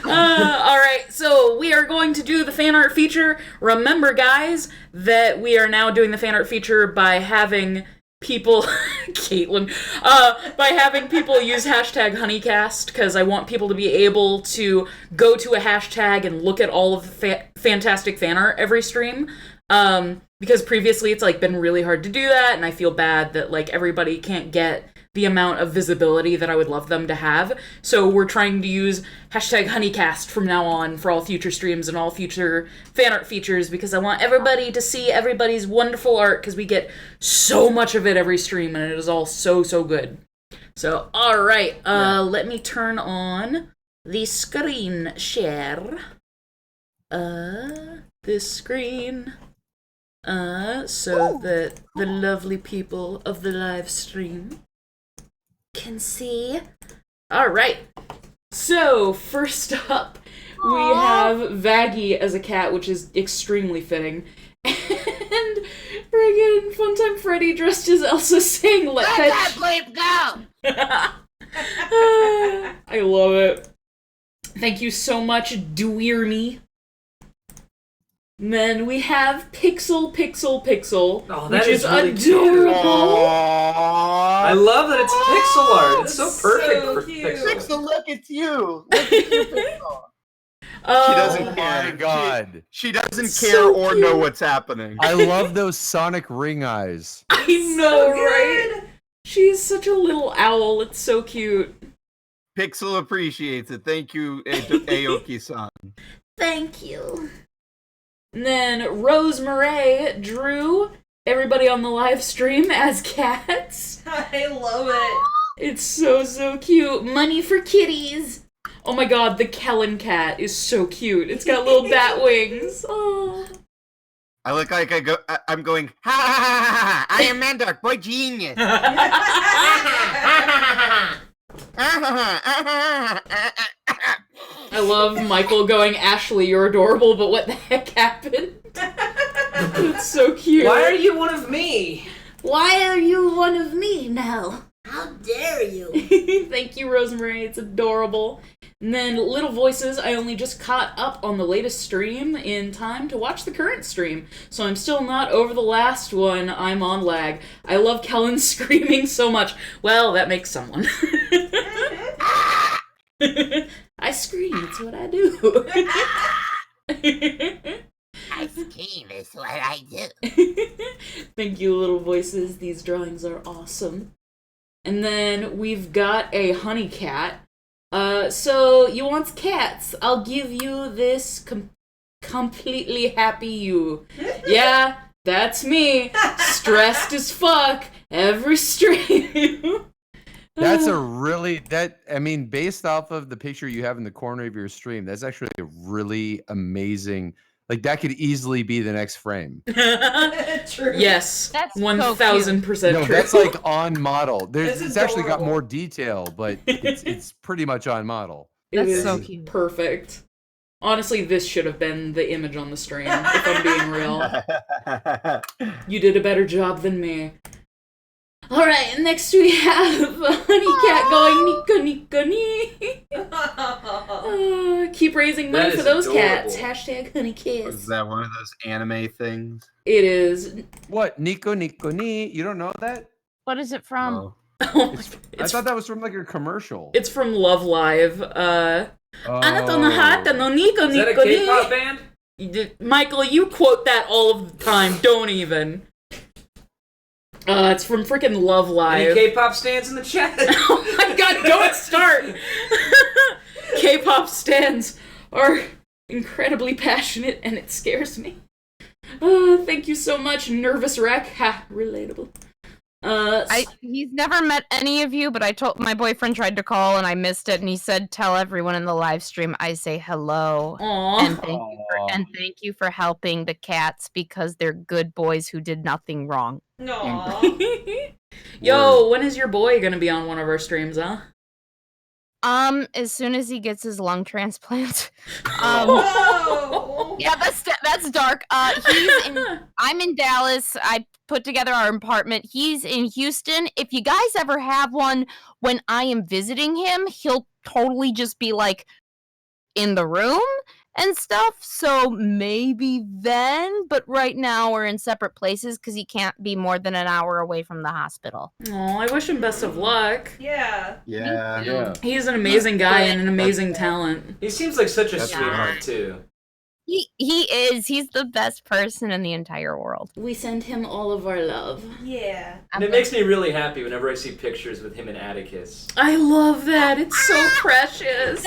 Alright, so we are going to do the fan art feature. Remember, guys, that we are now doing the fan art feature by having people Caytlin, by having people use hashtag honeycast, because I want people to be able to go to a hashtag and look at all of the fantastic fan art every stream, because previously it's like been really hard to do that, and I feel bad that like everybody can't get the amount of visibility that I would love them to have. So we're trying to use hashtag honeycast from now on for all future streams and all future fan art features, because I want everybody to see everybody's wonderful art, because we get so much of it every stream and it is all so good. So, alright, let me turn on the screen share. This screen. So that the lovely people of the live stream can see. Alright. So, first up, we have Vaggie as a cat, which is extremely fitting. And friggin' Funtime Freddy dressed as Elsa saying, "Let that bleep go!" I love it. Thank you so much, Deweerme. And then we have Pixel, which is really adorable. I love that it's pixel art. It's so perfect for cute. pixel. Pixel, look, it's you. Look at you, Pixel. She doesn't Oh care. my god. She doesn't So care or know cute. what's happening. I love those Sonic ring eyes. I know, right? She's such a little owl. It's so cute. Pixel appreciates it. Thank you, Aoki-san. Thank you. And then Rose Murray drew everybody on the live stream as cats. I love it. It's so cute. Money for kitties. Oh my god, the Kellen cat is so cute. It's got little bat wings. Oh. I look like I'm going, ha ha ha ha ha, I am Mandark, boy genius. I love Michael going, Ashley, you're adorable, but what the heck happened? That's so cute. Why are you one of me? Why are you one of me now? How dare you? Thank you, Rosemary. It's adorable. And then Little Voices, I only just caught up on the latest stream in time to watch the current stream, so I'm still not over the last one. I'm on lag. I love Kellen screaming so much. Well, that makes someone. I scream, it's what I do. I scream is what I do. Thank you, Little Voices. These drawings are awesome. And then we've got a honey cat. So you want cats? I'll give you this completely happy you. Yeah, that's me. Stressed as fuck every stream. That's a really based off of the picture you have in the corner of your stream, that's actually a really amazing. Like that could easily be the next frame. True. Yes, That's 1000% No, true. that's like on model. This It's is actually got adorable. more detail, but it's pretty much on model. It That's is so cute. perfect. Honestly, this should have been the image on the stream, if I'm being real. You did a better job than me. Alright, next we have a honey cat going nika nika. Keep raising money That for is those adorable. cats. Hashtag honey Is kiss. that one of those anime things? It is. What? Nico Nico ni? You don't know that? What is it from? Oh. Oh my I it's, thought that was from like a commercial. it's from Love Live. Anata no hata no Oh. nika Is that a nika K-pop ni. band? Michael, you quote that all of the time. Don't even. It's from freaking Love Any Live. K-pop stands in the chat? Oh my god, don't start! K-pop stans are incredibly passionate and it scares me. Thank you so much, Nervous Wreck. Ha, relatable. He's never met any of you, but I told my boyfriend tried to call and I missed it, and he said, "Tell everyone in the live stream I say hello and Aw. thank you for helping the cats because they're good boys who did nothing wrong." Aww. Yo, when is your boy gonna be on one of our streams, huh? As soon as he gets his lung transplant. Oh. Yeah, that's dark. I'm in Dallas. I put together our apartment. He's in Houston. If you guys ever have one, when I am visiting him, he'll totally just be like in the room and stuff. So maybe then, but right now we're in separate places because he can't be more than an hour away from the hospital. Oh, I wish him best of luck. Yeah. Yeah. Yeah. He's an amazing guy and an amazing talent. He seems like such a That's sweetheart, too. He is. He's the best person in the entire world. We send him all of our love. Yeah. And it makes me really happy whenever I see pictures with him and Atticus. I love that. It's so precious.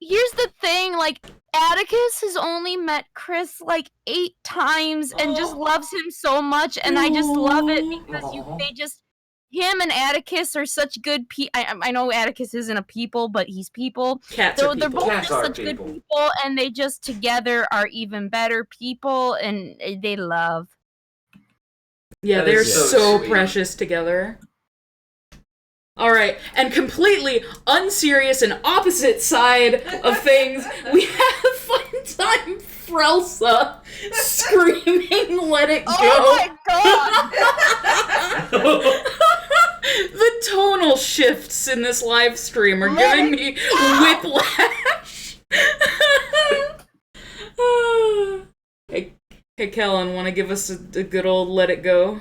Here's the thing, like, Atticus has only met Chris like 8 times and just loves him so much, and I just love it because him and Atticus are such good I know Atticus isn't a people, but he's people. Cats So are they're people. both Cats just are such people. good people, and they just together are even better people, and they love. Yeah, That they're is so so sweet. precious together. Alright, and completely unserious and opposite side of things, we have Fun Time Frelsa screaming, "Let it go." Oh my god! The tonal shifts in this live stream are giving me whiplash. Hey, Kellen, want to give us a good old "Let It Go"?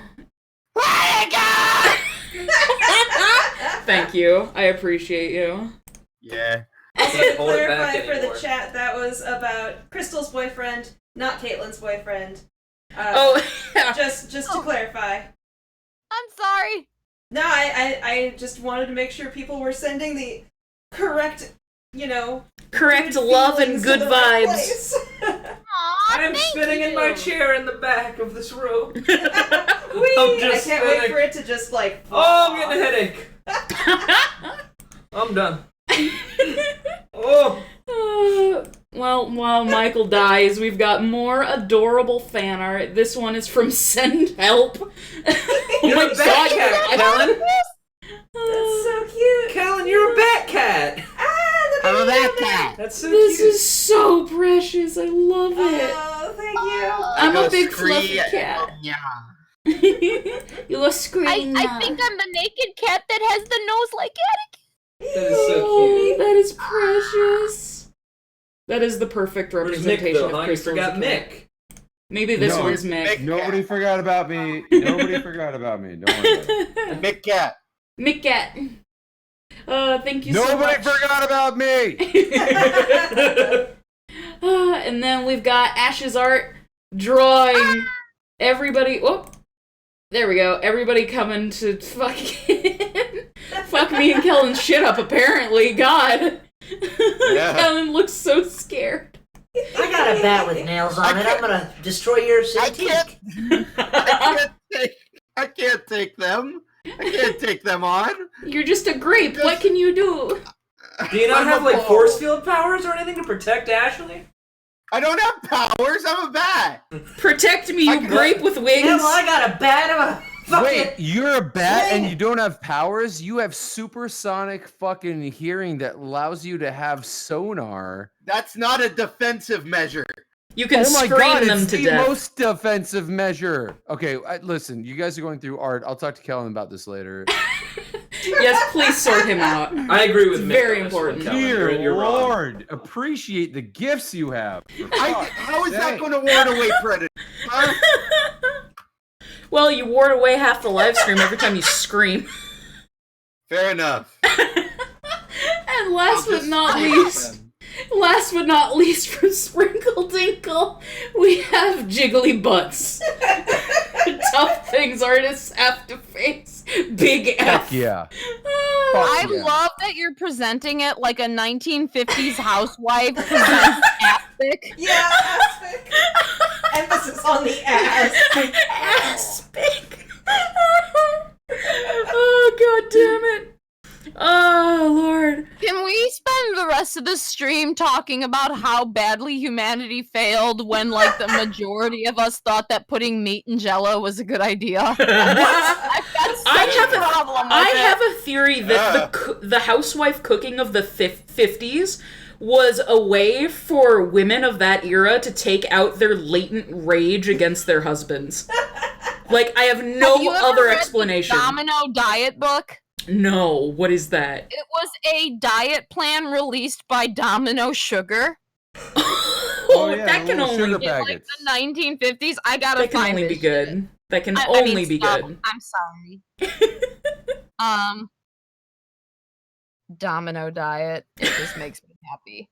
Let it go! Thank you. I appreciate you. Yeah. Also, to Can't hold it back clarify for anymore. the chat, that was about Krystal's boyfriend, not Caitlin's boyfriend. Oh, yeah. Just to clarify. I'm sorry. No, I just wanted to make sure people were sending the correct, Correct good love and feelings good to the right vibes. place. Aw, I'm thank spinning in you. my chair in the back of this room. Whee! I'm I just can't wait spinning. for it to just like. Oh, I'm getting a headache. I'm done. Oh. Well, while Michael dies, we've got more adorable fan art. This one is from Send Help. Oh You're my a bat cat, Kellen. That's so cute. Kellen, you're a bat cat. Ah, the I'm a baby bat on cat. That's so This cute. is so precious. I love it. Oh, Thank you. I'm a big fluffy cat. Yeah. You a scream. I think I'm the naked cat that has the nose like Attic. That is so cute. That is precious. That is the perfect Where's Mick, representation though, of huh? You Krystal's forgot cat. Mick. Maybe this No, one's Mick. Nobody forgot about me. Nobody forgot about me. Don't worry about it. Mick Cat. Mick Cat. Thank you so Nobody much. forgot about me. And then we've got Ash's art drawing everybody. Oh, there we go. Everybody coming to fucking fuck me and Kellen's shit up. Apparently, God, Kellen looks so scared. I got a bat with nails on it. I'm gonna destroy your Cintiq. I can't take them. I can't take them on. You're just a grape. What can you do? Do you not I'm have a like ball. force field powers or anything to protect Ashley? I don't have powers. I'm a bat. Protect me, you grape with wings. Yeah, well, I got a bat of a fucking... Wait, you're a bat and you don't have powers? You have supersonic fucking hearing that allows you to have sonar. That's not a defensive measure. You can Oh my scream god, them it's to the death. most defensive measure. Okay, listen, you guys are going through art. I'll talk to Kellen about this later. Yes, please sort him out. I agree with It's Mick very on this one, important. Kellen. Dear You're wrong. Lord, appreciate the gifts you have. How is that going to ward away predators? Huh? Well, you ward away half the live stream every time you scream. Fair enough. And last but not least, from Sprinkle Dinkle, we have Jiggly Butts. Tough things artists have to face. Big F. Fuck yeah. I yeah. love that you're presenting it like a 1950s housewife presents aspic. Yeah, aspic. Emphasis on the ass. Aspic. Oh, god damn it. Oh, Lord. Can we spend the rest of the stream talking about how badly humanity failed when, like, the majority of us thought that putting meat in Jell-O was a good idea? I've got such a problem with I it. have a theory that the housewife cooking of the 50s was a way for women of that era to take out their latent rage against their husbands. Like, I have no Have you ever other read explanation. the Domino diet book? No, what is that? It was a diet plan released by Domino Sugar. Oh, yeah, that the can little only sugar In like packets. the 1950s, I gotta that can find only this be good. shit. That can I only mean, be stop. good. I'm sorry. Domino diet. It just makes me happy.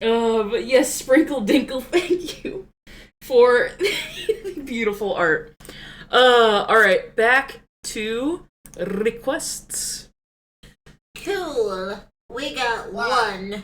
But yes, Sprinkle Dinkle, thank you for beautiful art. Alright, back to requests. Cool. We got one.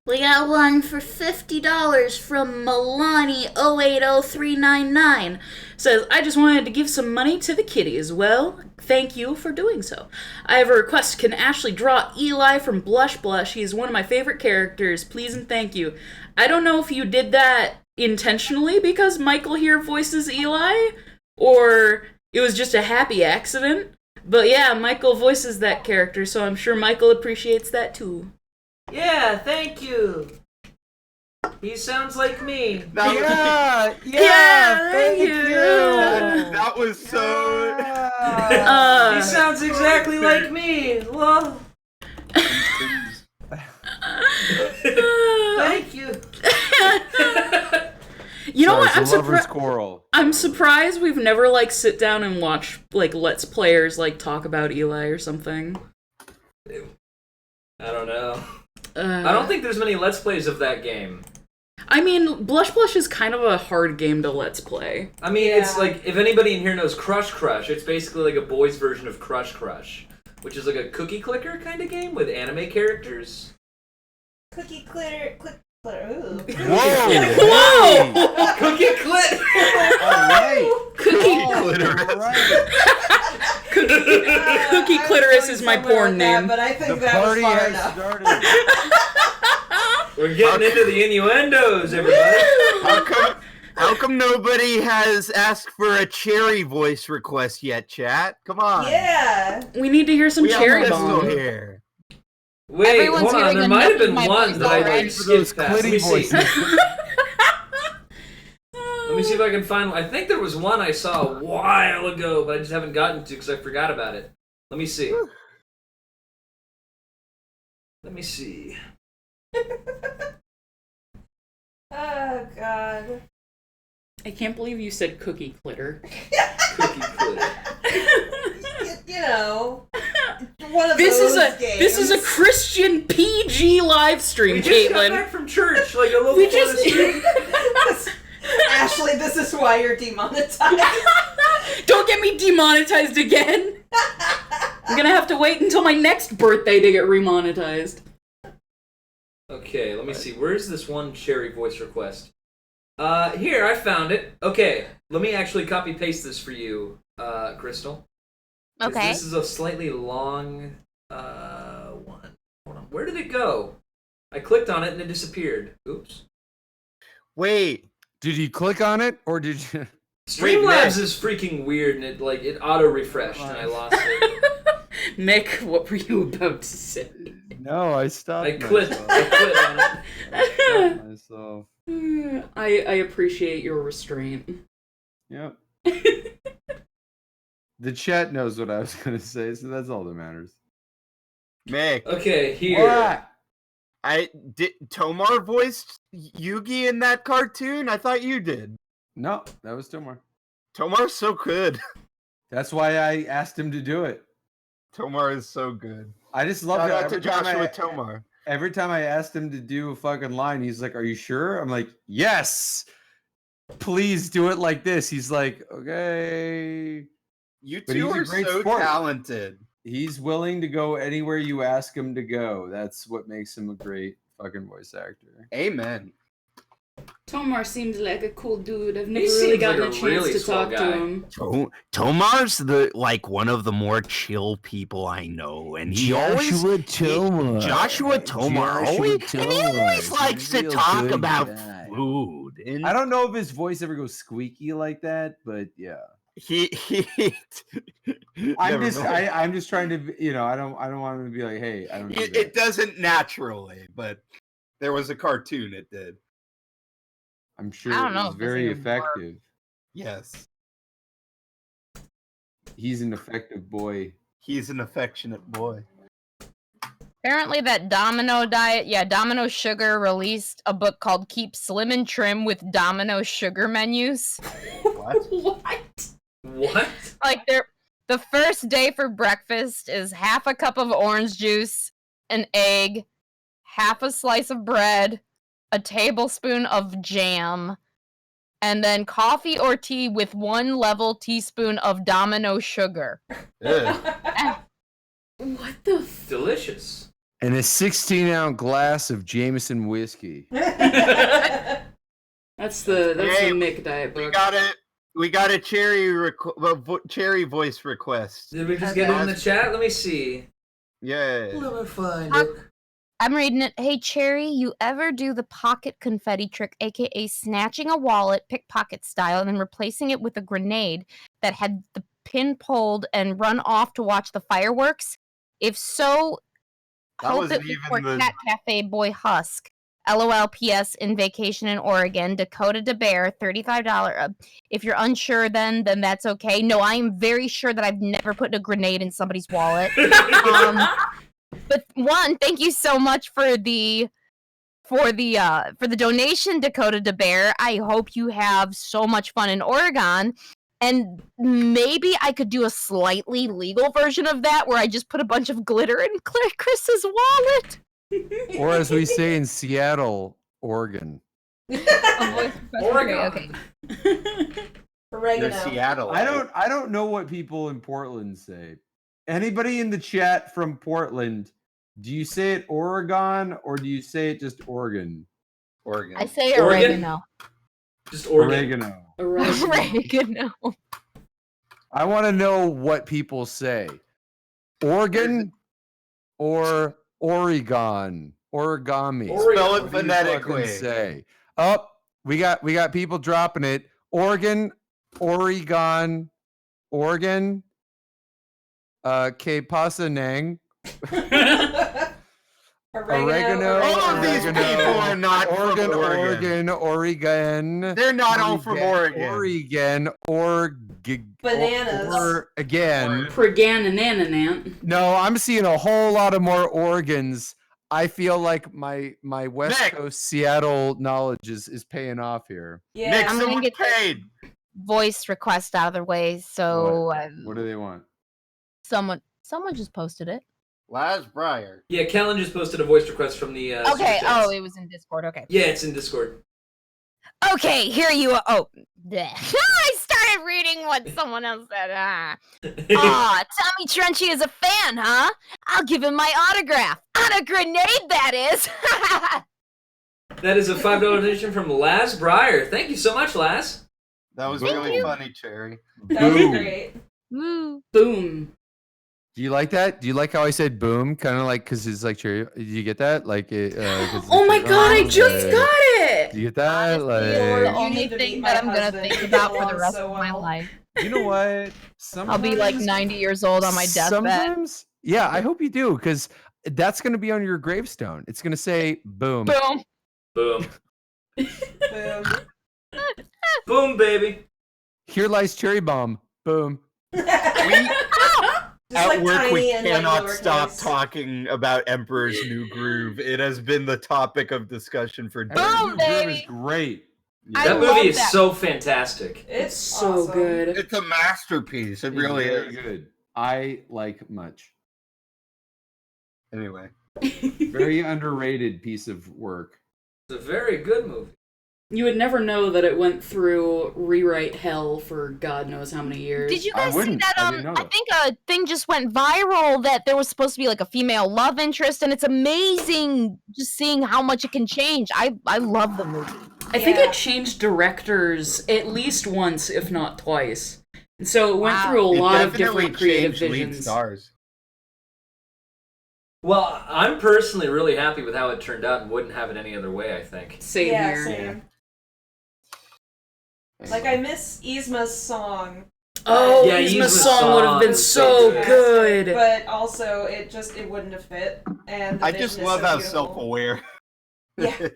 We got one for $50 from Milani080399. Says, I just wanted to give some money to the kitties. Well, thank you for doing so. I have a request. Can Ashley draw Eli from Blush Blush? He is one of my favorite characters. Please and thank you. I don't know if you did that intentionally because Michael here voices Eli, or it was just a happy accident. But yeah, Michael voices that character, so I'm sure Michael appreciates that too. Yeah, thank you. He sounds like me. Yeah, thank you. That was so. He sounds exactly like me. Well, thank you. You know what? It's a lover's quarrel. I'm surprised we've never like sit down and watch like Let's Players like talk about Eli or something. I don't know. I don't think there's many Let's Plays of that game. I mean, Blush Blush is kind of a hard game to Let's Play. I mean, it's like, if anybody in here knows Crush Crush, it's basically like a boys' version of Crush Crush, which is like a cookie clicker kind of game with anime characters. Cookie clitter, click clitter. Ooh. Whoa! Cookie clit! Alright. Cookie Cookie Clitoris is my porn name. But I think The that was party far has enough. started. We're getting into the innuendos, everybody. How come nobody has asked for a cherry voice request yet, chat? Come on. Yeah. We need to hear some We have cherry Crystal bomb. here. Wait, Everyone's hold on. hearing There might have enough of been my one voice that I already. like For those skipped past. Let me clitty see. voices. Let me see if I can find one. I think there was one I saw a while ago, but I just haven't gotten to because I forgot about it. Let me see. Let me see. Oh, God. I can't believe you said cookie clitter. Cookie clitter. You know, one of This those is a games. Christian PG live stream, We just got Caitlin. back from church, like a little We just Ashley, this is why you're demonetized. Don't get me demonetized again. I'm gonna have to wait until my next birthday to get remonetized. Okay, let me see. Where's this one Cherry voice request? Here, I found it. Okay, let me actually copy-paste this for you, Krystal. 'Cause Okay. This is a slightly long, one. Hold on. Where did it go? I clicked on it and it disappeared. Oops. Wait. Did you click on it or did you? Streamlabs is freaking weird and it auto-refreshed and I lost it. Mick, what were you about to say? No, I stopped. I quit on it. I stopped myself. I appreciate your restraint. Yep. The chat knows what I was gonna say, so that's all that matters. Mick. Okay, here. What? Tomar voiced Yugi in that cartoon? I thought you did. No, that was Tomar. Tomar's so good. That's why I asked him to do it. Tomar is so good. I just love Shout it. out to Joshua Tomar. Every time I asked him to do a fucking line, he's like, "Are you sure?" I'm like, "Yes, please do it like this." He's like, "Okay." You But two he's a are great so sport. talented. He's willing to go anywhere you ask him to go. That's what makes him a great fucking voice actor. Amen. Tomar seems like a cool dude. I've never He really seems gotten like a a chance really to swell talk guy. to him. Tomar's one of the more chill people I know, and he Joshua Tomar. Joshua Tomar always, and he always likes to talk about food. And I don't know if his voice ever goes squeaky like that, but yeah. I'm just trying to, I don't want him to be like, hey, I don't do that. It doesn't naturally, but there was a cartoon it did. I'm sure I don't it know was if this very even effective. Yes. He's an effective boy. He's an affectionate boy. Apparently that Domino diet, Domino Sugar released a book called Keep Slim and Trim with Domino Sugar Menus. What? What? Like the first day for breakfast is half a cup of orange juice, an egg, half a slice of bread, a tablespoon of jam, and then coffee or tea with 1 level teaspoon of Domino sugar. What the? Delicious. And a 16-ounce glass of Jameson whiskey. That's the Hey, Mick diet book. We got a cherry voice request. Did we just get it in the chat? Let me see. Yeah. Let me find it. I'm reading it. Hey, Cherry, you ever do the pocket confetti trick, aka snatching a wallet, pickpocket style, and then replacing it with a grenade that had the pin pulled and run off to watch the fireworks? If so, That hope wasn't it was even for the- Cat Cafe Boy Husk. LOL PS in vacation in Oregon. Dakota DeBear, $35. If you're unsure, then that's okay. No, I am very sure that I've never put a grenade in somebody's wallet. But one, thank you so much for the donation, Dakota DeBear. I hope you have so much fun in Oregon. And maybe I could do a slightly legal version of that where I just put a bunch of glitter in Chris's wallet. Or as we say in Seattle, Oregon. Oregon. Okay. You're Seattle. I don't know what people in Portland say. Anybody in the chat from Portland, do you say it Oregon or do you say it just Oregon? Oregon. I say Oregon? oregano. Just Oregon. Oregano. I want to know what people say. Oregon or Oregon? Origami. Spell it What do you phonetically. fucking say. Oh, we got people dropping it. Oregon, Oregon, Oregon. Que pasa, Nang? Oregano. All of these people are not Oregon, from Oregon. Oregon. They're not all from Oregon. Bananas. Again. Preganananant. No, I'm seeing a whole lot of more Oregons. I feel like my West Nick. Coast Seattle knowledge is paying off here. Yeah. Nick, I'm gonna someone get paid. Voice request out of the way. So What do they want? someone just posted it. Laz Breyer. Yeah, Kellen just posted a voice request from the. Okay. Super Chats. Oh, it was in Discord. Okay. Yeah, it's in Discord. Okay, here you are. Oh, bleh. I started reading what someone else said. Tommy Trenchy is a fan, huh? I'll give him my autograph. On a grenade, that is. That is a $5 donation from Laz Breyer. Thank you so much, Laz. That was Thank really you. funny, Cherry. That was Boom. great. Woo. Boom. Do you like that? Do you like how I said boom? Kind of like, because it's like cherry. Did you get that? Like, Oh my god, I just got it! Do you get that? The Like, only need to thing meet that my I'm gonna husband. think We about get for the along rest so of my well. life. you know what? I'll be like 90 years old on my deathbed. Sometimes, yeah, I hope you do, because that's going to be on your gravestone. It's going to say boom. Boom. Boom. Boom. Boom, baby. Here lies cherry bomb. Boom. Just At work, we tiny and, cannot lowercase. stop talking about Emperor's New Groove. It has been the topic of discussion for days. Boom, baby. is great. I That love movie is that. so fantastic. It's So awesome. good. It's a masterpiece. It It's really very is. good. I like much. Anyway, Very underrated piece of work. It's a very good movie. You would never know that it went through rewrite hell for God knows how many years. Did you I guys see wouldn't. that? I didn't know I that. think a thing just went viral that there was supposed to be like a female love interest, and it's amazing just seeing how much it can change. I love the movie. I think Yeah. it changed directors at least once, if not twice. And so it went Wow. through a it lot of definitely different creative changed lead visions. stars. Well, I'm personally really happy with how it turned out and wouldn't have it any other way, I think. Same Yeah, here. same. Like, I miss Yzma's song, Oh, Yeah, Yzma's Yzma's song would have song been is so so good. but also it wouldn't have fit. And the I just vision is love so how beautiful. self-aware. Yeah.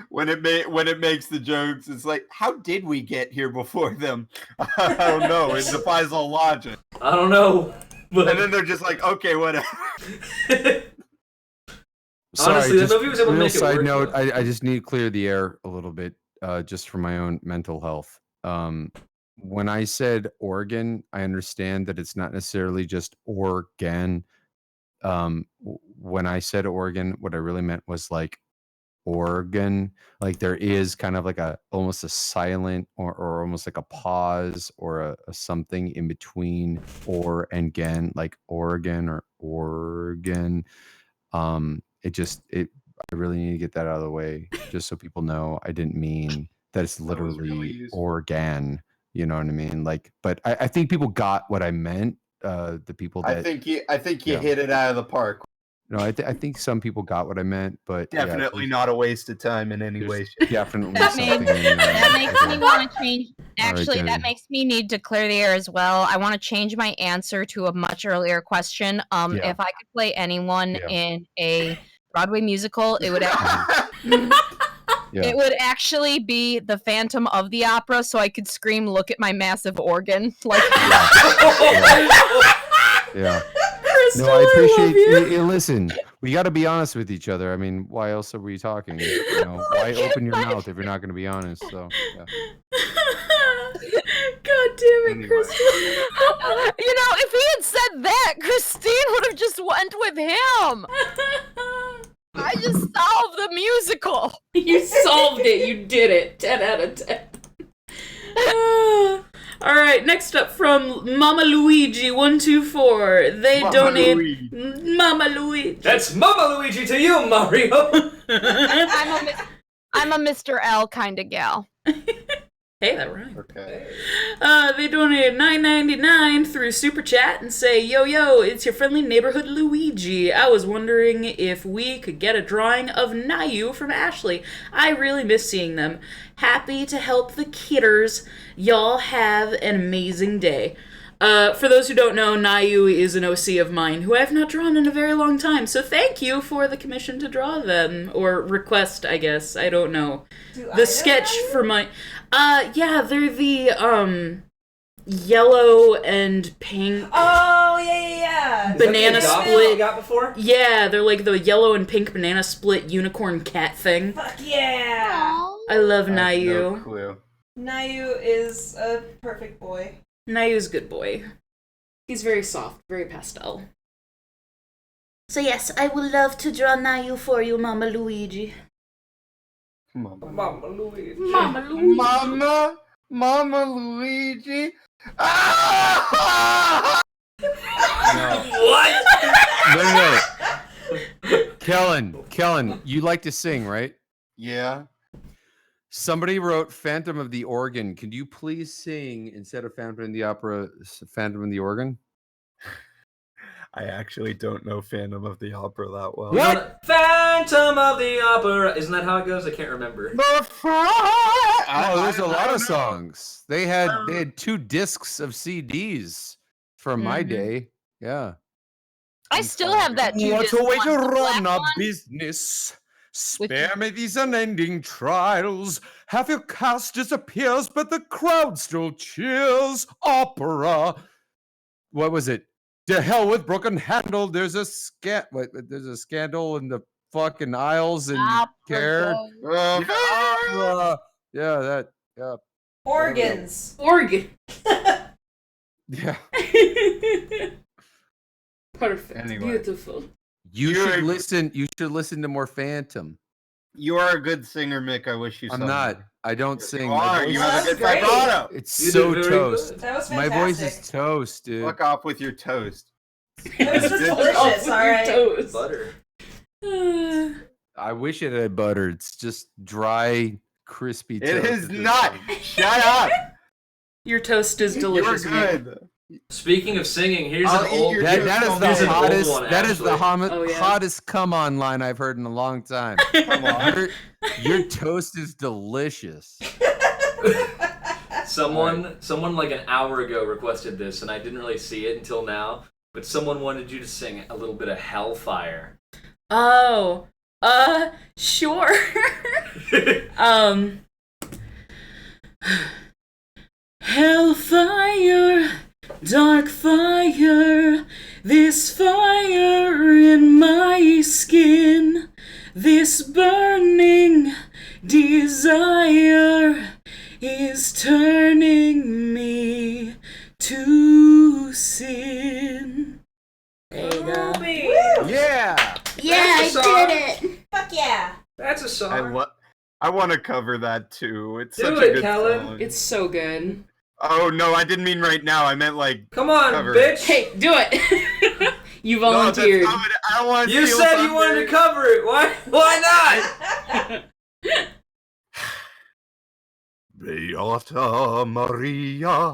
when it makes the jokes, it's like, how did we get here before them? I don't know. It defies all logic. I don't know. But And then they're just like, okay, whatever. Honestly, that just movie was able to real make it side work, note, though. I just need to clear the air a little bit, just for my own mental health. When I said organ, I understand that it's not necessarily just organ. When I said organ, what I really meant was like organ. Like there is kind of like almost a silent or almost like a pause or a something in between or and gen, like organ or organ. I really need to get that out of the way, just so people know I didn't mean that it's That was literally really useful. organ. You know what I mean? Like, but I think people got what I meant. The people that I think you yeah. hit it out of the park. no, I think some people got what I meant, but yeah, Definitely there's not a waste of time in any way. definitely That something. makes, in there. that makes me Okay. want to change. All right, Actually, that Jenny. makes me need to clear the air as well. I want to change my answer to a much earlier question. Yeah. If I could play anyone Yeah. in a Broadway musical, it would Yeah. it would actually be the Phantom of the Opera, so I could scream, "Look at my massive organ!" Like, Yeah. Krystal, No, I appreciate. love you. Listen, we got to be honest with each other. I mean, why else are we talking? You know, why open your mouth if you're not going to be honest? So, yeah. God damn it, Anyway. Krystal. if he had said that, Christine would have just went with him. I just solved the musical. You solved it. You did it. 10 out of 10. All right, next up from Mama Luigi 124. They Mama donate Luigi. Mama Luigi. That's Mama Luigi to you, Mario. I'm a Mr. L kind of gal. Hey, that rhymed. Okay. They donated $9.99 through Super Chat and say, yo, it's your friendly neighborhood Luigi. I was wondering if we could get a drawing of Nayu from Ashley. I really miss seeing them. Happy to help the kidders. Y'all have an amazing day. For those who don't know, Nayu is an OC of mine who I have not drawn in a very long time. So thank you for the commission to draw them, or request, I guess. I don't know. The sketch for my, yeah, they're the yellow and pink. Oh yeah. Banana split. You got before? Yeah, they're like the yellow and pink banana split unicorn cat thing. Fuck yeah. I love I have Nayu. no clue. Nayu is a perfect boy. Nayu's a good boy. He's very soft, very pastel. So yes, I would love to draw Nayu for you, Mama Luigi. Mama Luigi. Mama Luigi. Mama Luigi. Ah! What? No. Kellen, you like to sing, right? Yeah. Somebody wrote Phantom of the Organ. Can you please sing instead of Phantom of the Opera, Phantom of the Organ? I actually don't know Phantom of the Opera that well. What? Phantom of the Opera. Isn't that how it goes? I can't remember. Oh, there's a lot of songs. They had 2 discs of CDs from my day. Yeah. I still have that too. What a way to run a business. Spare me these unending trials. Half your cast disappears, but the crowd still cheers. Opera. What was it? To hell with broken handle. There's a scandal in the fucking aisles, and you cared. Yeah. Organs. Organ. Yeah. Perfect. Anyway. Beautiful. You should listen to more Phantom. You are a good singer, Mick. I wish you. I'm sung not. more. I don't sing. You My are. voice You have a That's good great. vibrato. It's You so did very toast. good. That was My fantastic. voice is toast, dude. Fuck off with your toast. It was just Good delicious, Your alright. toes. Butter. I wish it had butter. It's just dry, crispy toast. It is at this not. point. Shut up. Your toast is You're delicious. Nick. good. Speaking of singing, here's I'll an eat old. your That, toast. that is Here's the an old hottest. one, That is the actually. Oh, yeah. hottest come on line I've heard in a long time. Come on. Your toast is delicious. Someone like an hour ago requested this, and I didn't really see it until now. But someone wanted you to sing a little bit of Hellfire. Oh. Sure. Hellfire, dark fire, this fire in my skin, this burning desire is turning me to sin. There you go. Ruby. Yeah. Yeah, That's a I song. did it. Fuck yeah. That's a song. I want to cover that too. It's Do such it, a good Kellen. song. It's so good. Oh no, I didn't mean right now. I meant like. Come on, Cover bitch. Hey, do it. You No, that's volunteered. not what I don't want to. You said you wanted to cover it. Why not? Beata Maria,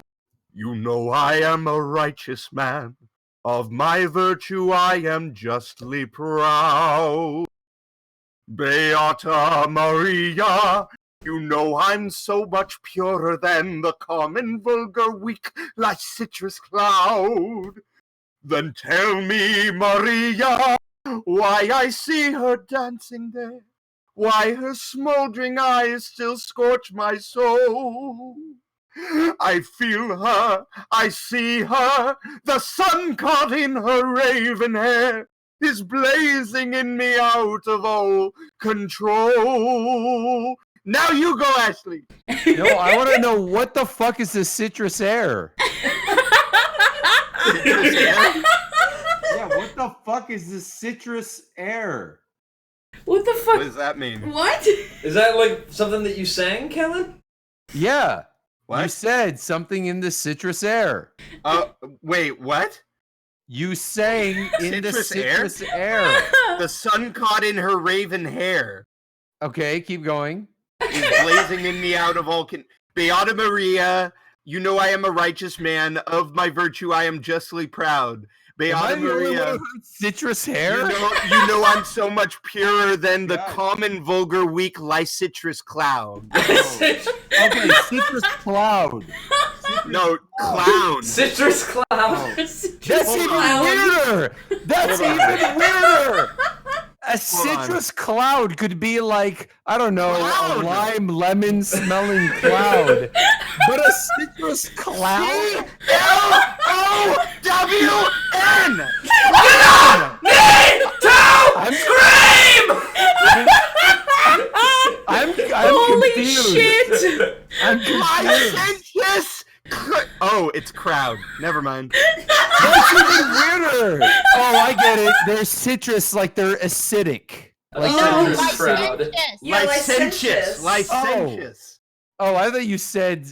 you know I am a righteous man. Of my virtue I am justly proud. Beata Maria, you know I'm so much purer than the common, vulgar, weak, licentious cloud. Then tell me, Maria, why I see her dancing there, why her smoldering eyes still scorch my soul. I feel her, I see her, the sun caught in her raven hair is blazing in me out of all control. Now you go, Ashley. No, I want to know what the fuck is this citrus air? Yeah, what the fuck is this citrus air? What the fuck? What does that mean? What? Is that like something that you sang, Kellen? Yeah. You What? said something in the citrus air. Wait, what? You sang in the Citrus air? citrus air. The sun caught in her raven hair Okay, keep going. is blazing in me out of all Beata Maria, you know I am a righteous man. Of my virtue I am justly proud. Beata Maria. Citrus hair? You know I'm so much purer than the God. common, vulgar, weak Lycitrus cloud. Okay, citrus cloud. No, clown. Citrus cloud. That's even weirder. That's even weirder. A citrus cloud could be like, I don't know, a lime lemon smelling cloud. But a citrus cloud? C-L-O-W-N! I'm Holy confused. shit! I'm confused. Licentious! Oh, it's crowd. Never mind. That's even weirder. Oh, I get it. They're citrus, like they're acidic. Like No, citrus crowd. licentious. Yeah, Licentious. Licentious. Oh, I thought you said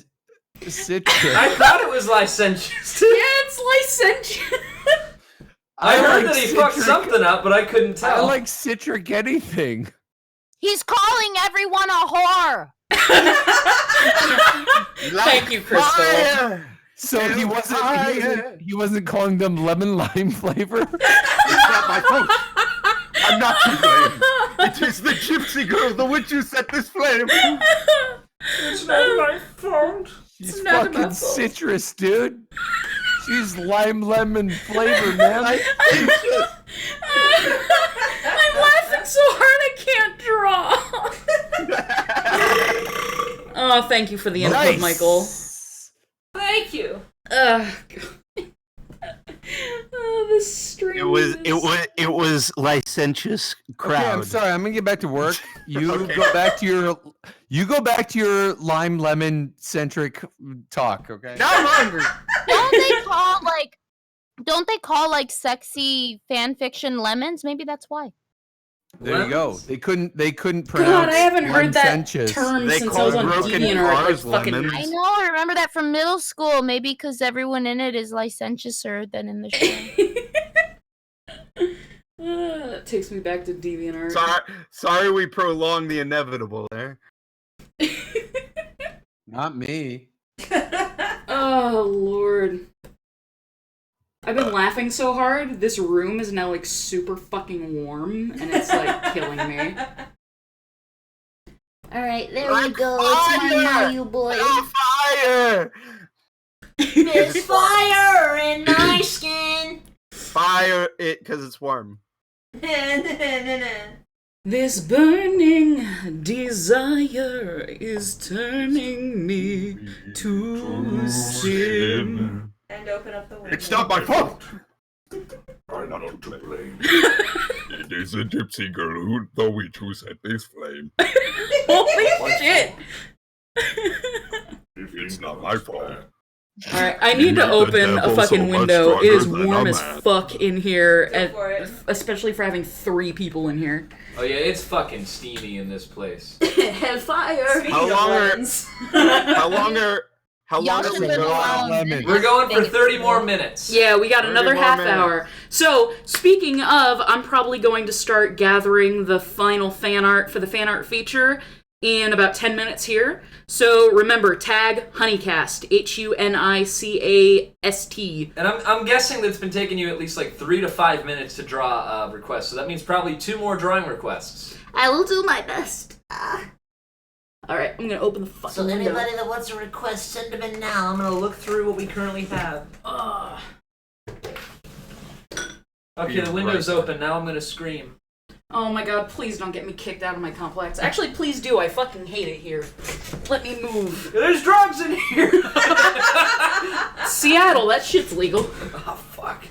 citrus. I thought it was licentious. Yeah, it's licentious. I heard like that he fucked citric- something up, but I couldn't I tell. like citric anything. He's calling everyone a whore. Thank you, Krystal. Fire! So he wasn't calling them lemon lime flavor. It's not my fault. I'm not to blame. It is the gypsy girl, the witch who set this flame. It's not my fault. She's not fucking about fault. citrus, dude. She's lime lemon flavor, man. I'm laughing so hard I can't draw. Oh, thank you for the input, Nice. Michael. Thank you. Oh, this stream. It was licentious crowd. Okay, I'm sorry. I'm gonna get back to work. You Okay. go back to your lime lemon centric talk. Okay. No longer. Don't they call like sexy fan fiction lemons? Maybe that's why. There you go. They couldn't pronounce. God, I haven't heard that licentious. term They since I call was on broken DeviantArt. Like cars fucking. lemons. I know. I remember that from middle school. Maybe because everyone in it is licentiouser than in the show. That takes me back to DeviantArt. Sorry we prolonged the inevitable there. Not me. Oh Lord. I've been laughing so hard, this room is now like super fucking warm, and it's like killing me. Alright, there Like we go. It's on fire! now, you boys. Fire! There's fire in my skin. Fire it because it's warm. This burning desire is turning me to sin. And open up the window. It's not my fault. I'm not to blame. It is a gypsy girl the witch who set this flame. Holy shit! It's not my fault. Alright, I need to The open a devil fucking so much window. It is stronger than warm a as man. fuck in here, Go for it. especially for having 3 people in here. Oh yeah, it's fucking steamy in this place. Hellfire. Speaking How of long are- lemons. How long are Y'all we should live going? alone. Lemon. We're going for 30 more minutes. Yeah, we got 30 another more half minutes. hour. So, speaking of, I'm probably going to start gathering the final fan art for the fan art feature in about 10 minutes here. So, remember, tag Honeycast, HUNICAST. And I'm guessing that it's been taking you at least like 3 to 5 minutes to draw requests. So that means probably 2 more drawing requests. I will do my best. Alright, I'm gonna open the fucking So window. anybody that wants a request, send them in now. I'm gonna look through what we currently have. Okay, the window's open. Now I'm gonna scream. Oh my god, please don't get me kicked out of my complex. Actually, please do. I fucking hate it here. Let me move. There's drugs in here! Seattle, that shit's legal. Oh, fuck.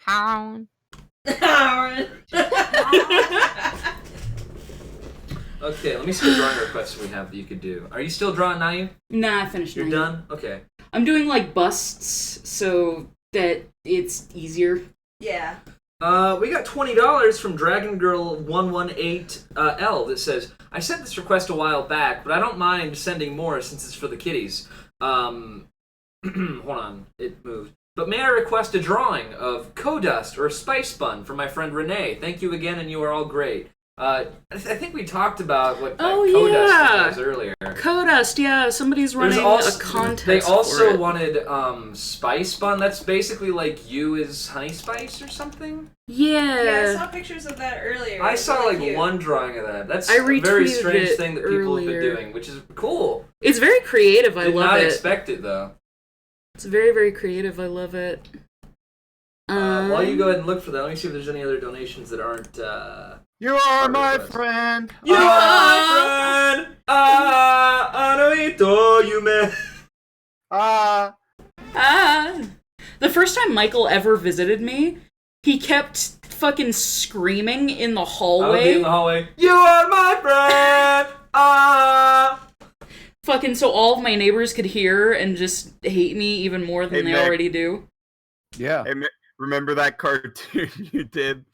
Hound. Okay, let me see what drawing requests we have that you could do. Are you still drawing now? Nah, I finished You're mine. done? Okay. I'm doing like busts so that it's easier. Yeah. We got $20 from Dragon Girl 118L that says, I sent this request a while back, but I don't mind sending more since it's for the kiddies. Hold on, it moved. But may I request a drawing of Codust or Spice Bun from my friend Renee? Thank you again, and you are all great. I think we talked about what Oh, Codust yeah. was earlier. Codust, yeah. Somebody's running a contest. They also for it. wanted Spice Bun. That's basically like you is Honey Spice or something. Yeah. I saw pictures of that earlier. I saw like cute. one drawing of that. That's I a very retweeted strange it thing that people have been earlier. doing, which is cool. It's very creative. I Did love not it. expect it though. It's very, very creative. I love it. While you go ahead and look for that, let me see if there's any other donations that aren't. You are Art my request. friend. You are my friend. Anoito yume. The first time Michael ever visited me, he kept fucking screaming in the I would be hallway. in the hallway. You are my friend. Fucking so all of my neighbors could hear and just hate me even more than Hey, they Meg. already do. Yeah. Hey, remember that cartoon you did?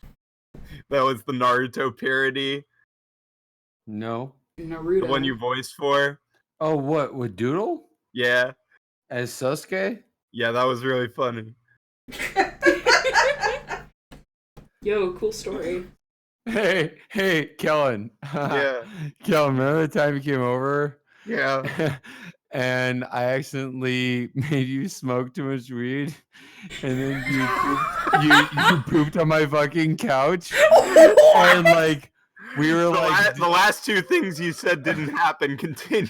That was the Naruto parody. No. Naruto. The one you voiced for. Oh, what? With Doodle? Yeah. As Sasuke? Yeah, that was really funny. Yo, cool story. Hey, Kellen. Yeah. Kellen, remember the time you came over? Yeah. And I accidentally made you smoke too much weed, and then you pooped on my fucking couch, and like we were The last two things you said didn't happen. Continue.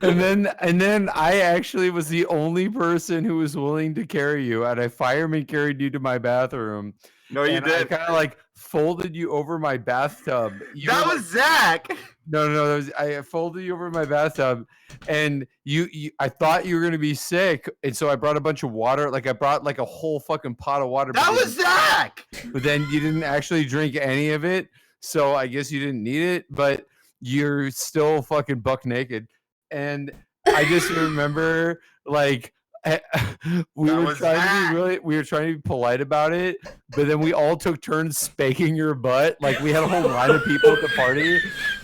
and then I actually was the only person who was willing to carry you, and I fireman carried you to my bathroom. No, you and I did. kind of like folded you over my bathtub. That was Zach. No, I folded you over my bathtub, and you I thought you were gonna be sick, and so I brought a bunch of water. Like I brought like a whole fucking pot of water. That was Zach. But then you didn't actually drink any of it, so I guess you didn't need it. But you're still fucking buck naked, and I just remember like. We were trying to be polite about it, but then we all took turns spanking your butt. Like we had a whole line of people at the party,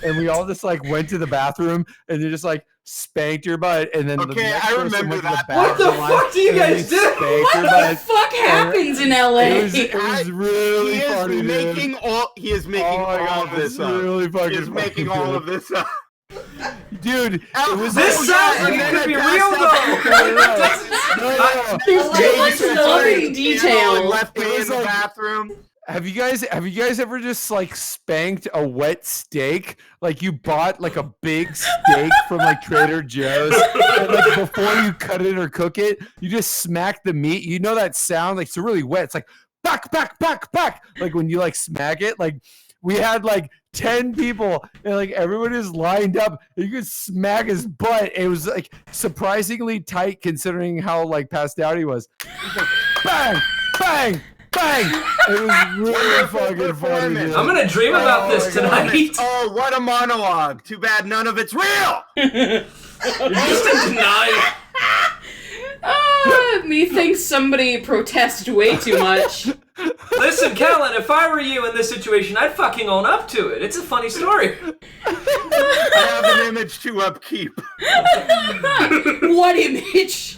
and we all just like went to the bathroom and they just like spanked your butt. And then the Okay, next I person remember went to that. What the fuck do you guys do? What the fuck happens in LA? It was really funny, dude. He is making Oh my all God, of this it's up. really fucking He is making funny, all dude. of this up. Dude, it was This sounds like it could be real though. No. There's too much love in And detail. left me It in was the like- bathroom. Have you guys ever just like spanked a wet steak? Like you bought like a big steak from like Trader Joe's, and like before you cut it or cook it, you just smack the meat. You know that sound? Like it's really wet. It's like back. Like when you like smack it, like we had like 10 people and like everyone is lined up. You could smack his butt. It was like surprisingly tight considering how like passed out he was. It was like, bang, bang, bang. It was really fucking funny. Dude. I'm gonna dream about this my God. tonight. Oh, what a monologue. Too bad none of it's real. You're just in denial. Methinks somebody protested way too much. Listen, Kellen, if I were you in this situation, I'd fucking own up to it. It's a funny story. I have an image to upkeep. What image?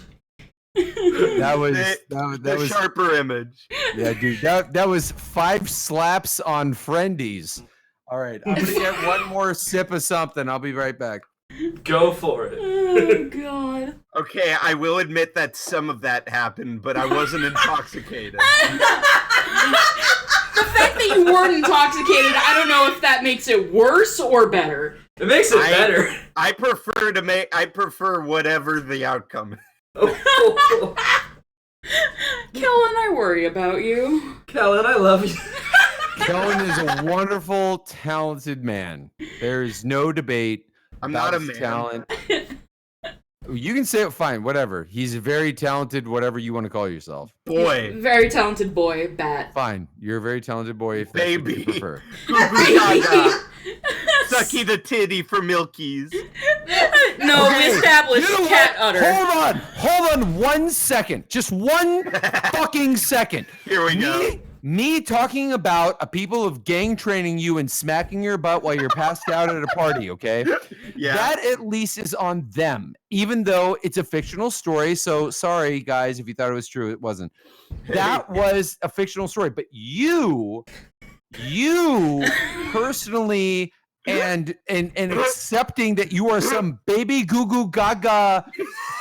That was The sharper image. yeah, dude. That was 5 slaps on Friendies. All right, I'm gonna get one more sip of something. I'll be right back. Go for it. Oh god. Okay, I will admit that some of that happened, but I wasn't intoxicated. The fact that you weren't intoxicated, I don't know if that makes it worse or better. It makes it better. I prefer whatever the outcome is. Kellen, I worry about you. Kellen, I love you. Kellen is a wonderful, talented man. There is no debate. I'm about not a his man. talent. You can say it fine, whatever. He's very talented, whatever you want to call yourself. Boy. Very talented boy, Bat. Fine. You're a very talented boy if that's what you Baby. prefer. Sucky the titty for milkies. No, Okay, we established you know cat what? udder. Hold on 1 second. Just 1 fucking second. Here we go. Me talking about a people of gang training you and smacking your butt while you're passed out at a party, okay? Yeah. That at least is on them, even though it's a fictional story. So sorry, guys, if you thought it was true, it wasn't. That was a fictional story. But you you personally and accepting that you are some baby goo goo gaga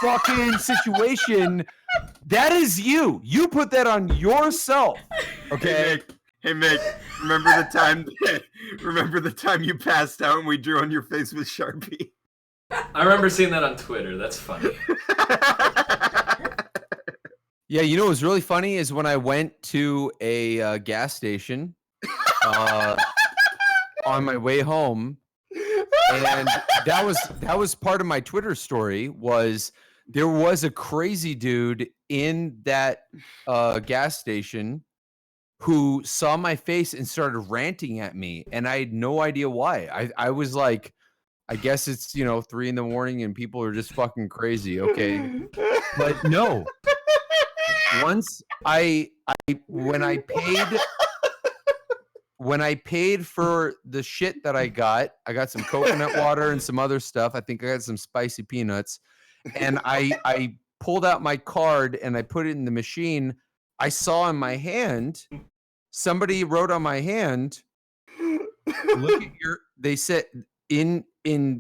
fucking situation, that is you. You put that on yourself. Okay. Hey Mick, remember the time you passed out and we drew on your face with Sharpie? I remember seeing that on Twitter. That's funny. Yeah, you know what was really funny is when I went to a gas station on my way home, and that was part of my Twitter story. Was there was a crazy dude in that gas station who saw my face and started ranting at me, and I had no idea why. I was like, I guess it's 3 a.m. and people are just fucking crazy. Okay, but no. Once when I paid for the shit that I got some coconut water and some other stuff. I think I got some spicy peanuts, and I pulled out my card and I put it in the machine. I saw in my hand, somebody wrote on my hand, look at they said in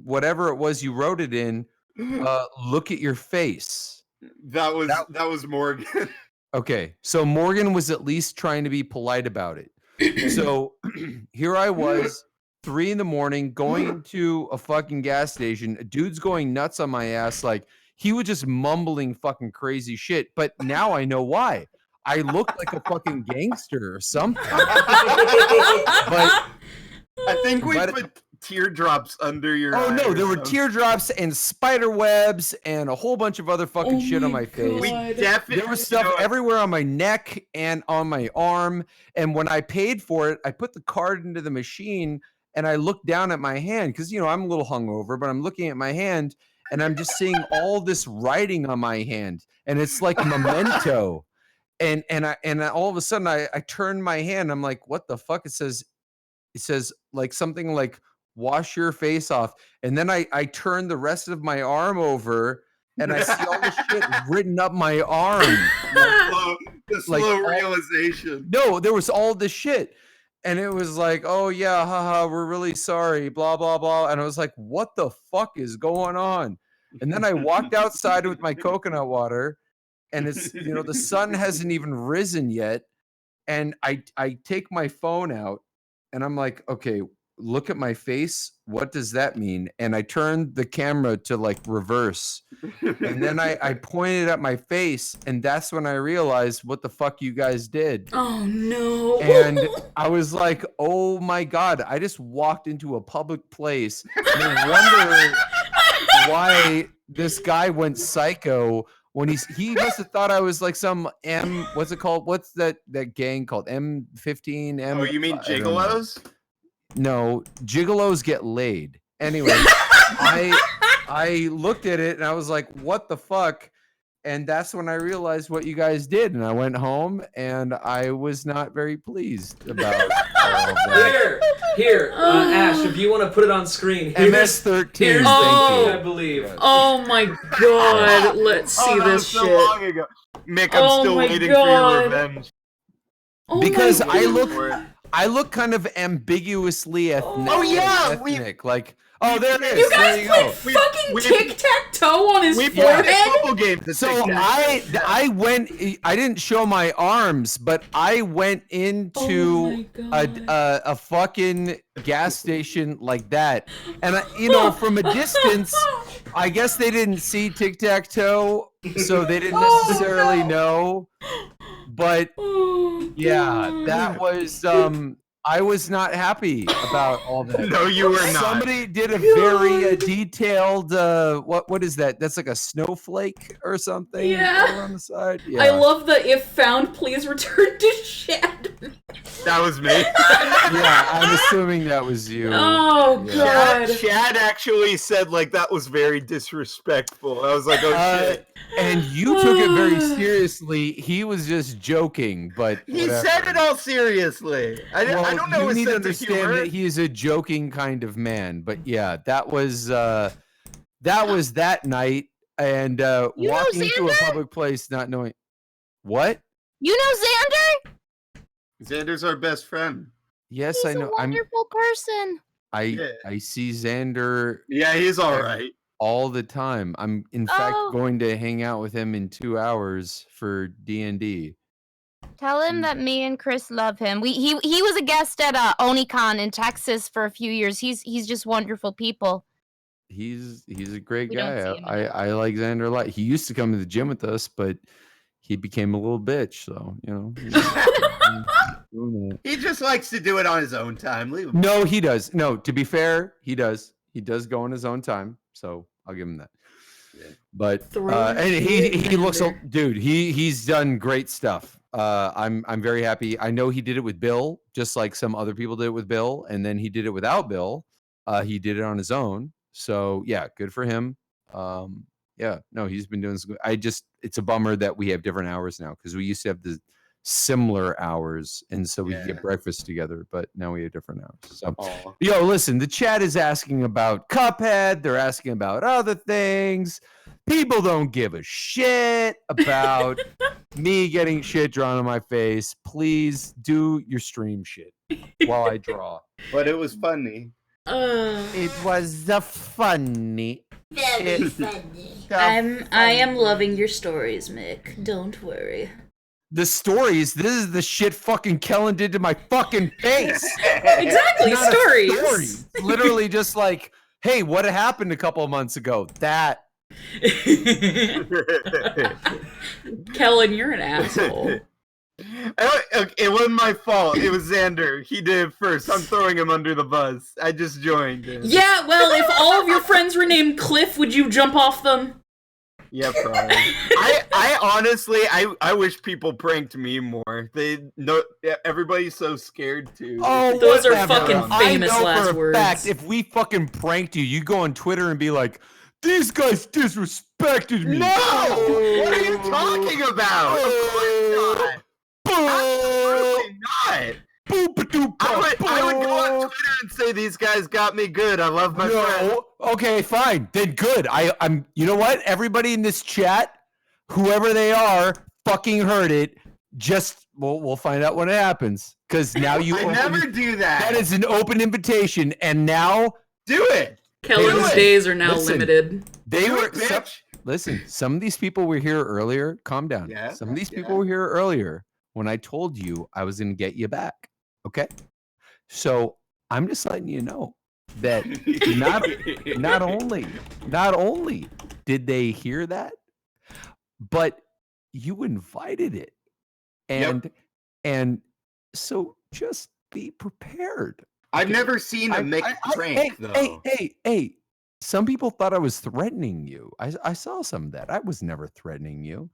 whatever it was you wrote it in, look at your face. That was Morgan. Okay, so Morgan was at least trying to be polite about it. So here I was, 3 a.m, going to a fucking gas station. A dude's going nuts on my ass. Like, he was just mumbling fucking crazy shit. But now I know why. I look like a fucking gangster or something. But I think we put teardrops under your Oh eye no, or there were something. teardrops and spider webs and a whole bunch of other fucking shit on my face. We definitely There was stuff everywhere on my neck and on my arm. And when I paid for it, I put the card into the machine and I looked down at my hand because I'm a little hungover, but I'm looking at my hand and I'm just seeing all this writing on my hand, and it's like memento. And all of a sudden I turned my hand. I'm like, what the fuck? It says like something like wash your face off. And then I turn the rest of my arm over and I see all this shit written up my arm. The slow realization. No, there was all this shit. And it was like, oh yeah, haha, we're really sorry, blah, blah, blah. And I was like, what the fuck is going on? And then I walked outside with my coconut water, and it's, the sun hasn't even risen yet. And I take my phone out and I'm like, okay, look at my face. What does that mean? And I turned the camera to like reverse. And then I pointed at my face, and that's when I realized what the fuck you guys did. Oh no. And I was like, oh my God, I just walked into a public place. No wonder why this guy went psycho when he must have thought I was like some what's it called? What's that gang called? M15? Oh, you mean gigolos? No, gigolos get laid. Anyway, I looked at it and I was like, what the fuck? And that's when I realized what you guys did. And I went home and I was not very pleased about all of that. Here, Ash, if you want to put it on screen. MS-13, here's thank you. I believe. Oh my God, let's see that this was shit. so long ago. Mick, I'm still waiting for your revenge. Oh Because my God. I look kind of ambiguously ethnic. Oh, yeah, ethnic. Like, oh, there it is. You guys there you played go. fucking tic-tac-toe on his We forehead? played a couple games. So I didn't show my arms, but I went into a fucking gas station like that, and from a distance, I guess they didn't see tic-tac-toe, so they didn't necessarily know. But yeah, that was I was not happy about all that. No, you were not. Somebody did a very detailed what is that? That's like a snowflake or something. Yeah. On the side. Yeah. I love the if found, please return to shed. That was me. Yeah, I'm assuming that was you. Oh God. Chad actually said like that was very disrespectful. I was like, oh shit. And you took it very seriously. He was just joking, but He whatever. said it all seriously. I don't know You his need to sense of understand humor. that he is a joking kind of man. But yeah, that was that night, and walking into a Xander? public place not knowing what. You know Xander? Xander's our best friend. Yes, He's I know. a wonderful person. I see Xander. Yeah, he's all right. All the time. I'm in fact Oh. going to hang out with him in 2 hours for D&D. Tell him that me and Chris love him. He was a guest at Onicon in Texas for a few years. He's just wonderful people. He's a great We don't guy. see him enough. I like Xander a lot. He used to come to the gym with us, but he became a little bitch. So He just likes to do it on his own time. Leave him. No, he does. No, to be fair, he does. He does go on his own time. So I'll give him that. Yeah. But and he looks, dude. He's done great stuff. I'm very happy. I know he did it with Bill, just like some other people did it with Bill, and then he did it without Bill. He did it on his own. So yeah, good for him. Yeah, no, he's been doing some good. It's a bummer that we have different hours now because we used to have the similar hours, and so we could get breakfast together, but now we have different hours. So yo, listen, the chat is asking about Cuphead. They're asking about other things. People don't give a shit about me getting shit drawn on my face. Please do your stream shit while I draw. But it was funny. It was the funny. Very funny. I am loving your stories, Mick. Don't worry. The stories, this is the shit fucking Kellen did to my fucking face. Exactly, Not stories. Literally just like, hey, what happened a couple of months ago? That. Kellen, you're an asshole. It wasn't my fault. It was Xander. He did it first. I'm throwing him under the bus. I just joined him. Yeah, well, if all of your friends were named Cliff, would you jump off them? Yeah, probably. I honestly, I wish people pranked me more. Everybody's so scared to. Oh, those are whatever. fucking famous I know last for a words. fact, if we fucking pranked you, you go on Twitter and be like, these guys disrespected me. No! What are you talking about? Of course not. Absolutely not. I would go on Twitter and say these guys got me good. I love my friend. Okay, fine. Then good. I'm. You know what? Everybody in this chat, whoever they are, fucking heard it. Just we'll find out when it happens. Because now you. I never do that. That is an open invitation, and now do it. Kellen's days are now limited. They were. Listen, some of these people were here earlier. Calm down. Yeah. Some of these people were here earlier when I told you I was going to get you back. Okay. So I'm just letting you know that not only did they hear that, but you invited it, and so just be prepared. I've never seen a Mick prank though. Hey. Some people thought I was threatening you. I saw some of that. I was never threatening you.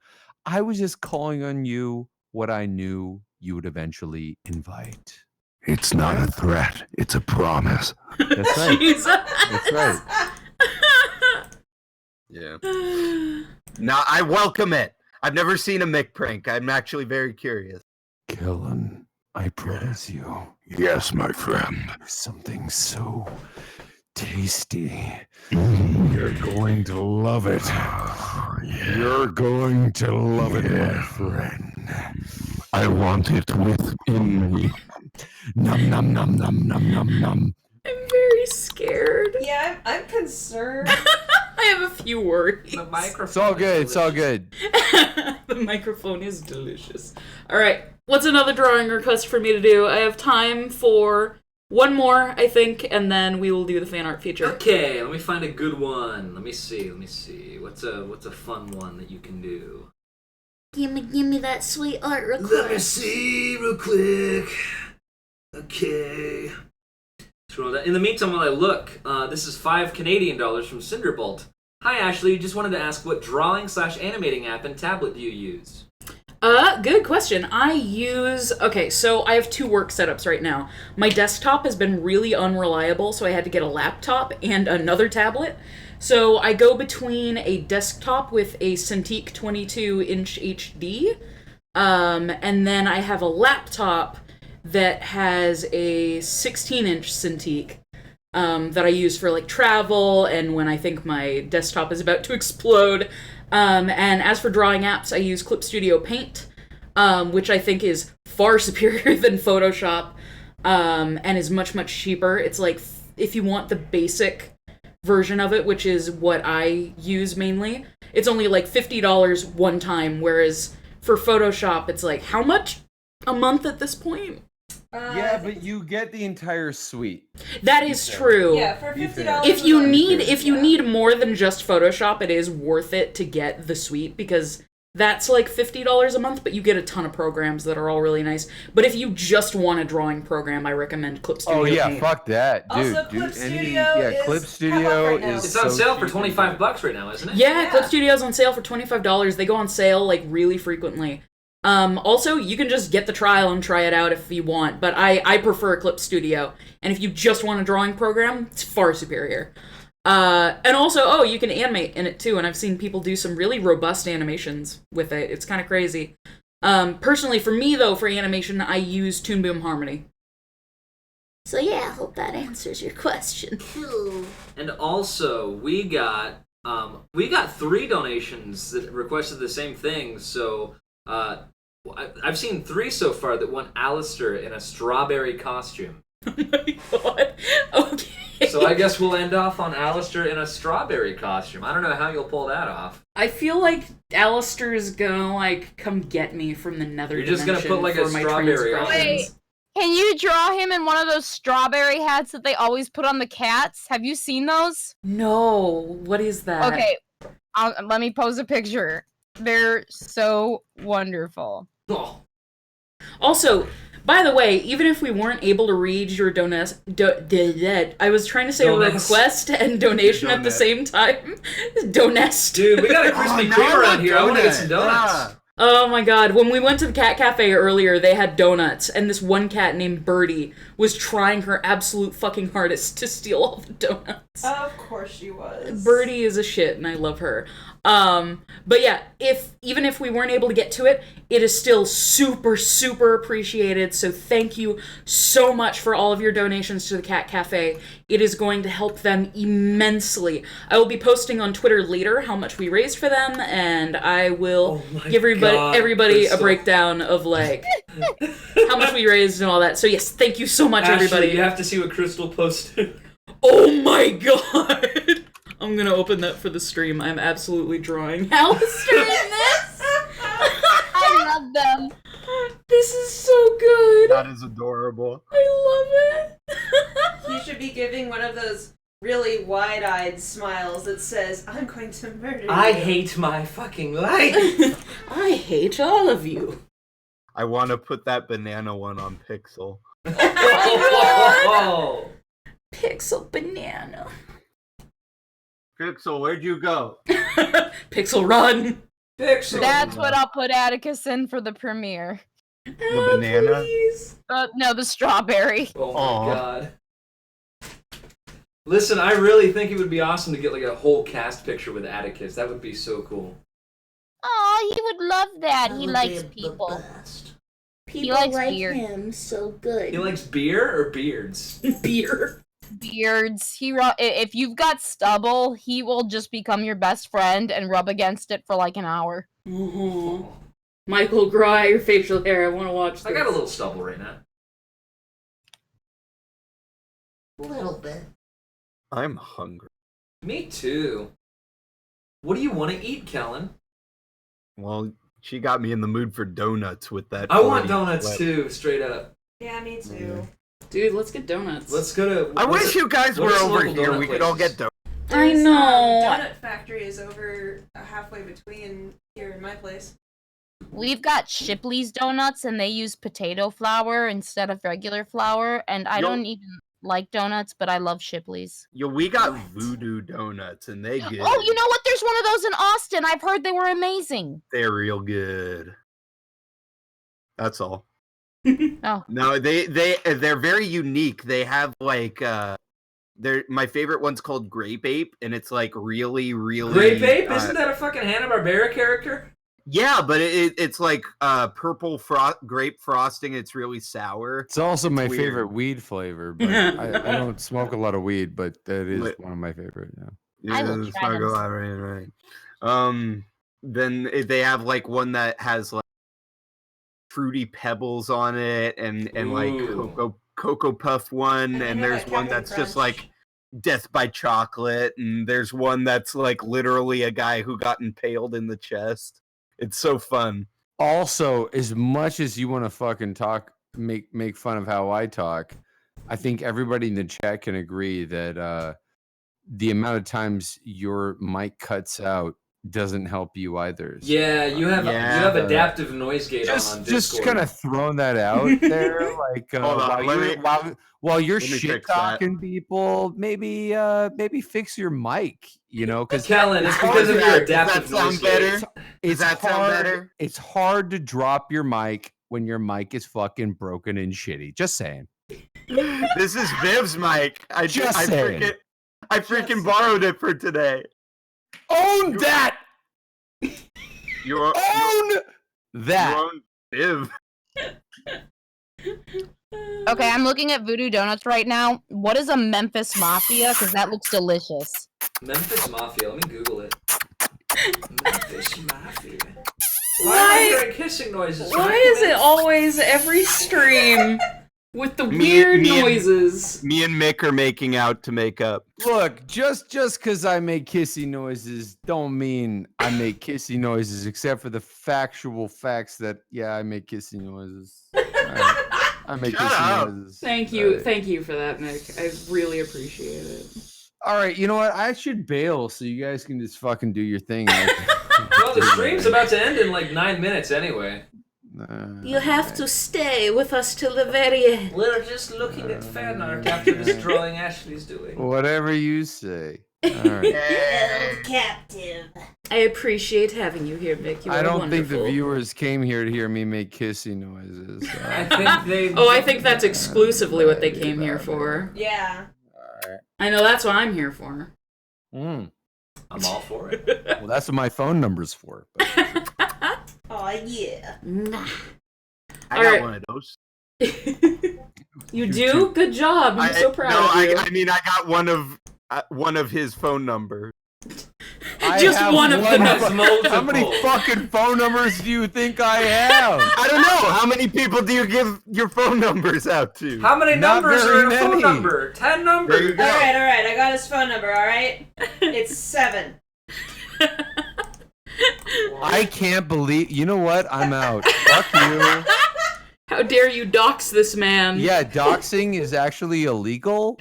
I was just calling on you what I knew you would eventually invite. It's not a threat. It's a promise. That's right. Jesus. That's right. Yeah. No, I welcome it. I've never seen a Mick prank. I'm actually very curious. Kellen, I promise you. Yes, my friend. Something so tasty. You're going to love it. You're going to love it, my friend. I want it within me. Num num num num num num num. I'm very scared. Yeah, I'm concerned. I have a few worries. The microphone. It's all good. It's all good. The microphone is delicious. All right. What's another drawing request for me to do? I have time for one more, I think, and then we will do the fan art feature. Okay, let me find a good one. Let me see. What's a fun one that you can do? Give me that sweet art request. Let me see real quick. Okay. Scroll down. In the meantime, while I look, this is $5 Canadian from Cinderbolt. Hi, Ashley. Just wanted to ask what drawing/animating app and tablet do you use? Good question. So I have two work setups right now. My desktop has been really unreliable, so I had to get a laptop and another tablet. So I go between a desktop with a Cintiq 22-inch HD, and then I have a laptop that has a 16-inch Cintiq that I use for like travel and when I think my desktop is about to explode. And as for drawing apps, I use Clip Studio Paint, which I think is far superior than Photoshop. and is much, much cheaper. It's like, if you want the basic version of it, which is what I use mainly, it's only like $50 one time, whereas for Photoshop, it's like, how much a month at this point? Yeah, but you get the entire suite. That is true. Yeah, for $50. If you need more than just Photoshop, it is worth it to get the suite, because that's like $50 a month, but you get a ton of programs that are all really nice. But if you just want a drawing program, I recommend Clip Studio. Oh yeah, Paint. fuck that, dude. Also, Clip Studio Clip Studio is It's on so sale for cheap. $25 right now, isn't it? Yeah, Clip Studio's on sale for $25. They go on sale like really frequently. Also, you can just get the trial and try it out if you want, but I prefer Clip Studio. And if you just want a drawing program, it's far superior. And also, you can animate in it too, and I've seen people do some really robust animations with it. It's kind of crazy. Personally, for me though, for animation, I use Toon Boom Harmony. So yeah, I hope that answers your question. And also, we got 3 donations that requested the same thing. So I've seen 3 so far that want Alistair in a strawberry costume. Oh my god. Okay. So I guess we'll end off on Alistair in a strawberry costume. I don't know how you'll pull that off. I feel like Alistair's gonna like come get me from the nether You're just dimension gonna put like for a my strawberry on. transgressions. Can you draw him in one of those strawberry hats that they always put on the cats? Have you seen those? No. What is that? Okay, let me pose a picture. They're so wonderful. Oh. Also, by the way, even if we weren't able to read your I was trying to say request and donation at the same time. Donest. Dude, we got a Krispy Kreme around here. I want to get some donuts. Oh my god, when we went to the cat cafe earlier, they had donuts, and this one cat named Birdie was trying her absolute fucking hardest to steal all the donuts. Of course she was. Birdie is a shit, and I love her. But yeah, even if we weren't able to get to it, it is still super, super appreciated. So thank you so much for all of your donations to the Cat Cafe. It is going to help them immensely. I will be posting on Twitter later how much we raised for them, and I will give everybody a breakdown of like how much we raised and all that. So yes, thank you so much, Ashley, everybody. you have to see what Krystal posted. Oh my god! I'm gonna open that for the stream. I'm absolutely drawing Alistair in this! I love them. This is so good! That is adorable. I love it! You should be giving one of those really wide-eyed smiles that says, I'm going to murder you. I hate my fucking life. I hate all of you. I want to put that banana one on Pixel. Oh. Pixel banana. Pixel, where'd you go? Pixel run! Pixel. That's what I'll put Atticus in for the premiere. The banana? Please. No, the strawberry. Oh my god. Listen, I really think it would be awesome to get like a whole cast picture with Atticus. That would be so cool. Oh, he would love that. That He would likes be people. the best. People likes like beer. him so good. He likes beer or beards? Beer. Beards. If you've got stubble, he will just become your best friend and rub against it for like an hour. Oh. Michael, grow out your facial hair. I want to watch this. I got a little stubble right now. A little bit. I'm hungry. Me too. What do you want to eat, Kellen? Well, she got me in the mood for donuts with that. I want 40 donuts flip. too, straight up. Yeah, me too. Dude, let's get donuts. Let's go to. I wish you guys what were are some over local here. donut We could all places? get donuts. I There's, know. Donut Factory is over halfway between here and my place. We've got Shipley's donuts, and they use potato flour instead of regular flour. And I don't even like donuts, but I love Shipley's. Yo, we got voodoo donuts, and they good. Oh, you know what? There's one of those in Austin. I've heard they were amazing. They're real good. That's all. Oh. No, they're very unique. They have like my favorite one's called Grape Ape, and it's like really, really Grape Ape? Isn't that a fucking Hanna-Barbera character? Yeah, but it's like purple grape frosting. It's really sour. It's also my weird. favorite weed flavor, but I don't smoke a lot of weed, but that is one of my favorite. Yeah. I will it's try not them. right. Then they have like one that has like fruity pebbles on it, and like Ooh. Cocoa Puff one, and there's one that's just like death by chocolate, and there's one that's like literally a guy who got impaled in the chest. It's so fun. Also, as much as you want to fucking talk, make fun of how I talk, I think everybody in the chat can agree that the amount of times your mic cuts out doesn't help you either. So, Yeah, you have adaptive noise gate on Discord. Just kind of throwing that out there, like while you're shit talking people, maybe fix your mic, you know? Because Kellen, it's because of your adaptive noise gate. Does that sound better? It's hard to drop your mic when your mic is fucking broken and shitty. Just saying. This is Viv's mic. I freaking borrowed it for today. Own that. You own that. You own Viv. Okay, I'm looking at Voodoo Donuts right now. What is a Memphis Mafia? Because that looks delicious. Memphis Mafia. Let me Google it. Memphis Mafia. Why am I hearing kissing noises? Why is it always every stream with the weird noises? Me and Mick are making out to make up. Look, just because I make kissy noises don't mean I make kissy noises, except for the factual facts that, yeah, I make kissy noises. I make kissy noises. Thank you for that, Mick. I really appreciate it. All right, you know what? I should bail so you guys can just fucking do your thing. Well, the stream's about to end in like 9 minutes anyway. You have to stay with us till the very end. We're just looking at fan art after this drawing Ashley's doing. Whatever you say. All right. Held captive. I appreciate having you here, Mick. You are I don't wonderful. think the viewers came here to hear me make kissy noises. So. I think they. Oh, I think that's exclusively what they came here for. Yeah. I know that's what I'm here for. I'm all for it. Well, that's what my phone number's for. Oh yeah. I got one of those. You do? Good job. I'm so proud of you. I mean, I got one of his phone numbers. Just one of the numbers. How many fucking phone numbers do you think I have? I don't know. How many people do you give your phone numbers out to? How many Not numbers are in a very phone many. number? 10 numbers. There you go. All right. I got his phone number. All right. It's 7. I can't believe. You know what? I'm out. Fuck you. How dare you dox this man? Yeah, doxing is actually illegal.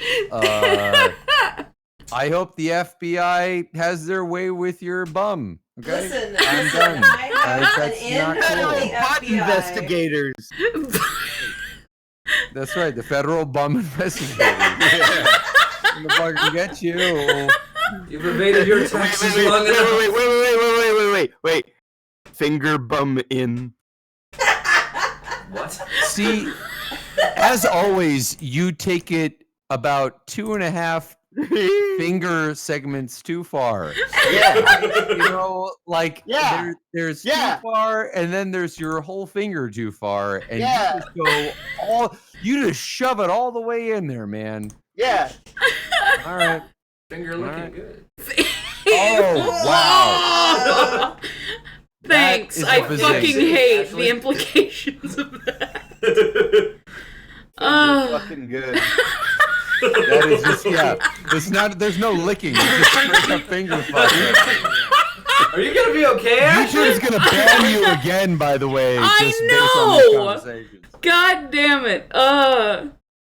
I hope the FBI has their way with your bum. Okay? Listen, I'm done. I have That's an not in cool. from the Pot FBI. investigators. That's right, the federal bum investigators. I'm gonna fucking get you. You've evaded your taxes long enough. Wait. Finger bum in. What? See, as always, you take it about 2.5 finger segments too far. Yeah. You know, like Yeah. there's Yeah. too far, and then there's your whole finger too far, and Yeah. you just shove it all the way in there, man. Yeah. All right. Finger looking good. Oh wow. Thanks. That is I amazing. fucking hate Ashley. the implications of that. Fucking good. That is just It's not. There's no licking. It's just straight up finger fucking. Are you gonna be okay, Ashley? YouTube's gonna ban you again, by the way. I just based on this know. conversation. God damn it.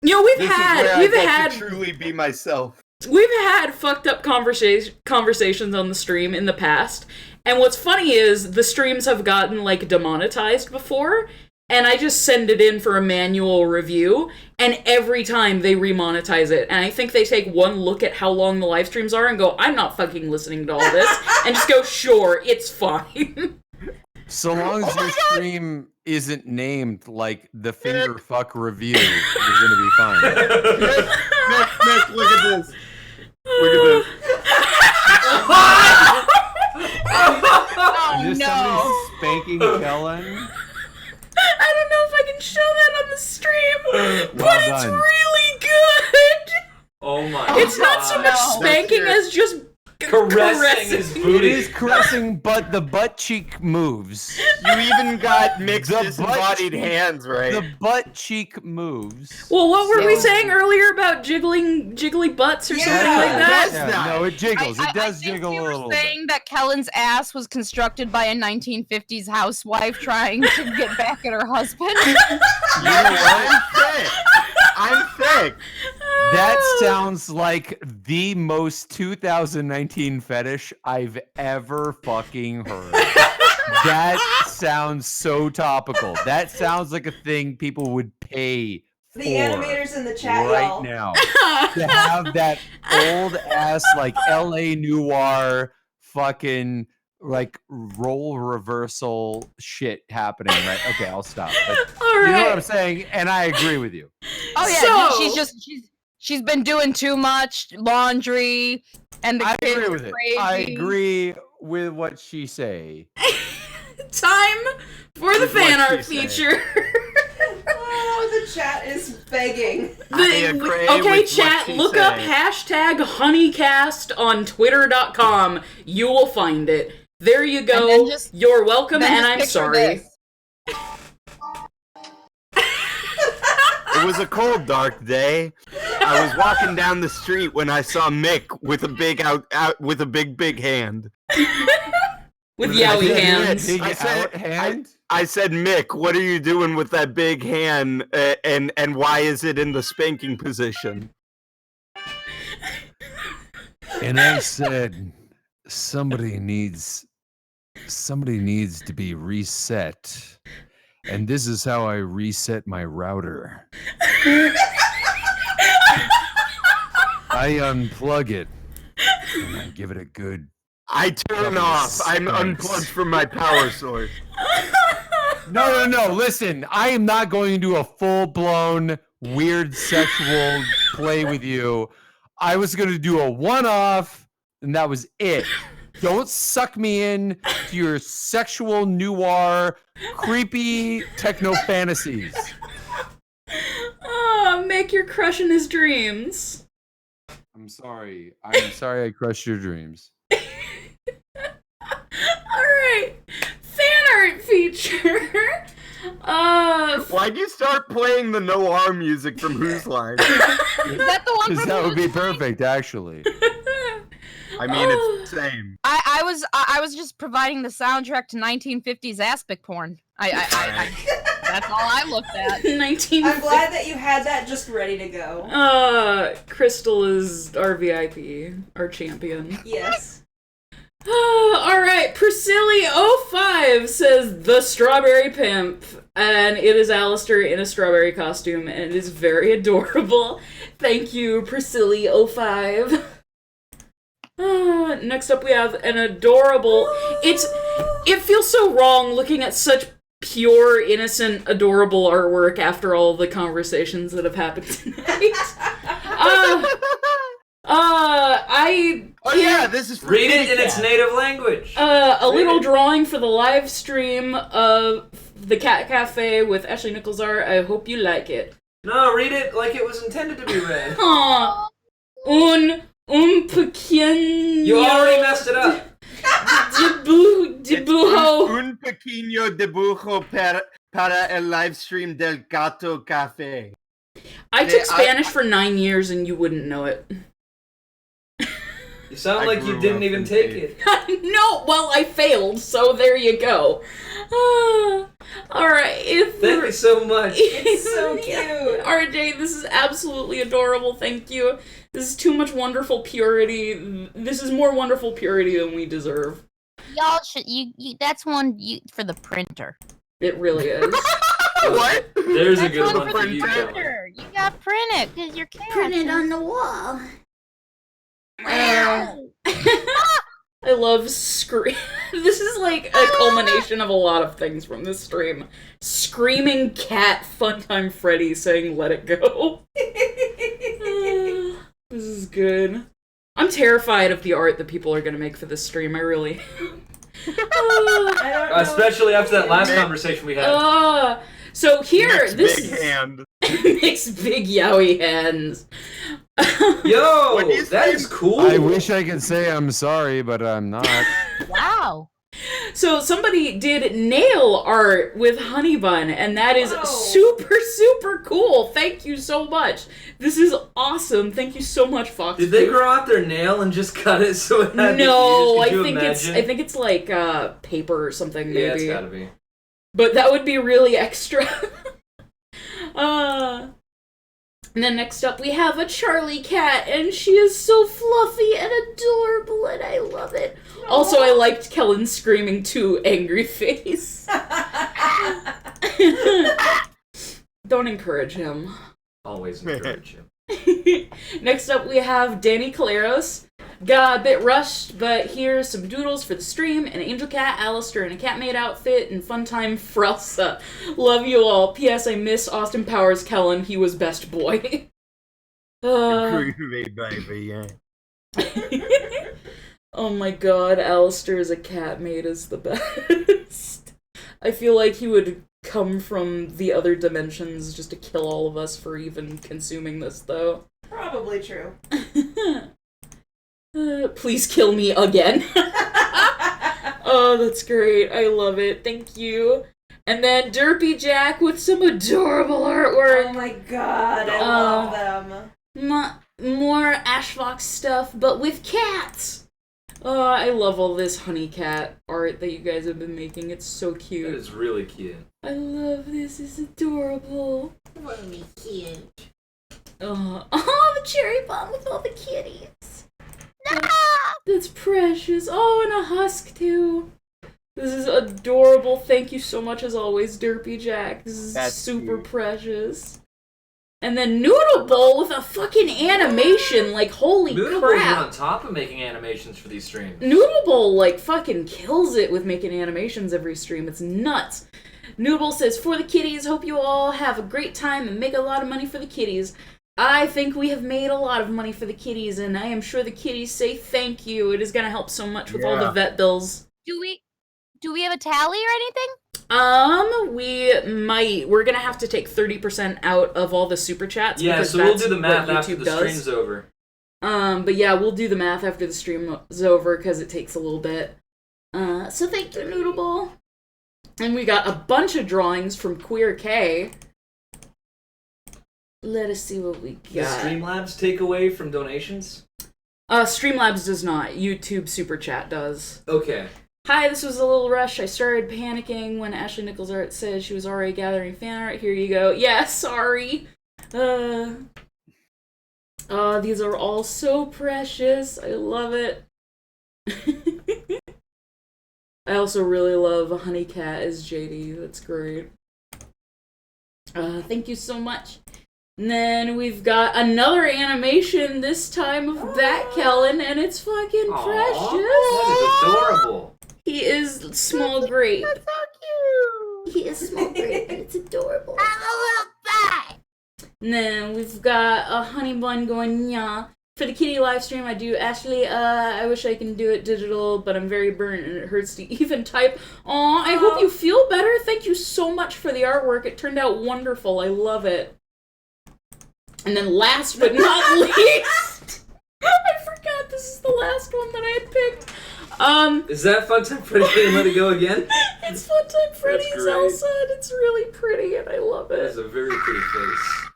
You know, we've This had is where I get to truly be myself. We've had fucked up conversations on the stream in the past, and what's funny is the streams have gotten like demonetized before, and I just send it in for a manual review, and every time they remonetize it, and I think they take one look at how long the live streams are and go, I'm not fucking listening to all this, and just go, sure, it's fine. So long as your stream isn't named like the finger fuck review, you're gonna be fine. Nick, look at this. Look at this. Is this somebody spanking Kellen? I don't know if I can show that on the stream, but Well it's done. really good. Oh my It's not so much spanking as just Caressing his It booty. is caressing, but the butt cheek moves. You even got mixed The disembodied butt- hands, right? The butt cheek moves. Well, what were we saying earlier about jiggly butts or something like that? Yeah, no, it jiggles. It does jiggle a little bit. Saying that Kellen's ass was constructed by a 1950s housewife trying to get back at her husband. You know what? I'm thick. That sounds like the most 2019 fetish I've ever fucking heard. That sounds so topical. That sounds like a thing people would pay for The animators in the chat, right y'all. now to have that old ass like LA noir fucking like role reversal shit happening, right? Okay, I'll stop. But All you know right. what I'm saying, and I agree with you. Oh yeah, So- she's been doing too much laundry, and the I kids agree are with it. crazy. I agree with what she say. Time for the With what fan art she say. feature. Oh, the chat is begging. I agree Okay, with chat, what she look up say. hashtag honeycast on twitter.com. You will find it. There you go. And then just- You're welcome, Then and just I'm picture sorry. this. It was a cold, dark day. I was walking down the street when I saw Mick with a big with a big hand. With I yowie said, hands. Big I said- out hand. I said, Mick, what are you doing with that big hand, and why is it in the spanking position? And I said, somebody needs to be reset. And this is how I reset my router. I unplug it and I give it a good. I turn Couple off. I'm spanks. unplugged from my power source. No. Listen, I am not going to do a full-blown weird sexual play with you. I was going to do a one-off, and that was it. Don't suck me in to your sexual noir, creepy techno fantasies. Oh, make your crushing his dreams. I'm sorry. I'm sorry I crushed your dreams. Alright. Fan art feature. Why'd you start playing the noir music from Whose Line? Is that the one? Because from that would be Who's Line? perfect, actually. I mean, it's the same. I was just providing the soundtrack to 1950s aspect porn. I that's all I looked at. 19. I'm glad that you had that just ready to go. Krystal is our VIP, our champion. Yes. Alright, Priscilli05 says The Strawberry Pimp, and it is Alistair in a strawberry costume, and it is very adorable. Thank you, Priscilli05. Next up we have an adorable... It feels so wrong looking at such pure, innocent, adorable artwork after all the conversations that have happened tonight. Oh yeah, this is Read it in Cat. its native language. A little drawing for the live stream of the Cat Cafe with Ashley Nichols art. I hope you like it. No, read it like it was intended to be read. Aw. Pequeño... You already messed it up. Dibujo. Un pequeño dibujo para el live stream del Gato Café. I took Spanish for 9 years and you wouldn't know it. You sound I like you grew didn't up even in take Cape. it. No, well, I failed, so there you go. Alright, Thank you so much. It's so cute. RJ, this is absolutely adorable, thank you. This is too much wonderful purity. This is more wonderful purity than we deserve. Y'all should you that's one for the printer. It really is. What? There's a That's good one one for for the you, Kellen. printer. You got print it because you're cat. Print it on the wall. I love scream. This is like a culmination of a lot of things from this stream. Screaming cat, Funtime Freddy saying "Let it go." This is good. I'm terrified of the art that people are gonna make for this stream. I really. I don't know. Especially after that last conversation we had. So here, Nick's this big is hand. Nick's big yowie hands. Yo, What do you that think? is cool. I wish I could say I'm sorry, but I'm not. Wow. So somebody did nail art with Honey Bun, and that is Whoa. super, super cool. Thank you so much. This is awesome. Thank you so much, Fox. Did they grow out their nail and just cut it so it had No, the ears? I Could you think imagine? it's like paper or something. Maybe. Yeah, it's gotta be. But that would be really extra. And then next up we have a Charlie cat, and she is so fluffy and adorable, and I love it. Also, I liked Kellen screaming to Angry Face. Don't encourage him. Always encourage him. Next up we have Danny Caleros. Got a bit rushed, but here's some doodles for the stream. An angel cat, Alistair in a cat maid outfit, and fun time Frelsa. Love you all. P.S. I miss Austin Powers Kellen. He was best boy. Groovy baby, yeah. Oh my god, Alistair as a cat maid is the best. I feel like he would come from the other dimensions just to kill all of us for even consuming this, though. Probably true. Please kill me again. Oh, that's great. I love it. Thank you. And then Derpy Jack with some adorable artwork. Oh my god, I love them. More Ash Fox stuff, but with cats. Oh, I love all this honey cat art that you guys have been making. It's so cute. That is really cute. I love this. It's adorable. Really cute. Oh, the cherry bomb with all the kitties. No! That's precious. Oh, and a husk, too. This is adorable. Thank you so much, as always, Derpy Jack. This is super precious. And then Noodle Bowl with a fucking animation. Like, holy Noodle Bowl's crap. on top of making animations for these streams. Noodle Bowl, like, fucking kills it with making animations every stream. It's nuts. Noodle says, for the kitties, hope you all have a great time and make a lot of money for the kitties. I think we have made a lot of money for the kitties, and I am sure the kitties say thank you. It is going to help so much with all the vet bills. Do we have a tally or anything? We might. We're going to have to take 30% out of all the super chats. Yeah, because so we'll that's do the math what after YouTube the does. stream's over. But yeah, we'll do the math after the stream is over because it takes a little bit. So thank you, Noodle Bowl. And we got a bunch of drawings from Queer K. Let us see what we got. Does Streamlabs take away from donations? Streamlabs does not. YouTube Super Chat does. Okay. Hi, this was a little rush. I started panicking when Ashley Nichols art said she was already gathering fan art. Here you go. Yeah, sorry. These are all so precious. I love it. I also really love Honey Cat as JD. That's great. Thank you so much. And then we've got another animation, this time of that Kellen, and it's fucking precious. That is adorable. He is small grape. That's so cute. He is small grape, and it's adorable. I love that. And then we've got a honey bun going, yeah. For the kitty live stream, I do Ashley. I wish I can do it digital, but I'm very burnt and it hurts to even type. Aw, I hope you feel better. Thank you so much for the artwork. It turned out wonderful. I love it. And then last but not least, I forgot this is the last one that I had picked. Is that Fun Time Freddy and Let It Go again? It's Fun Time Freddy's great. Elsa, and it's really pretty, and I love That it. is a very pretty face.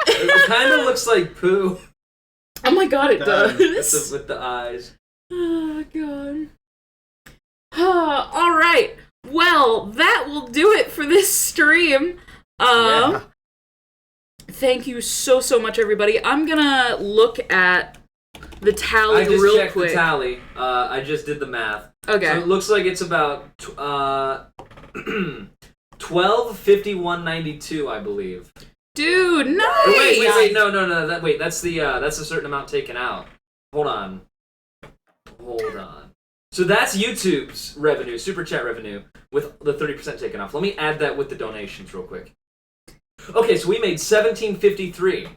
It kind of looks like poo. Oh my god, it does. With the eyes. Oh god. Alright. Well, that will do it for this stream. Yeah. Thank you so much, everybody. I'm gonna look at the tally I just real checked quick. the tally. I just did the math. Okay. So it looks like it's about 1251.92, I believe. Dude, nice! Or wait, no, that's a certain amount taken out. Hold on. So that's YouTube's revenue, super chat revenue, with the 30% taken off. Let me add that with the donations real quick. Okay, so we made $17.53.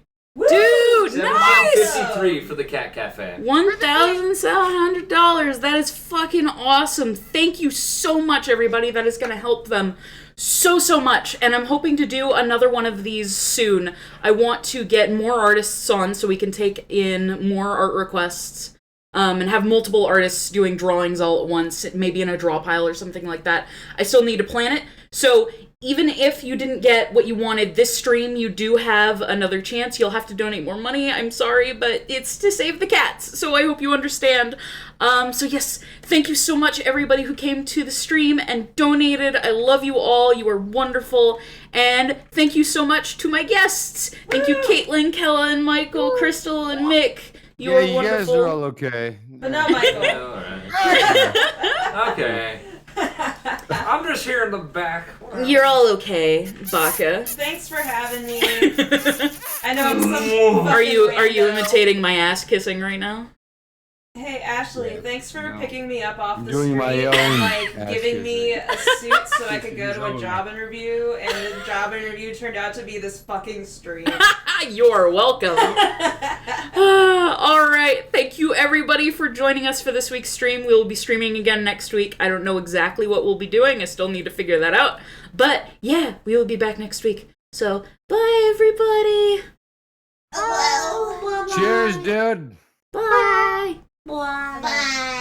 Dude, Nice! $1,753 for the Cat Cafe. $1,700. That is fucking awesome. Thank you so much, everybody. That is going to help them so much. And I'm hoping to do another one of these soon. I want to get more artists on so we can take in more art requests. And have multiple artists doing drawings all at once, maybe in a draw pile or something like that. I still need to plan it. So even if you didn't get what you wanted this stream, you do have another chance. You'll have to donate more money. I'm sorry, but it's to save the cats. So I hope you understand. So yes, thank you so much, everybody who came to the stream and donated. I love you all. You are wonderful. And thank you so much to my guests. Thank you, Caitlin, Kellen, Michael, Krystal, and Mick. You are wonderful. You guys are all okay. But not Michael. All right. Okay. I'm just here in the back. Whatever. You're all okay, Baka. Thanks for having me. I know I'm some Are you rando. imitating my ass kissing right now? Hey Ashley, thanks for picking me up off the doing street my own and like ass giving me a suit so I could go to a own. job interview, and the job interview turned out to be this fucking stream. You're welcome. All right. Thank you, everybody, for joining us for this week's stream. We will be streaming again next week. I don't know exactly what we'll be doing. I still need to figure that out. But yeah, we will be back next week. So bye, everybody. Well, Cheers, dude. Bye. bye.